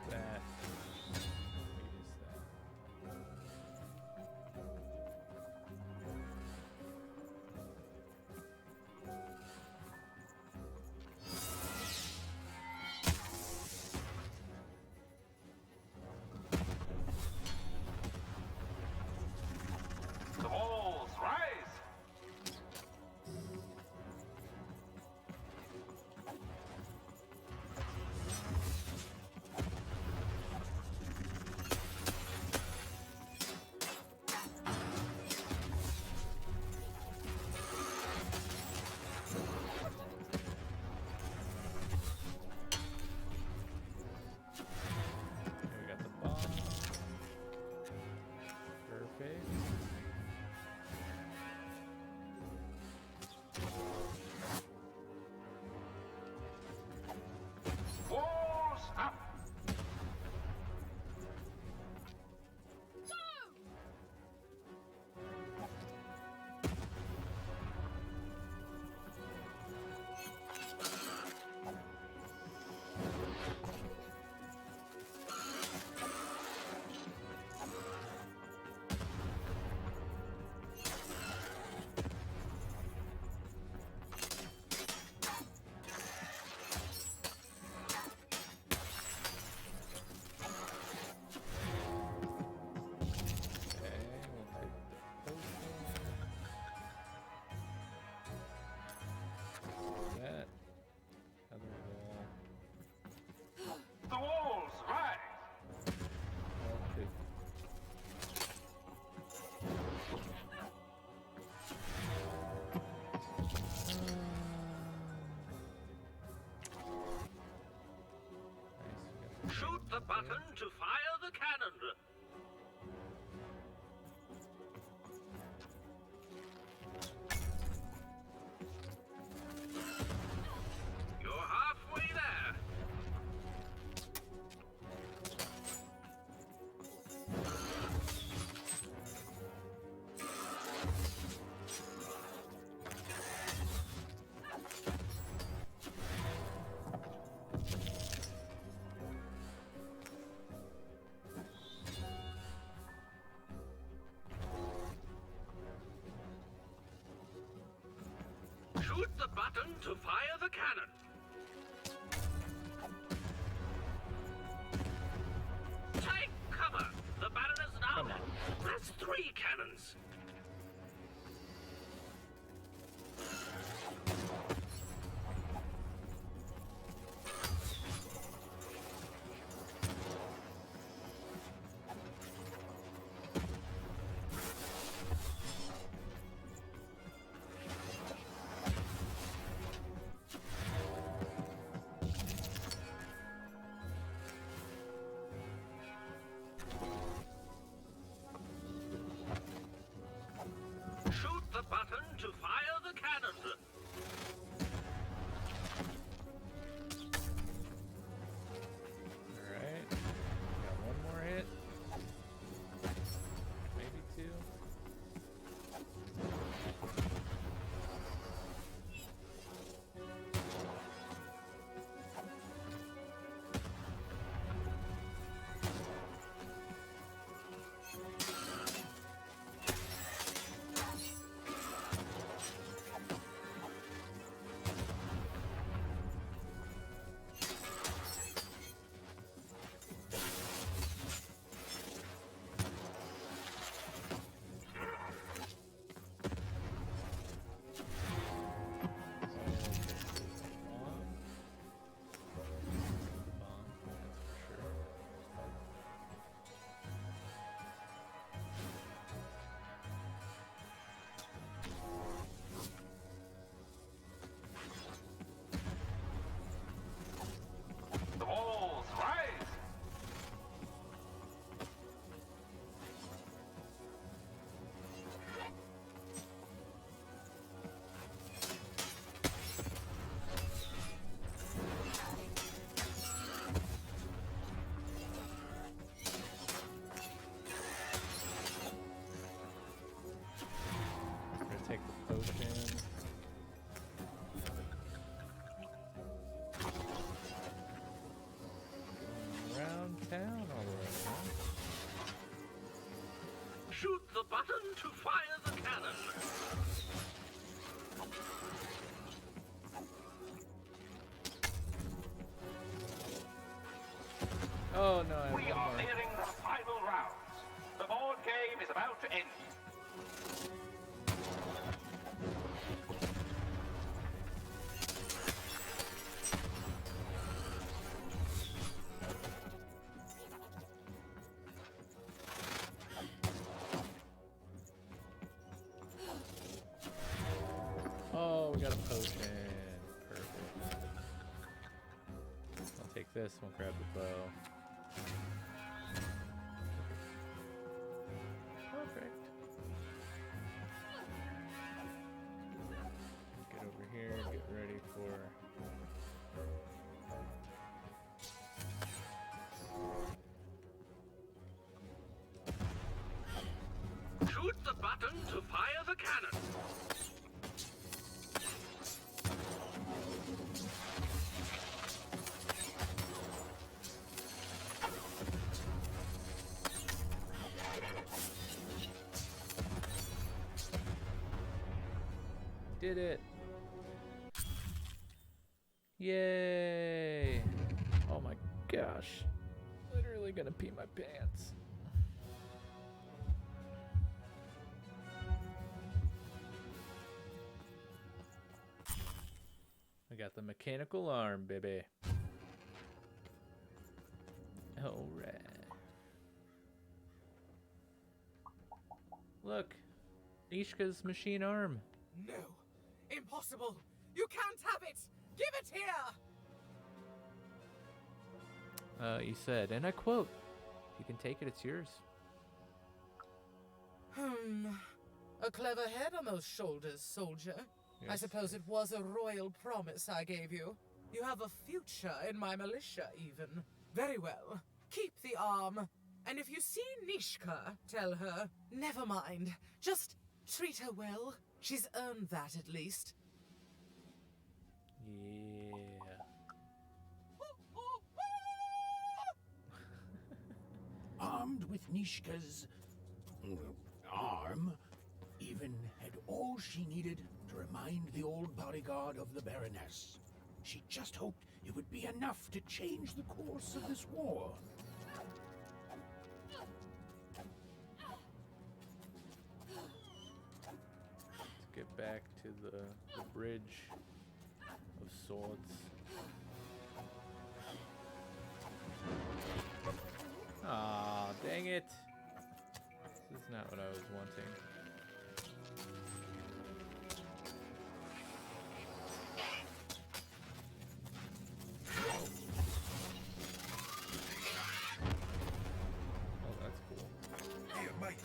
that. Use that. The walls rise. Here we got the bomb. Perfect. Walls up. Okay, we'll take the potion. That. Other wall. The walls rise. Okay. Shoot the button to fire the cannon. You're halfway there. Shoot the button to fire the cannon. Take cover. The Baroness now. That's 3 cannons. Shoot the button to fire the cannon. Alright. Got one more hit. Maybe 2. The walls rise. Gonna take the potion. Around town all the way. Shoot the button to fire the cannon. Oh no, I We have are one more. nearing the final rounds. The board game is about to end. Oh, we got a potion. Perfect. I'll take this. We'll grab the bow. Perfect. Get over here. Get ready for. Shoot the button to fire the cannon. Did it. Yay. Oh my gosh. Literally gonna pee my pants. I got the mechanical arm, baby. Alright. Look. Neeshka's machine arm. No. Impossible. You can't have it. Give it here. You said, and I quote, "You can take it, it's yours." A clever head on those shoulders, soldier. I Yes. suppose it was a royal promise I gave you. You have a future in my militia, even. Very well. Keep the arm. And if you see Neeshka, tell her, never mind. Just treat her well. She's earned that, at least. Yeah. Armed with Neeshka's arm, even had all she needed to remind the old bodyguard of the Baroness. She just hoped it would be enough to change the course of this war. Let's get back to the bridge of swords. Aw, dang it. This is not what I was wanting. Oh, that's cool. Here, mate.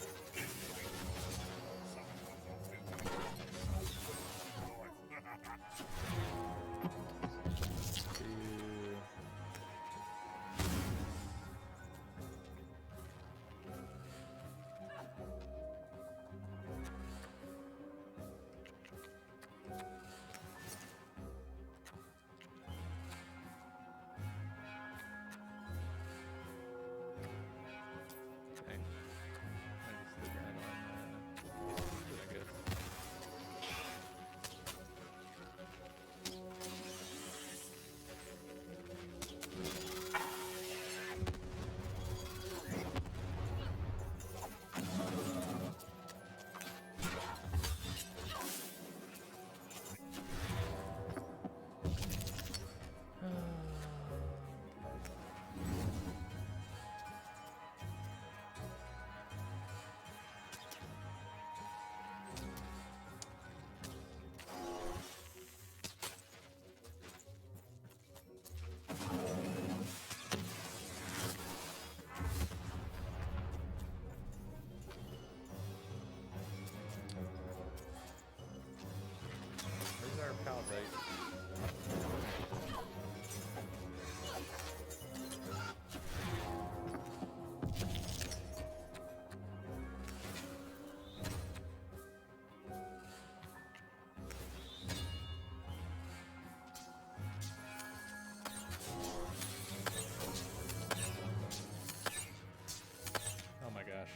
Oh my gosh.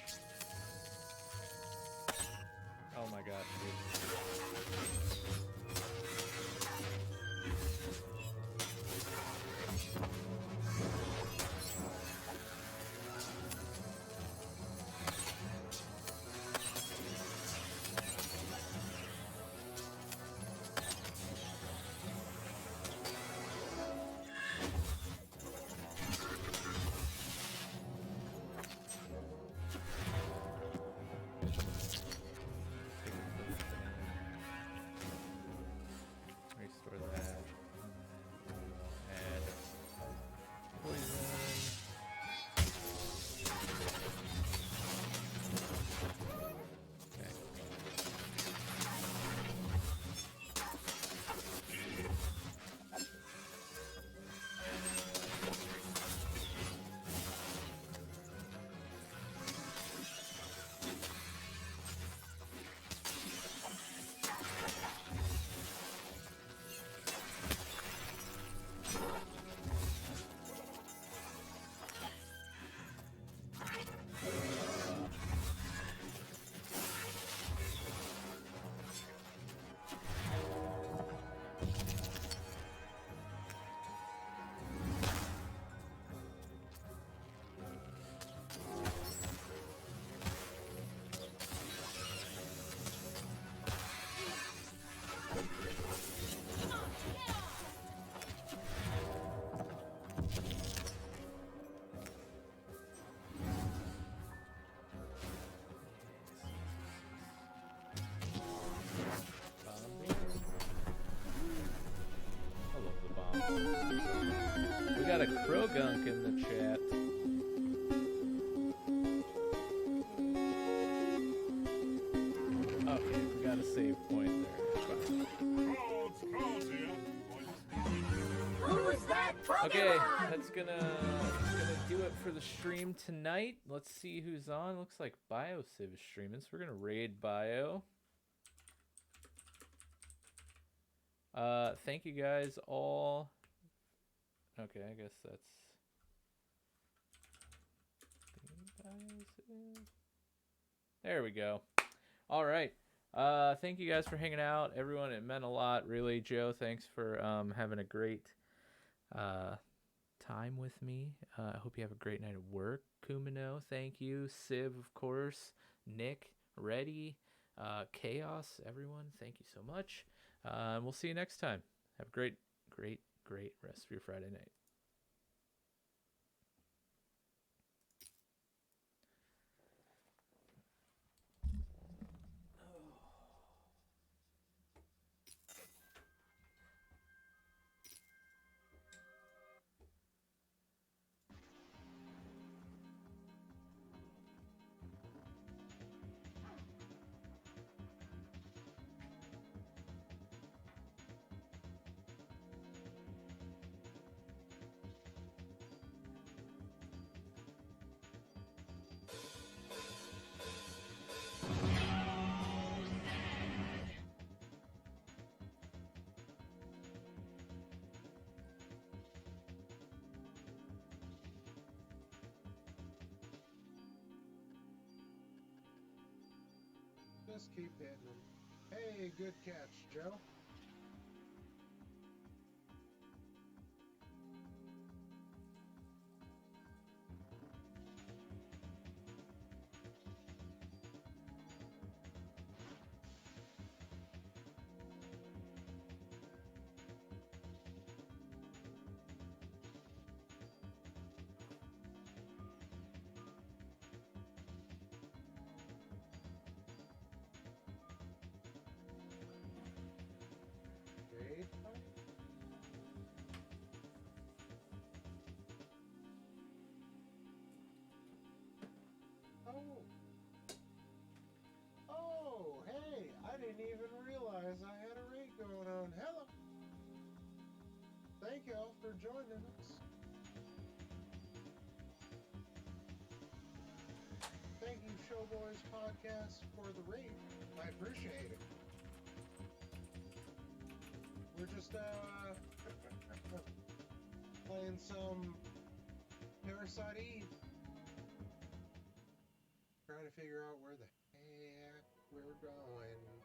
Oh my gosh, dude. Restore that. Add poison. Okay. We got a Krogunk in the chat. Okay, we got a save point there. Who's that Okay, that's gonna do it for the stream tonight. Let's see who's on. Looks like BioCiv is streaming, so we're gonna raid Bio. Thank you guys all. Okay, I guess that's there we go. All right. Thank you guys for hanging out. Everyone, it meant a lot, really. Joe, thanks for having a great time with me. I hope you have a great night of work. Kumino, thank you. Civ, of course. Nick, Reddy, Chaos, everyone, thank you so much. We'll see you next time. Have a great rest of your Friday night. Just keep hitting them. Hey, good catch, Joe. Oh, hey, I didn't even realize I had a raid going on. Hello. Thank you all for joining us. Thank you, Showboys Podcast, for the raid. I appreciate it. We're just, playing some Parasite Eve. Trying to figure out where the heck we're going.